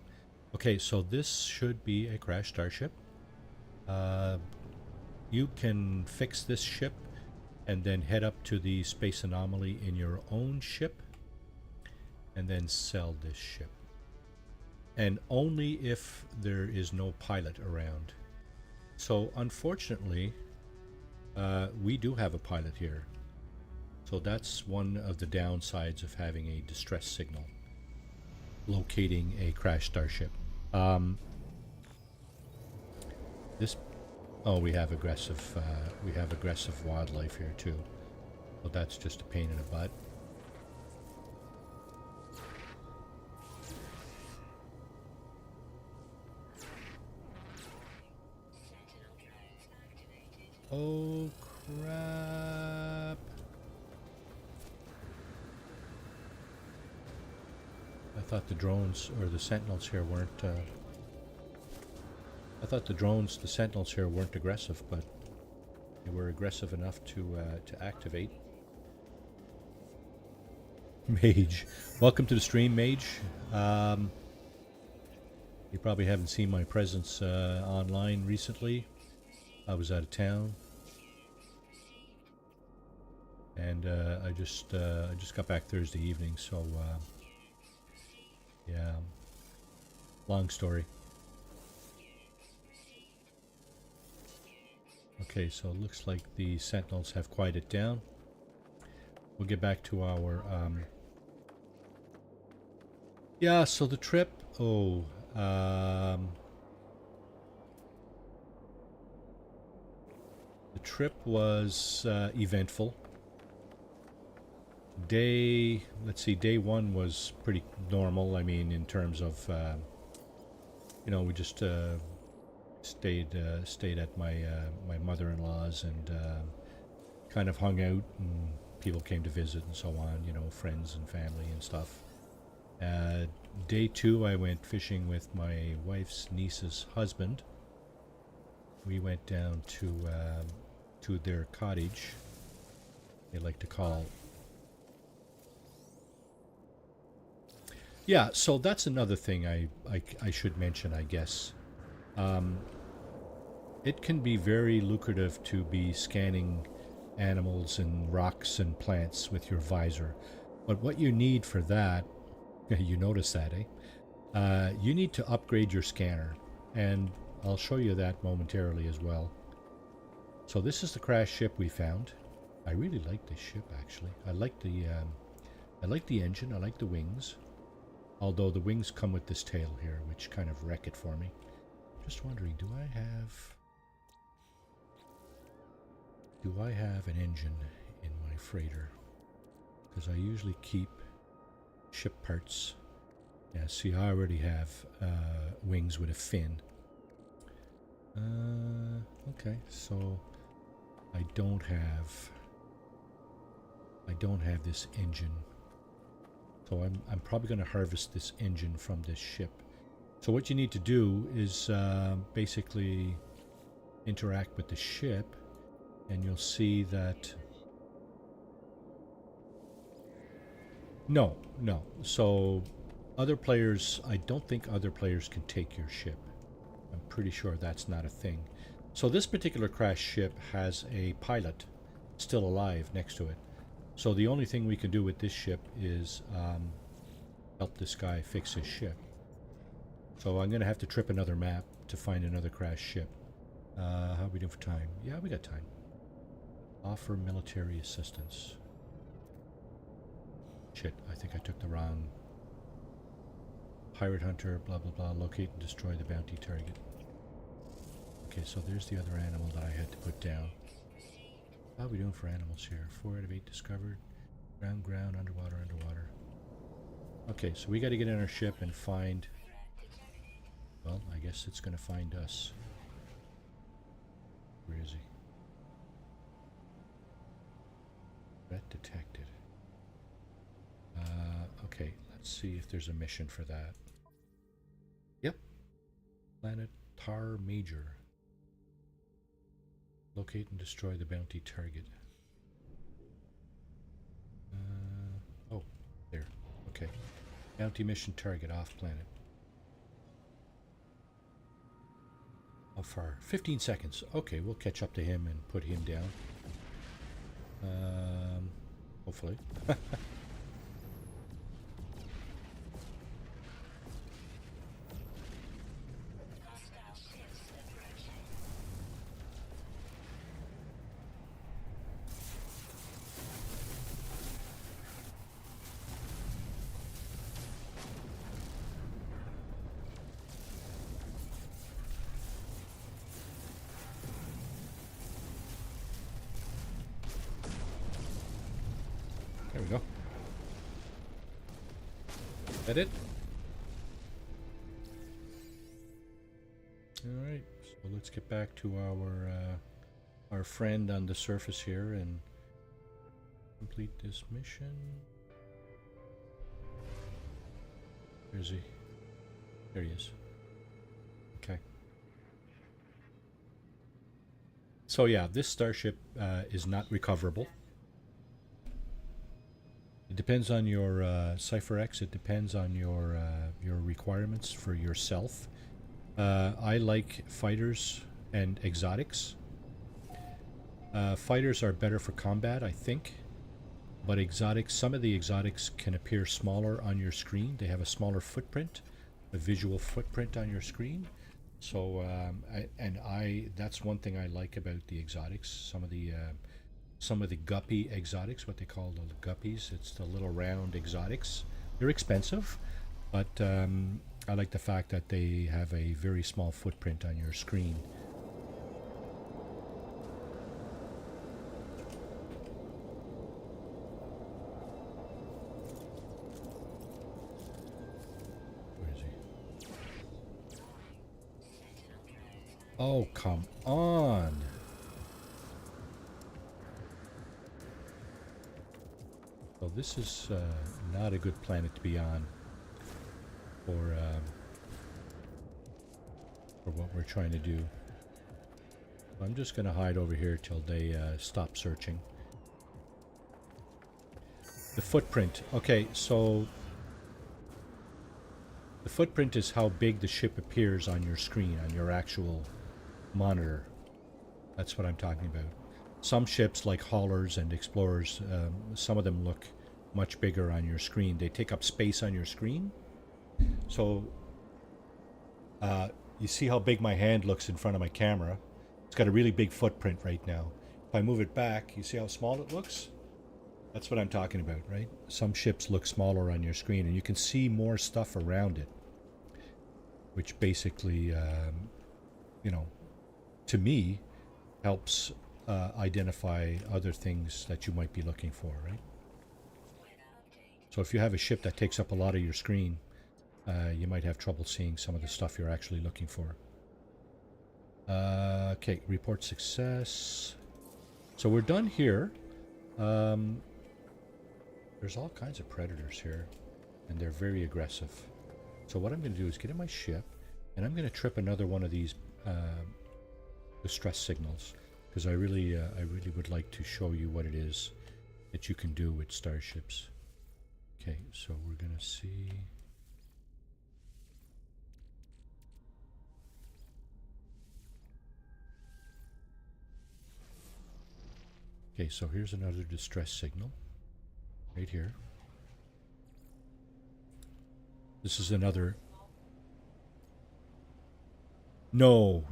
Okay, so this should be a crashed starship. You can fix this ship and then head up to the space anomaly in your own ship and then sell this ship. And only if there is no pilot around. So unfortunately, we do have a pilot here. So that's one of the downsides of having a distress signal, locating a crashed starship. We have aggressive wildlife here too. So that's just a pain in the butt. Oh crap! I thought the drones or the sentinels here weren't. I thought the sentinels here weren't aggressive, but they were aggressive enough to activate. Mage, welcome to the stream, Mage. You probably haven't seen my presence online recently. I was out of town, and I just got back Thursday evening. So yeah, long story. Okay, so it looks like the sentinels have quieted down. We'll get back to our yeah, so the trip, the trip was eventful. Day one was pretty normal. I mean, in terms of we just stayed at my mother-in-law's and kind of hung out, and people came to visit and so on, friends and family and stuff. Day two, I went fishing with my wife's niece's husband. We went down to their cottage, they like to call. Yeah, so that's another thing I should mention, I guess. It can be very lucrative to be scanning animals and rocks and plants with your visor. But what you need for that, you notice that, eh? You need to upgrade your scanner. And I'll show you that momentarily as well. So this is the crashed ship we found. I really like this ship, actually. I like the engine, I like the wings. Although the wings come with this tail here, which kind of wreck it for me. Just wondering, do I have an engine in my freighter? Because I usually keep ship parts. Yeah, see, I already have wings with a fin. Okay, so I don't have this engine. So I'm probably going to harvest this engine from this ship. So what you need to do is basically interact with the ship, and you'll see that... No. So other players, I don't think other players can take your ship. I'm pretty sure that's not a thing. So this particular crashed ship has a pilot still alive next to it. So the only thing we can do with this ship is help this guy fix his ship. So I'm going to have to trip another map to find another crashed ship. How are we doing for time? Yeah, we got time. Offer military assistance. Shit, I think I took the wrong... Pirate hunter, blah blah blah, locate and destroy the bounty target. Okay, so there's the other animal that I had to put down. How are we doing for animals here? 4 out of 8 discovered. Ground, underwater. Okay, so we got to get in our ship and find... Well, I guess it's going to find us. Where is he? Threat detected. Okay, let's see if there's a mission for that. Yep. Planet Tar Major. Locate and destroy the bounty target. Oh, there. Okay. Bounty mission target off planet. How far? 15 seconds. Okay, we'll catch up to him and put him down. Hopefully. There we go. Is that it? Alright, so let's get back to our friend on the surface here and complete this mission. Where is he? There he is. Okay. So yeah, this starship is not recoverable. It depends on your Cypher X. It depends on your requirements for yourself. I like fighters and exotics. Fighters are better for combat, I think. But exotics, some of the exotics can appear smaller on your screen. They have a smaller footprint, a visual footprint on your screen. So, that's one thing I like about the exotics. Some of the guppy exotics, what they call the guppies, it's the little round exotics. They're expensive, but I like the fact that they have a very small footprint on your screen. Where is he? Oh, come on! Well, this is not a good planet to be on for what we're trying to do. I'm just going to hide over here till they stop searching. The footprint. Okay, so the footprint is how big the ship appears on your screen, on your actual monitor. That's what I'm talking about. Some ships, like haulers and explorers, some of them look much bigger on your screen. They take up space on your screen. So, you see how big my hand looks in front of my camera. It's got a really big footprint right now. If I move it back, you see how small it looks? That's what I'm talking about, right? Some ships look smaller on your screen, and you can see more stuff around it, which basically, you know, to me, helps identify other things that you might be looking for, right? So if you have a ship that takes up a lot of your screen, you might have trouble seeing some of the stuff you're actually looking for. Okay, report success. So we're done here. There's all kinds of predators here, and they're very aggressive. So what I'm going to do is get in my ship, and I'm going to trip another one of these distress signals, because I really would like to show you what it is that you can do with starships. Okay, so we're going to see. Okay, so here's another distress signal right here. This is another. No.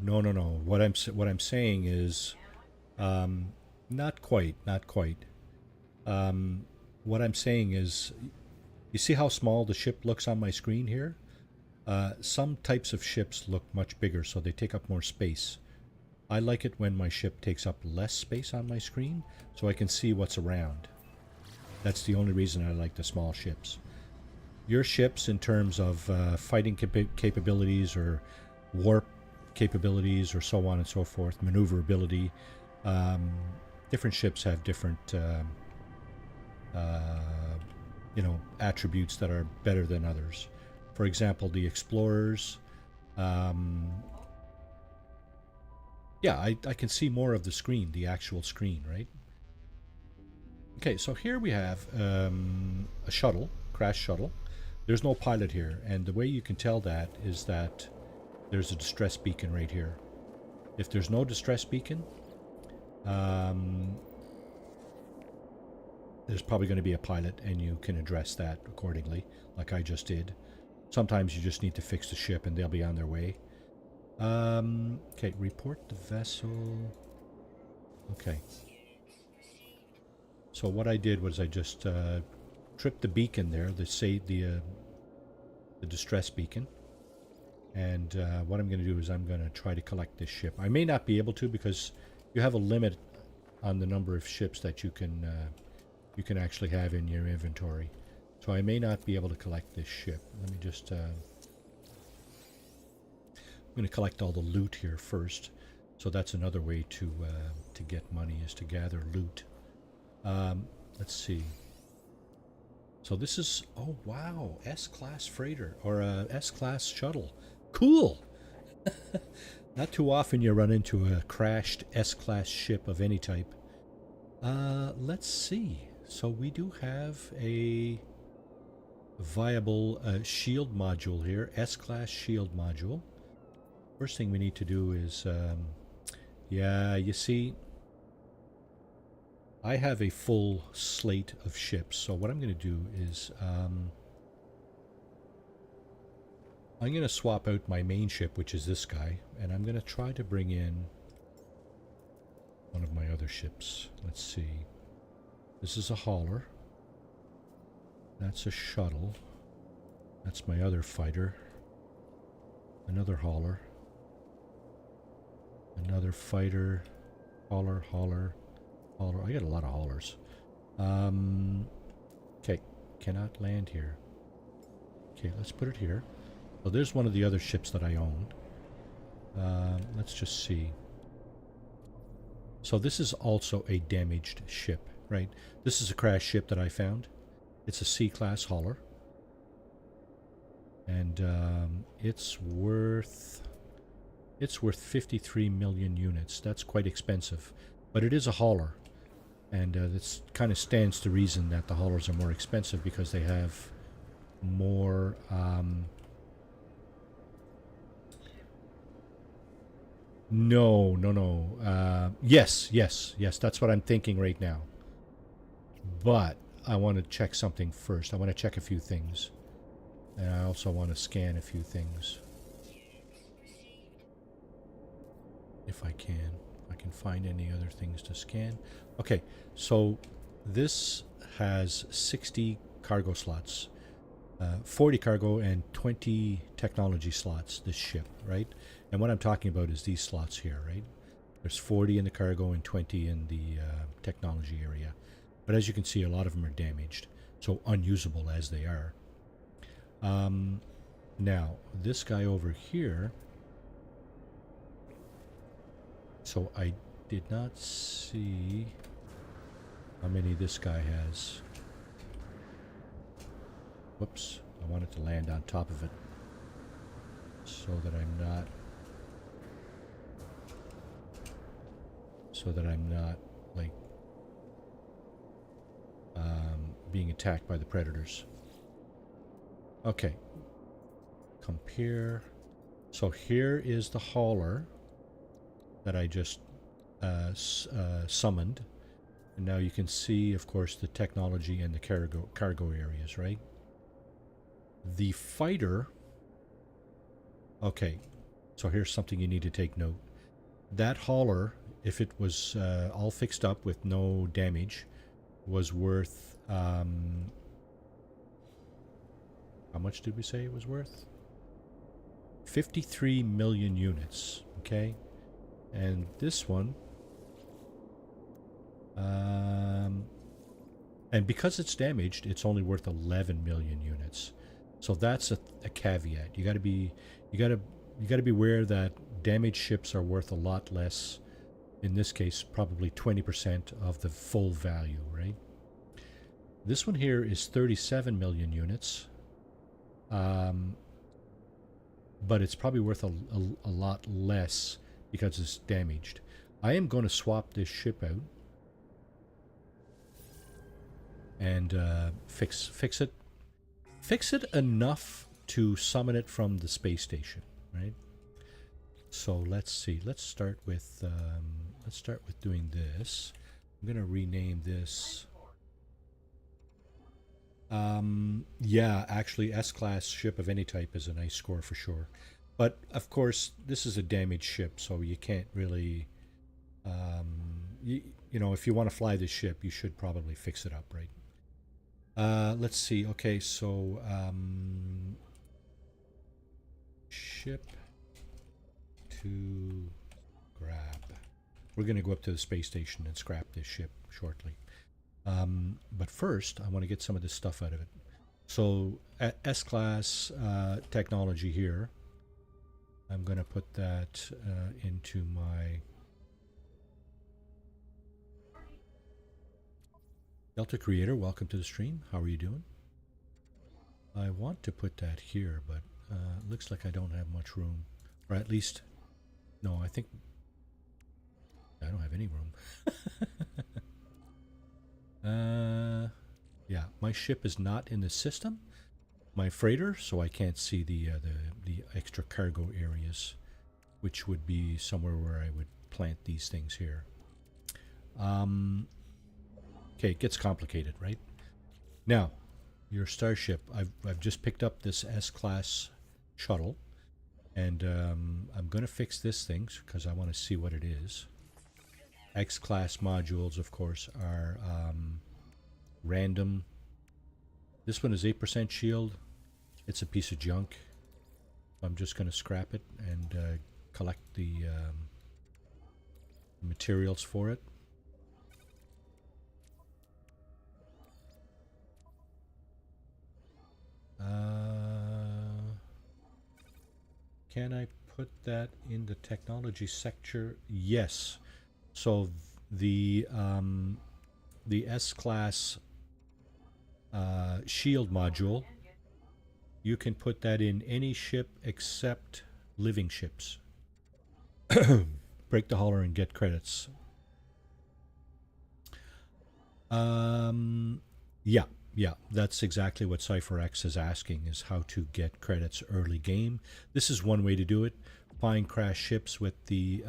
What I'm saying is, not quite. What I'm saying is, you see how small the ship looks on my screen here? Some types of ships look much bigger, so they take up more space. I like it when my ship takes up less space on my screen, so I can see what's around. That's the only reason I like the small ships. Your ships, in terms of fighting capabilities or warp capabilities or so on and so forth, maneuverability, different ships have different attributes that are better than others. For example, the explorers, Yeah, I can see more of the screen, the actual screen, right? Okay, so here we have a shuttle, crash shuttle. There's no pilot here, and the way you can tell that is that there's a distress beacon right here. If there's no distress beacon, there's probably going to be a pilot, and you can address that accordingly, like I just did. Sometimes you just need to fix the ship, and they'll be on their way. Okay, report the vessel. Okay. So what I did was I just tripped the beacon there, the distress beacon. And what I'm going to do is I'm going to try to collect this ship. I may not be able to because you have a limit on the number of ships that you can actually have in your inventory. So I may not be able to collect this ship. Let me just... I'm going to collect all the loot here first. So that's another way to get money, is to gather loot. Let's see. So this is... Oh, wow. S-class freighter. Or a S-class shuttle. Cool! Not too often you run into a crashed S-class ship of any type. Let's see. So we do have a viable shield module here. S-class shield module. First thing we need to do is... yeah, you see... I have a full slate of ships. So what I'm going to do is... I'm going to swap out my main ship, which is this guy, and I'm going to try to bring in one of my other ships. Let's see. This is a hauler. That's a shuttle. That's my other fighter. Another hauler. Another fighter. Hauler, hauler, hauler. I got a lot of haulers. Okay, cannot land here. Okay, let's put it here. So there's one of the other ships that I own. Let's just see. So this is also a damaged ship, right? This is a crashed ship that I found. It's a C-class hauler. And it's worth 53 million units. That's quite expensive. But it is a hauler. And this kind of stands to reason that the haulers are more expensive because they have more... No. Yes. That's what I'm thinking right now. But I want to check something first. I want to check a few things. And I also want to scan a few things. If I can. I can find any other things to scan. Okay, so this has 60 cargo slots. 40 cargo and 20 technology slots, this ship, right? And what I'm talking about is these slots here, right? There's 40 in the cargo and 20 in the technology area. But as you can see, a lot of them are damaged, so unusable as they are. Now, this guy over here... So I did not see how many this guy has. Whoops, I wanted to land on top of it so that I'm not like being attacked by the predators. Okay, compare. So here is the hauler that I just summoned, and now you can see, of course, the technology and the cargo areas, right? The fighter... Okay, so here's something you need to take note. That hauler, if it was all fixed up with no damage, was worth... how much did we say it was worth? 53 million units, okay? And this one... and because it's damaged, it's only worth 11 million units. So that's a caveat. You got to be aware that damaged ships are worth a lot less. In this case, probably 20% of the full value, right? This one here is 37 million units. But it's probably worth a lot less because it's damaged. I am going to swap this ship out and fix it. Fix it enough to summon it from the space station, right? So let's see. Let's start with doing this. I'm going to rename this. Yeah, actually, S-class ship of any type is a nice score for sure. But of course, this is a damaged ship, so you can't really. You know, if you want to fly this ship, you should probably fix it up, right? Let's see. Okay, so ship to grab. We're going to go up to the space station and scrap this ship shortly. But first, I want to get some of this stuff out of it. So, S-class technology here. I'm going to put that into my Delta Creator. Welcome to the stream. How are you doing? I want to put that here, but looks like I don't have much room. Or at least, no, I think I don't have any room. Yeah, my ship is not in the system. My freighter, so I can't see the extra cargo areas, which would be somewhere where I would plant these things here. Okay, it gets complicated, right? Now, your starship. I've just picked up this S-class shuttle, and I'm going to fix this thing because I want to see what it is. X-class modules, of course, are random. This one is 8% shield. It's a piece of junk. I'm just going to scrap it and collect the materials for it. Can I put that in the technology sector? Yes. So the S-class shield module, you can put that in any ship except living ships. Break the holler and get credits. Yeah, that's exactly what CypherX is asking, is how to get credits early game. This is one way to do it. Find crash ships with the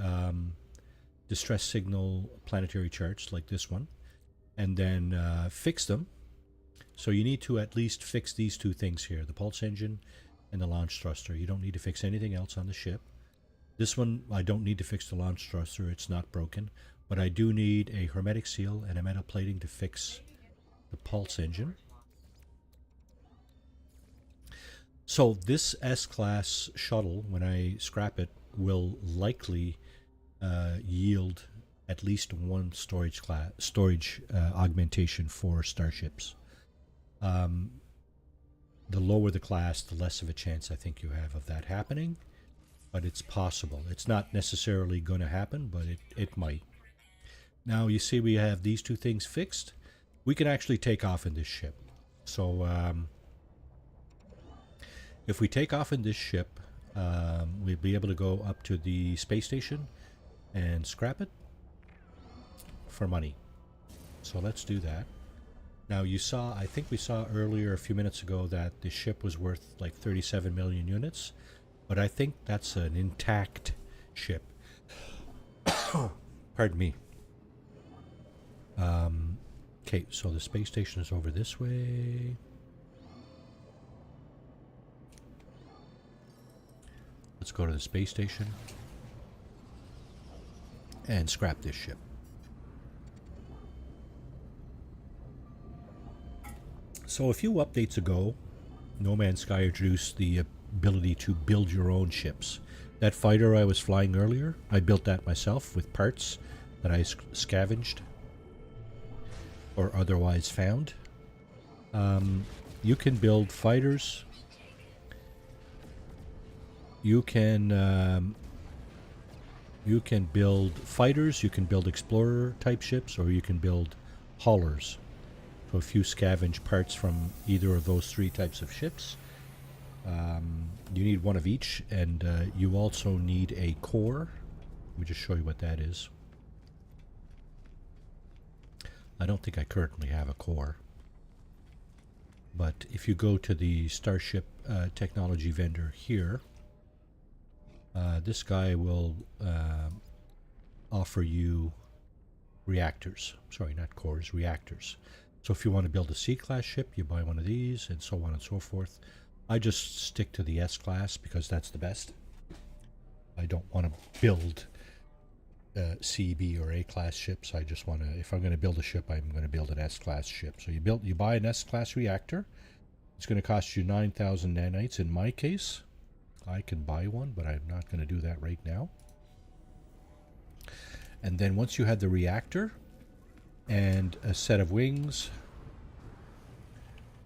distress signal planetary charts like this one, and then fix them. So you need to at least fix these two things here, the pulse engine and the launch thruster. You don't need to fix anything else on the ship. This one, I don't need to fix the launch thruster, it's not broken, but I do need a hermetic seal and a metal plating to fix the pulse engine. So this S-class shuttle, when I scrap it, will likely yield at least one storage augmentation for starships. The lower the class, the less of a chance I think you have of that happening, but it's possible. It's not necessarily going to happen, but it might. Now you see we have these two things fixed. We can actually take off in this ship. So if we take off in this ship, we'll be able to go up to the space station and scrap it for money. So let's do that. Now you saw, I think we saw earlier a few minutes ago that the ship was worth like 37 million units, but I think that's an intact ship. Pardon me. Okay, so the space station is over this way. Let's go to the space station and scrap this ship. So a few updates ago, No Man's Sky introduced the ability to build your own ships. That fighter I was flying earlier, I built that myself with parts that I scavenged or otherwise found. You can build fighters. You can build fighters, you can build explorer type ships, or you can build haulers. So if you scavenge parts from either of those three types of ships, you need one of each, and you also need a core Let me just show you what that is. I don't think I currently have a core. But if you go to the Starship technology vendor here, this guy will offer you reactors. Sorry, not cores, reactors. So if you want to build a C-class ship, you buy one of these, and so on and so forth. I just stick to the S-class because that's the best. I don't want to build C, B, or A-class ships. I just want to, if I'm going to build a ship, I'm going to build an S-class ship. So you buy an S-class reactor. It's going to cost you 9,000 nanites. In my case, I can buy one, but I'm not going to do that right now. And then once you have the reactor and a set of wings,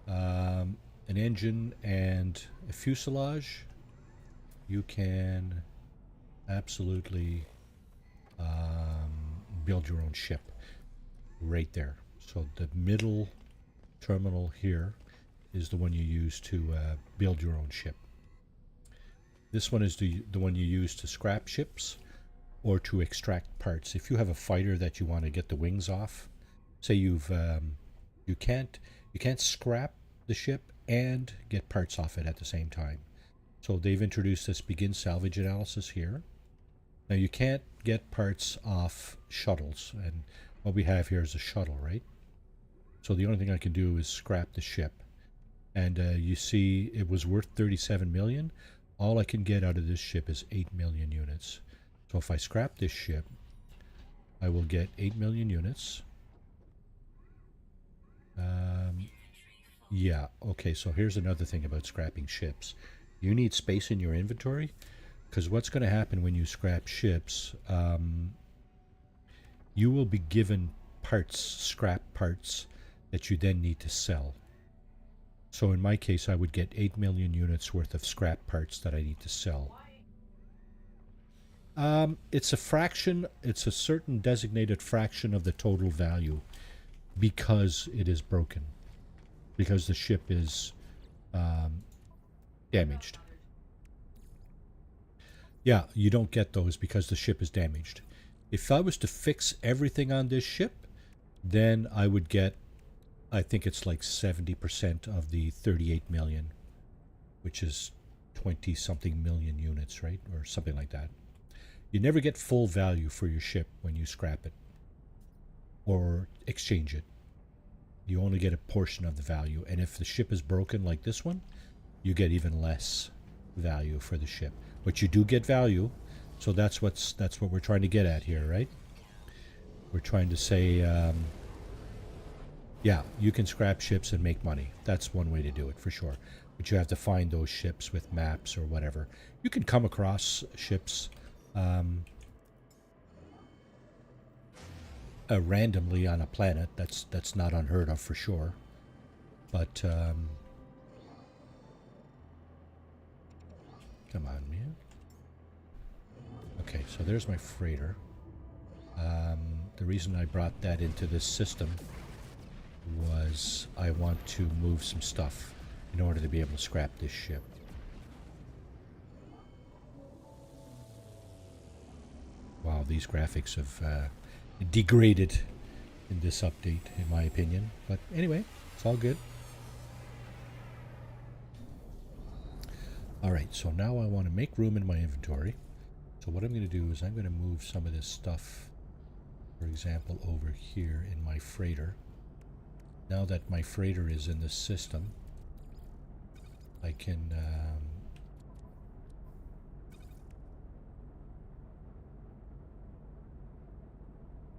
an engine, and a fuselage, you can absolutely build your own ship right there. So the middle terminal here is the one you use to build your own ship. This one is the one you use to scrap ships or to extract parts. If you have a fighter that you want to get the wings off, say you can't scrap the ship and get parts off it at the same time. So they've introduced this begin salvage analysis here. Now you can't get parts off shuttles, and what we have here is a shuttle, right? So the only thing I can do is scrap the ship. And you see it was worth 37 million. All I can get out of this ship is 8 million units. So if I scrap this ship, I will get 8 million units. Yeah, okay, so here's another thing about scrapping ships. You need space in your inventory, because what's going to happen when you scrap ships, you will be given parts, scrap parts, that you then need to sell. So in my case, I would get 8 million units worth of scrap parts that I need to sell. It's a fraction, it's a certain designated fraction of the total value because it is broken. Because the ship is damaged. Yeah, you don't get those because the ship is damaged. If I was to fix everything on this ship, then I would get, I think it's like 70% of the 38 million, which is 20-something million units, right? Or something like that. You never get full value for your ship when you scrap it or exchange it. You only get a portion of the value. And if the ship is broken like this one, you get even less value for the ship. But you do get value, so that's what we're trying to get at here, right? We're trying to say, yeah, you can scrap ships and make money. That's one way to do it, for sure. But you have to find those ships with maps or whatever. You can come across ships randomly on a planet. That's not unheard of, for sure. But come on, man. Okay, so there's my freighter. The reason I brought that into this system was I want to move some stuff in order to be able to scrap this ship. Wow, these graphics have degraded in this update, in my opinion. But anyway, it's all good. Alright, so now I want to make room in my inventory. So what I'm going to do is I'm going to move some of this stuff, for example, over here in my freighter. Now that my freighter is in this system, I can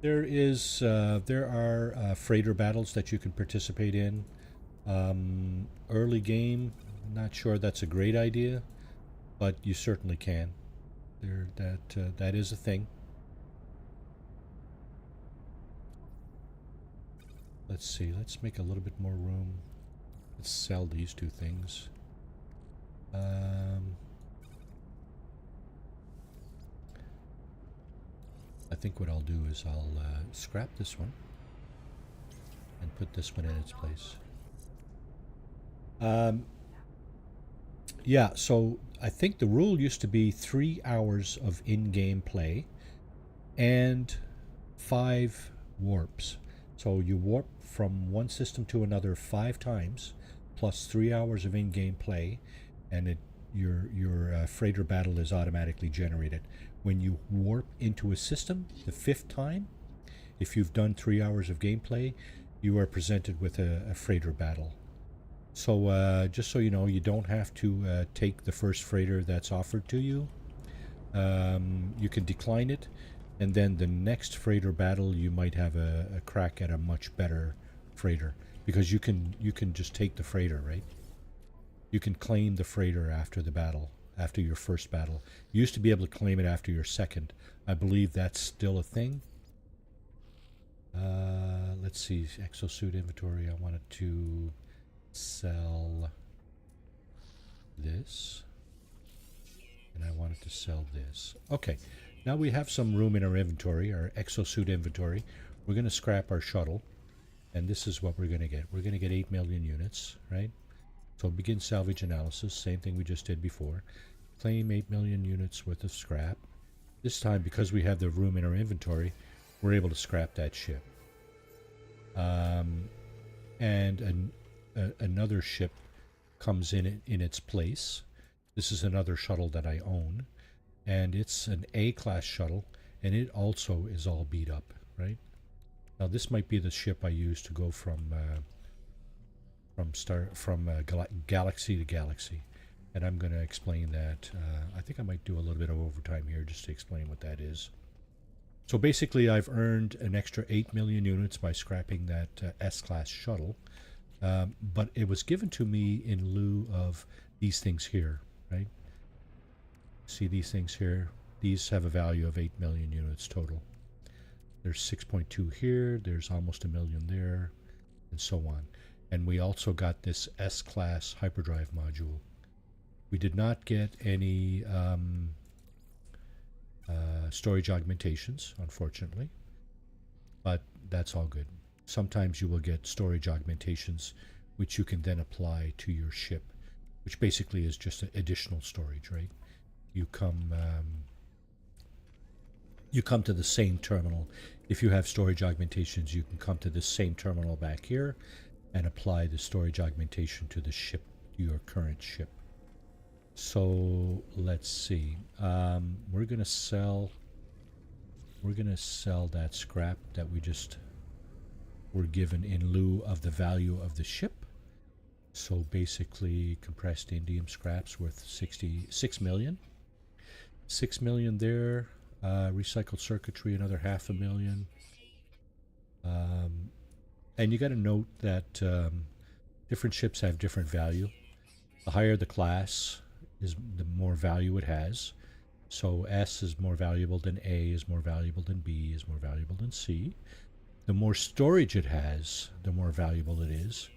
there are freighter battles that you can participate in. Early game, not sure that's a great idea, but you certainly can. That is a thing. Let's see, let's make a little bit more room. Let's sell these two things. I think what I'll do is I'll scrap this one and put this one in its place. Yeah, so I think the rule used to be 3 hours of in-game play, and 5 warps. So you warp from one system to another 5 times, plus 3 hours of in-game play, and your freighter battle is automatically generated. When you warp into a system the 5th time, if you've done 3 hours of gameplay, you are presented with a freighter battle. So just so you know, you don't have to take the first freighter that's offered to you. You can decline it, and then the next freighter battle you might have a crack at a much better freighter, because you can just take the freighter, right? You can claim the freighter after the battle, after your first battle. You used to be able to claim it after your second. I believe that's still a thing. Let's see, exosuit inventory. I wanted to sell this, and I wanted to sell this. Okay, now we have some room in our inventory, our exosuit inventory. We're going to scrap our shuttle, and this is what we're going to get. We're going to get 8 million units, right? So begin salvage analysis, same thing we just did before. Claim 8 million units worth of scrap. This time, because we have the room in our inventory, we're able to scrap that ship. And another ship comes in its place. This is another shuttle that I own, and it's an A-class shuttle, and it also is all beat up, right? Now this might be the ship I use to go from galaxy to galaxy, and I'm going to explain that. I think I might do a little bit of overtime here just to explain what that is. So basically, I've earned an extra 8 million units by scrapping that S-class shuttle, but it was given to me in lieu of these things here, right? See these things here? These have a value of 8 million units total. There's 6.2 here, there's almost a million there, and so on. And we also got this S-class hyperdrive module. We did not get any storage augmentations, unfortunately, but that's all good. Sometimes you will get storage augmentations which you can then apply to your ship, which basically is just additional storage, right? You come to the same terminal. If you have storage augmentations, you can come to the same terminal back here and apply the storage augmentation to the ship, your current ship. So let's see. We're gonna sell that scrap that we just were given in lieu of the value of the ship. So basically, compressed indium scraps worth 66 million. 6 million there. Recycled circuitry, another 500,000. And you got to note that different ships have different value. The higher the class is, the more value it has. So S is more valuable than A, is more valuable than B, is more valuable than C. The more storage it has, the more valuable it is.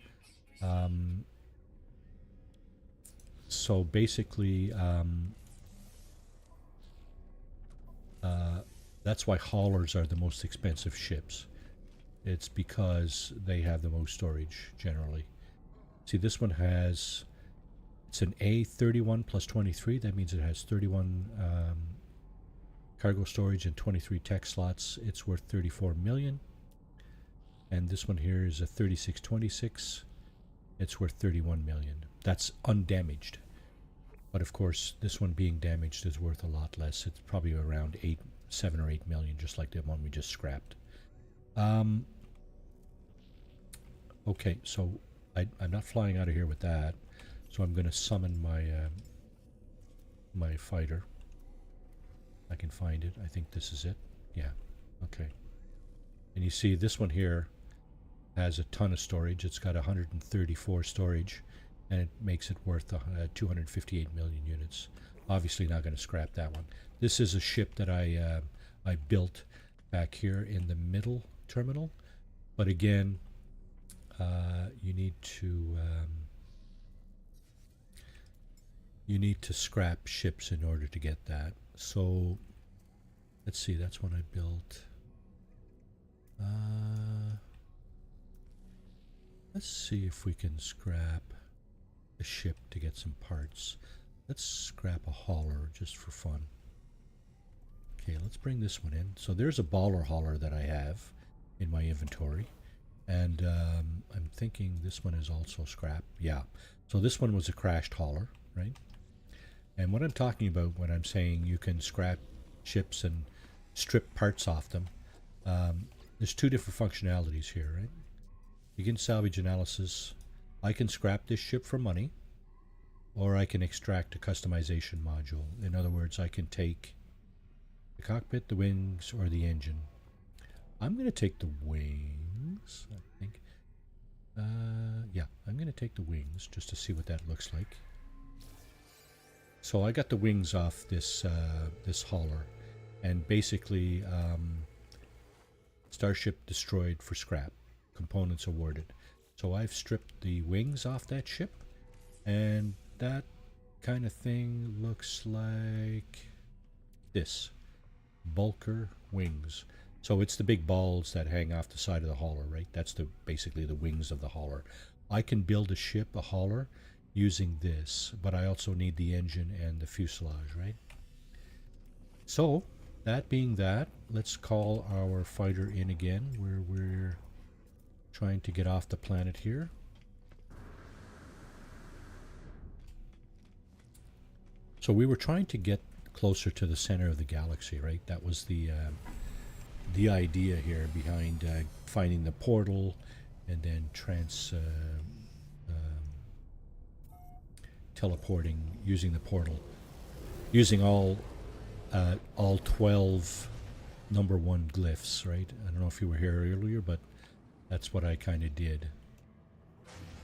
So basically, that's why haulers are the most expensive ships. It's because they have the most storage, generally. See, this one has... It's an A31 plus 23. That means it has 31 cargo storage and 23 tech slots. It's worth 34 million. And this one here is a 3626. It's worth 31 million. That's undamaged. But of course, this one being damaged is worth a lot less. It's probably around 7 or 8 million, just like the one we just scrapped. Okay, so I'm not flying out of here with that. So I'm going to summon my my fighter. I can find it. I think this is it. Yeah. Okay. And you see this one here has a ton of storage. It's got 134 storage, and it makes it worth 258 million units. Obviously not going to scrap that one. This is a ship that I built back here in the middle terminal. But again, you need to scrap ships in order to get that. So let's see, that's one I built. Let's see if we can scrap a ship to get some parts. Let's scrap a hauler just for fun. Okay, let's bring this one in. So there's a baller hauler that I have in my inventory. And I'm thinking this one is also scrap. Yeah. So this one was a crashed hauler, right? And what I'm talking about when I'm saying you can scrap ships and strip parts off them, there's two different functionalities here, right? Begin salvage analysis. I can scrap this ship for money, or I can extract a customization module. In other words, I can take the cockpit, the wings, or the engine. I'm going to take the wings, I think. Yeah, I'm going to take the wings just to see what that looks like. So I got the wings off this this hauler, and basically starship destroyed for scrap, components awarded. So I've stripped the wings off that ship, and that kind of thing looks like this. Bulker wings. So it's the big balls that hang off the side of the hauler, right? That's basically the wings of the hauler. I can build a ship, a hauler, using this, but I also need the engine and the fuselage, right? So, that being that, let's call our fighter in again, where we're trying to get off the planet here. So we were trying to get closer to the center of the galaxy, right? That was the idea here behind finding the portal and then teleporting, using the portal, using all 12 number 1 glyphs, right? I don't know if you were here earlier, but that's what I kind of did.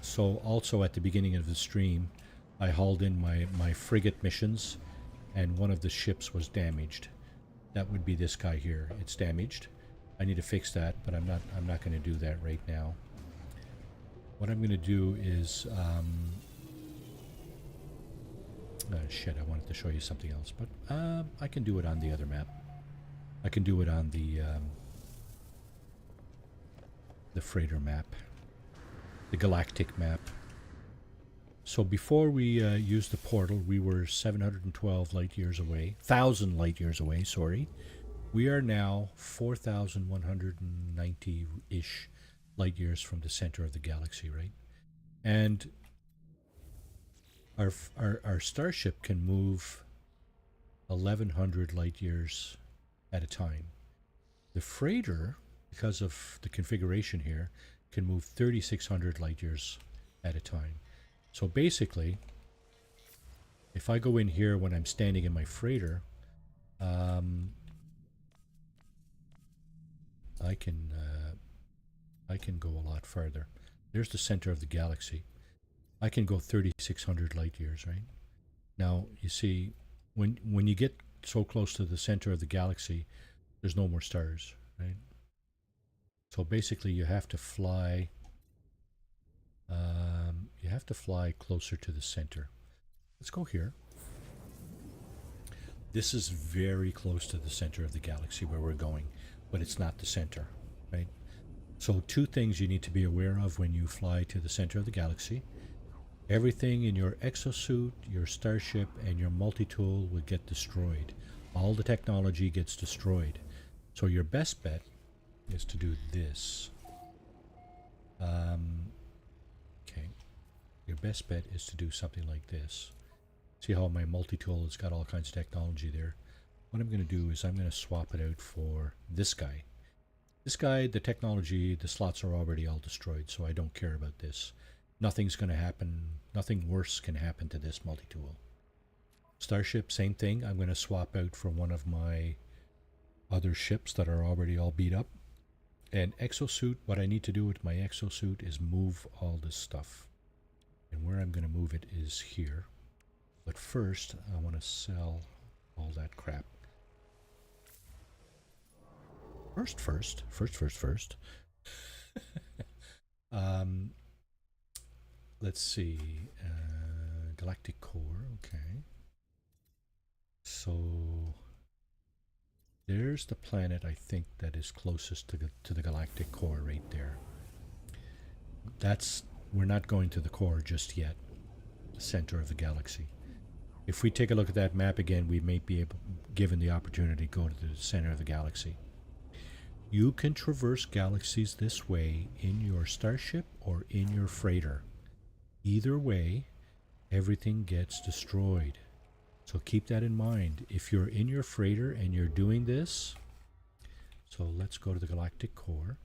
So also at the beginning of the stream, I hauled in my frigate missions, and one of the ships was damaged. That would be this guy here. It's damaged. I need to fix that, but I'm not going to do that right now. What I'm going to do is shit, I wanted to show you something else, but I can do it on the other map. I can do it on the freighter map, the galactic map. So before we used the portal, we were 712 light years away, 1,000 light years away, sorry. We are now 4,190-ish light years from the center of the galaxy, right? And our starship can move 1,100 light years at a time. The freighter, because of the configuration here, can move 3,600 light years at a time. So basically, if I go in here when I'm standing in my freighter, I can go a lot farther. There's the center of the galaxy. I can go 3,600 light years, right? Now, you see, when you get so close to the center of the galaxy, there's no more stars, right? So basically, you have to fly. You have to fly closer to the center. Let's go here. This is very close to the center of the galaxy where we're going, but it's not the center, right? So two things you need to be aware of when you fly to the center of the galaxy. Everything in your exosuit, your starship, and your multi-tool will get destroyed. All the technology gets destroyed. So your best bet is to do this. Okay. Your best bet is to do something like this. See how my multi-tool has got all kinds of technology there? What I'm going to do is I'm going to swap it out for this guy. This guy, the technology, the slots are already all destroyed, so I don't care about this. Nothing's going to happen. Nothing worse can happen to this multi-tool. Starship, same thing. I'm going to swap out for one of my other ships that are already all beat up. And exosuit, what I need to do with my exosuit is move all this stuff. And where I'm going to move it is here. But first, I want to sell all that crap. First. Let's see. Galactic core, okay. So there's the planet I think that is closest to the galactic core right there. We're not going to the core just yet, the center of the galaxy. if we take a look at that map again, we may be given the opportunity to go to the center of the galaxy. You can traverse galaxies this way in your starship or in your freighter. Either way, everything gets destroyed. So keep that in mind. If you're in your freighter and you're doing this, so let's go to the galactic core.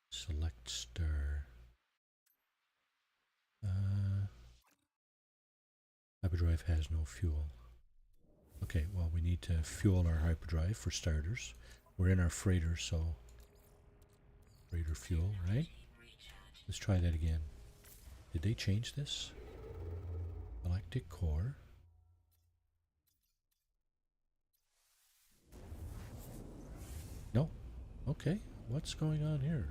Select star. Hyperdrive has no fuel. Okay, well, we need to fuel our hyperdrive for starters. We're in our freighter, so freighter fuel, right? Let's try that again. Did they change this? Galactic core. No. Okay, what's going on here?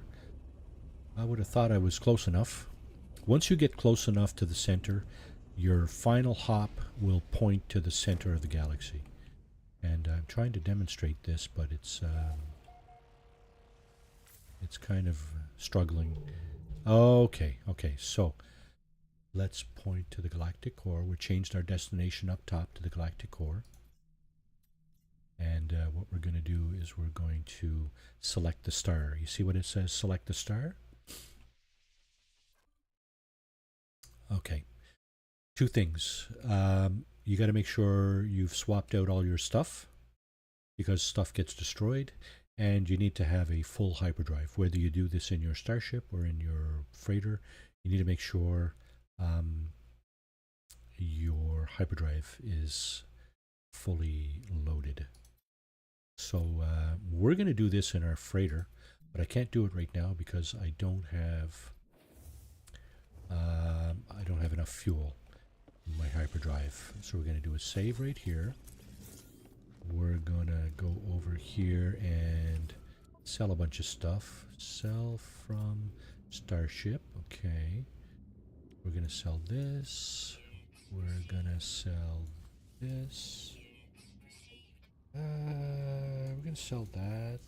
I would have thought I was close enough. Once you get close enough to the center, your final hop will point to the center of the galaxy. And I'm trying to demonstrate this, but it's kind of struggling. Okay, so let's point to the galactic core. We changed our destination up top to the galactic core. And what we're going to do is we're going to select the star. You see what it says, select the star? Okay. Two things. You got to make sure you've swapped out all your stuff because stuff gets destroyed, and you need to have a full hyperdrive. Whether you do this in your starship or in your freighter, you need to make sure your hyperdrive is fully loaded. So we're going to do this in our freighter, but I can't do it right now because I don't have enough fuel in my hyperdrive. So we're going to do a save right here. We're going to go over here and sell a bunch of stuff. Sell from Starship. Okay. We're going to sell this. We're going to sell this. We're going to sell that.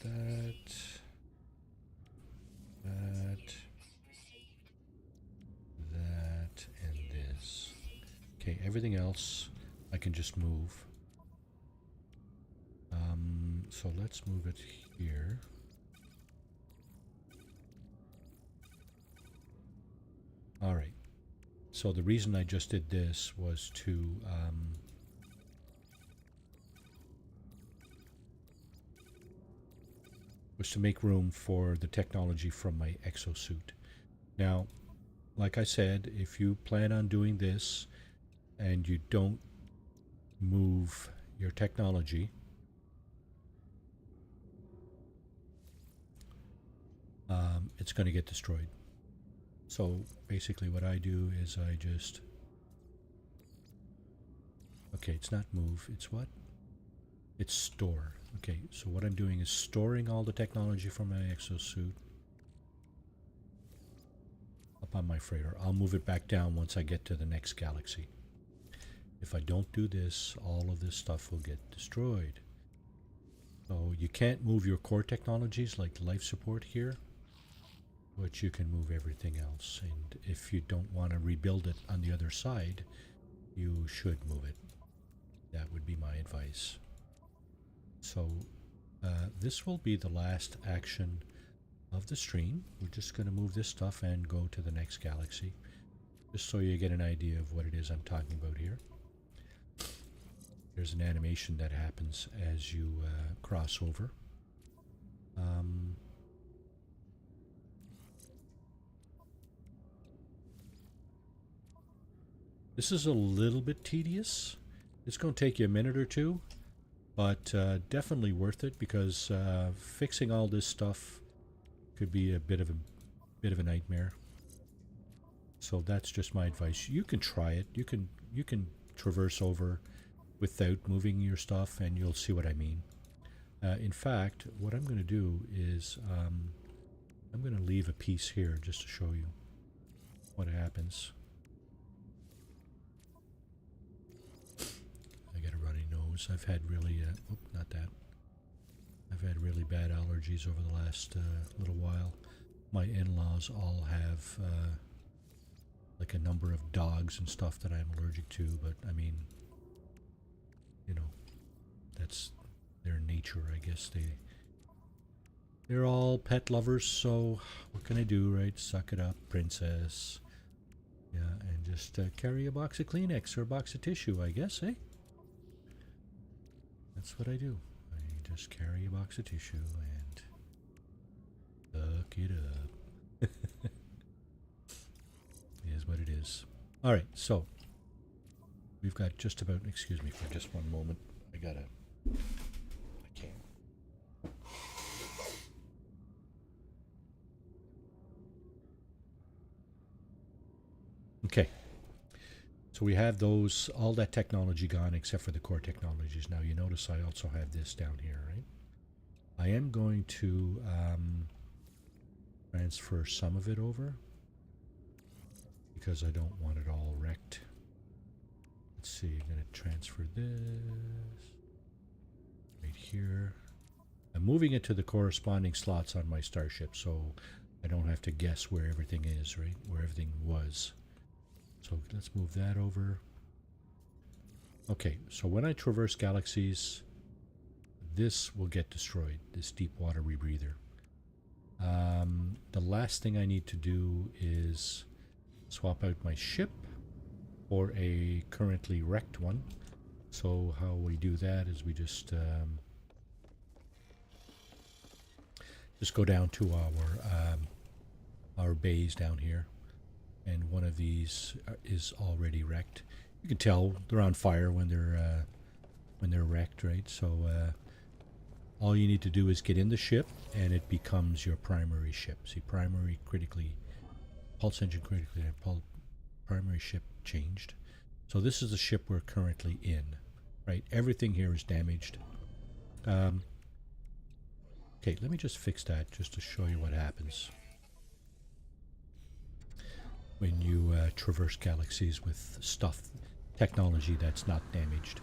That. And this. Okay, everything else I can just move. So let's move it here. Alright. So the reason I just did this was to make room for the technology from my exosuit. Now, like I said, if you plan on doing this and you don't move your technology, it's going to get destroyed. So basically what I do is I just... Okay, it's not move, it's what? It's store. Okay, so what I'm doing is storing all the technology from my exosuit up on my freighter. I'll move it back down once I get to the next galaxy. If I don't do this, all of this stuff will get destroyed. So you can't move your core technologies like life support here, but you can move everything else. And if you don't want to rebuild it on the other side, you should move it. That would be my advice. So this will be the last action of the stream. We're just going to move this stuff and go to the next galaxy, just so you get an idea of what it is I'm talking about here. There's an animation that happens as you cross over. This is a little bit tedious. It's going to take you a minute or two, but definitely worth it because fixing all this stuff could be a bit of a nightmare. So that's just my advice. You can try it. You can traverse over without moving your stuff, and you'll see what I mean. In fact, what I'm going to do is I'm going to leave a piece here just to show you what happens. I got a runny nose. I've had really, not that. I've had really bad allergies over the last little while. My in-laws all have like a number of dogs and stuff that I'm allergic to, but I mean, you know, that's their nature, I guess. They're all pet lovers, so what can I do, right? Suck it up, princess. Yeah, and just carry a box of Kleenex or a box of tissue, I guess, eh? That's what I do. I just carry a box of tissue and suck it up. It is what it is. All right, so we've got just about, excuse me for just one moment. I can't. Okay. So we have those, all that technology gone except for the core technologies. Now you notice I also have this down here, right? I am going to transfer some of it over because I don't want it all wrecked. Let's see, I'm going to transfer this right here. I'm moving it to the corresponding slots on my starship so I don't have to guess where everything is, right? Where everything was. So let's move that over. Okay, so when I traverse galaxies, this will get destroyed, this deep water rebreather. The last thing I need to do is swap out my ship for a currently wrecked one. So how we do that is we just go down to our bays down here, and one of these is already wrecked. You can tell they're on fire when they're wrecked, right? So all you need to do is get in the ship, and it becomes your primary ship. See, primary critically, pulse engine critically, primary ship changed. So this is the ship we're currently in, right? Everything here is damaged. Okay, let me just fix that just to show you what happens when you traverse galaxies with stuff, technology that's not damaged.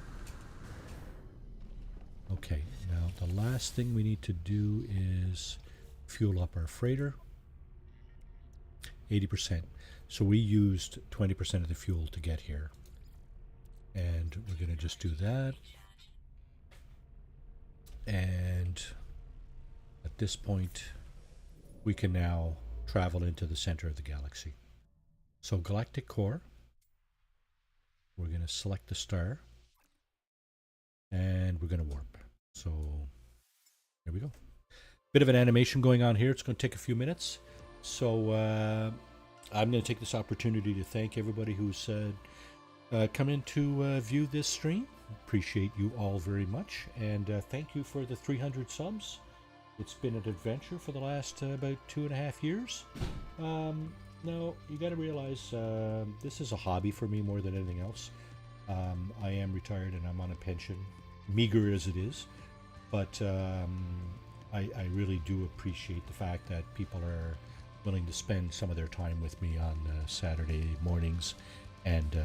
Okay, now the last thing we need to do is fuel up our freighter. 80%. So we used 20% of the fuel to get here. And we're going to just do that. And at this point, we can now travel into the center of the galaxy. So galactic core, we're going to select the star, and we're going to warp. So there we go. Bit of an animation going on here. It's going to take a few minutes. So I'm going to take this opportunity to thank everybody who's come in to view this stream. Appreciate you all very much, and thank you for the 300 subs. It's been an adventure for the last about 2.5 years. Now, you got to realize this is a hobby for me more than anything else. I am retired and I'm on a pension, meager as it is, but I really do appreciate the fact that people are willing to spend some of their time with me on Saturday mornings and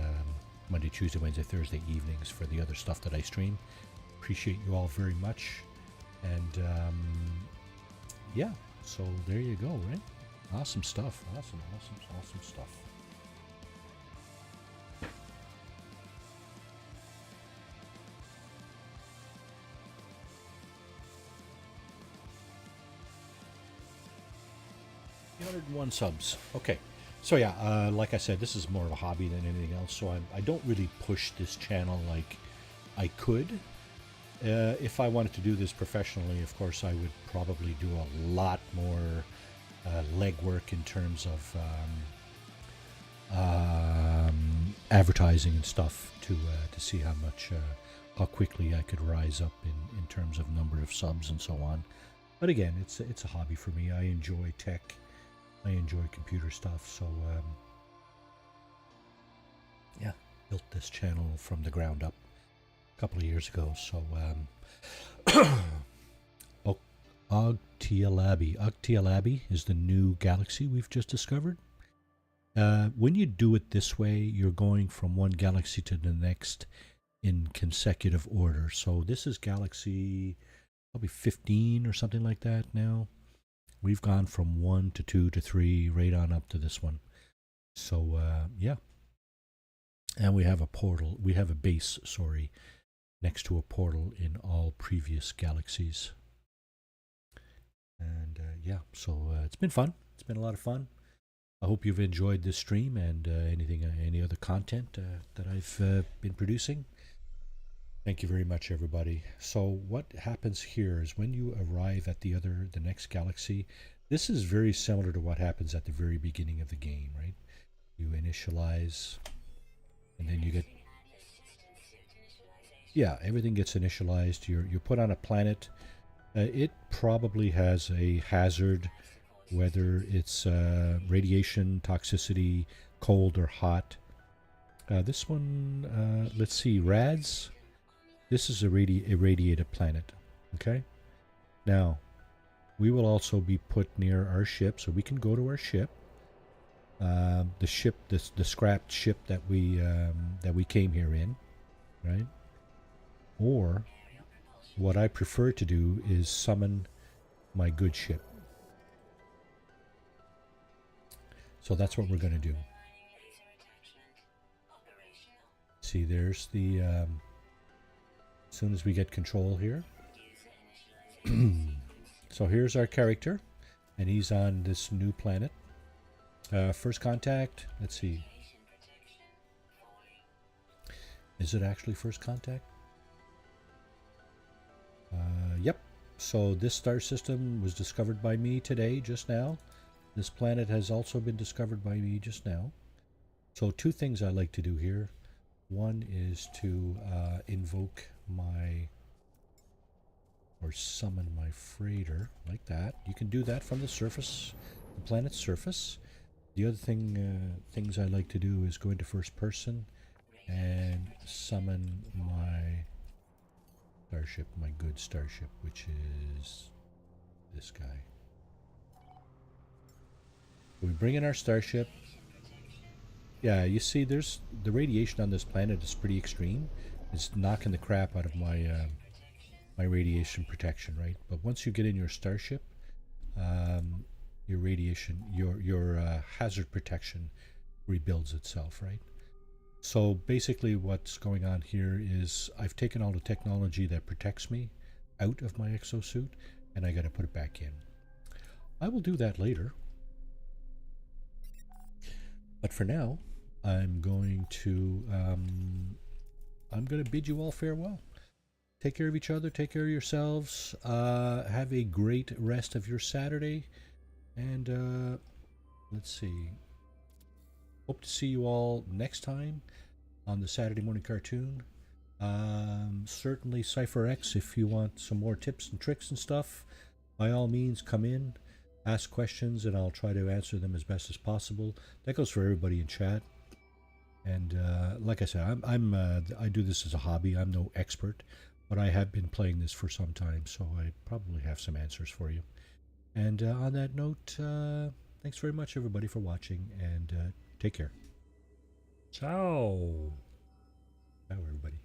Monday, Tuesday, Wednesday, Thursday evenings for the other stuff that I stream. Appreciate you all very much. And yeah, so there you go, right? Awesome stuff. Awesome stuff. $101 subs. Okay. So yeah, like I said, this is more of a hobby than anything else, so I don't really push this channel like I could. If I wanted to do this professionally, of course, I would probably do a lot more legwork in terms of advertising and stuff to see how quickly I could rise up in terms of number of subs and so on. But again, it's a hobby for me. I enjoy tech. I enjoy computer stuff. So yeah, built this channel from the ground up a couple of years ago. So Ogtialabi is the new galaxy we've just discovered. When you do it this way, you're going from one galaxy to the next in consecutive order. So this is galaxy probably 15 or something like that now. We've gone from 1 to 2 to 3 right on up to this one. So yeah, and we have a portal. We have a base, sorry, next to a portal in all previous galaxies. And yeah, so it's been fun. It's been a lot of fun. I hope you've enjoyed this stream and any other content that I've been producing. Thank you very much, everybody. So what happens here is when you arrive at the next galaxy, this is very similar to what happens at the very beginning of the game, right? You initialize, and then you get, yeah, everything gets initialized. You're put on a planet. It probably has a hazard, whether it's radiation, toxicity, cold or hot. This one, let's see, RADS. This is a irradiated planet. Okay. Now, we will also be put near our ship, so we can go to our ship. The ship, the scrapped ship that we came here in, right? Or what I prefer to do is summon my good ship. So that's what we're going to do. See, there's the as soon as we get control here. So here's our character, and he's on this new planet. First contact, let's see. Is it actually first contact? Yep. So this star system was discovered by me today, just now. This planet has also been discovered by me just now. So two things I like to do here. One is to invoke my, or summon my freighter, like that. You can do that from the surface, the planet's surface. The other things I like to do is go into first person and summon my starship, my good starship, which is this guy. We bring in our starship. Yeah, you see, there's the radiation on this planet is pretty extreme. It's knocking the crap out of my my radiation protection, right? But once you get in your starship, your radiation, your hazard protection rebuilds itself, right? So basically what's going on here is I've taken all the technology that protects me out of my exosuit, and I got to put it back in. I will do that later. But for now, I'm going to bid you all farewell. Take care of each other. Take care of yourselves. Have a great rest of your Saturday. And let's see. Hope to see you all next time on the Saturday Morning Cartoon. Certainly CypherX, if you want some more tips and tricks and stuff, by all means come in, ask questions, and I'll try to answer them as best as possible. That goes for everybody in chat. And like I said, I do this as a hobby. I'm no expert, but I have been playing this for some time, so I probably have some answers for you. And on that note, thanks very much, everybody, for watching, and take care. Ciao. Ciao, everybody.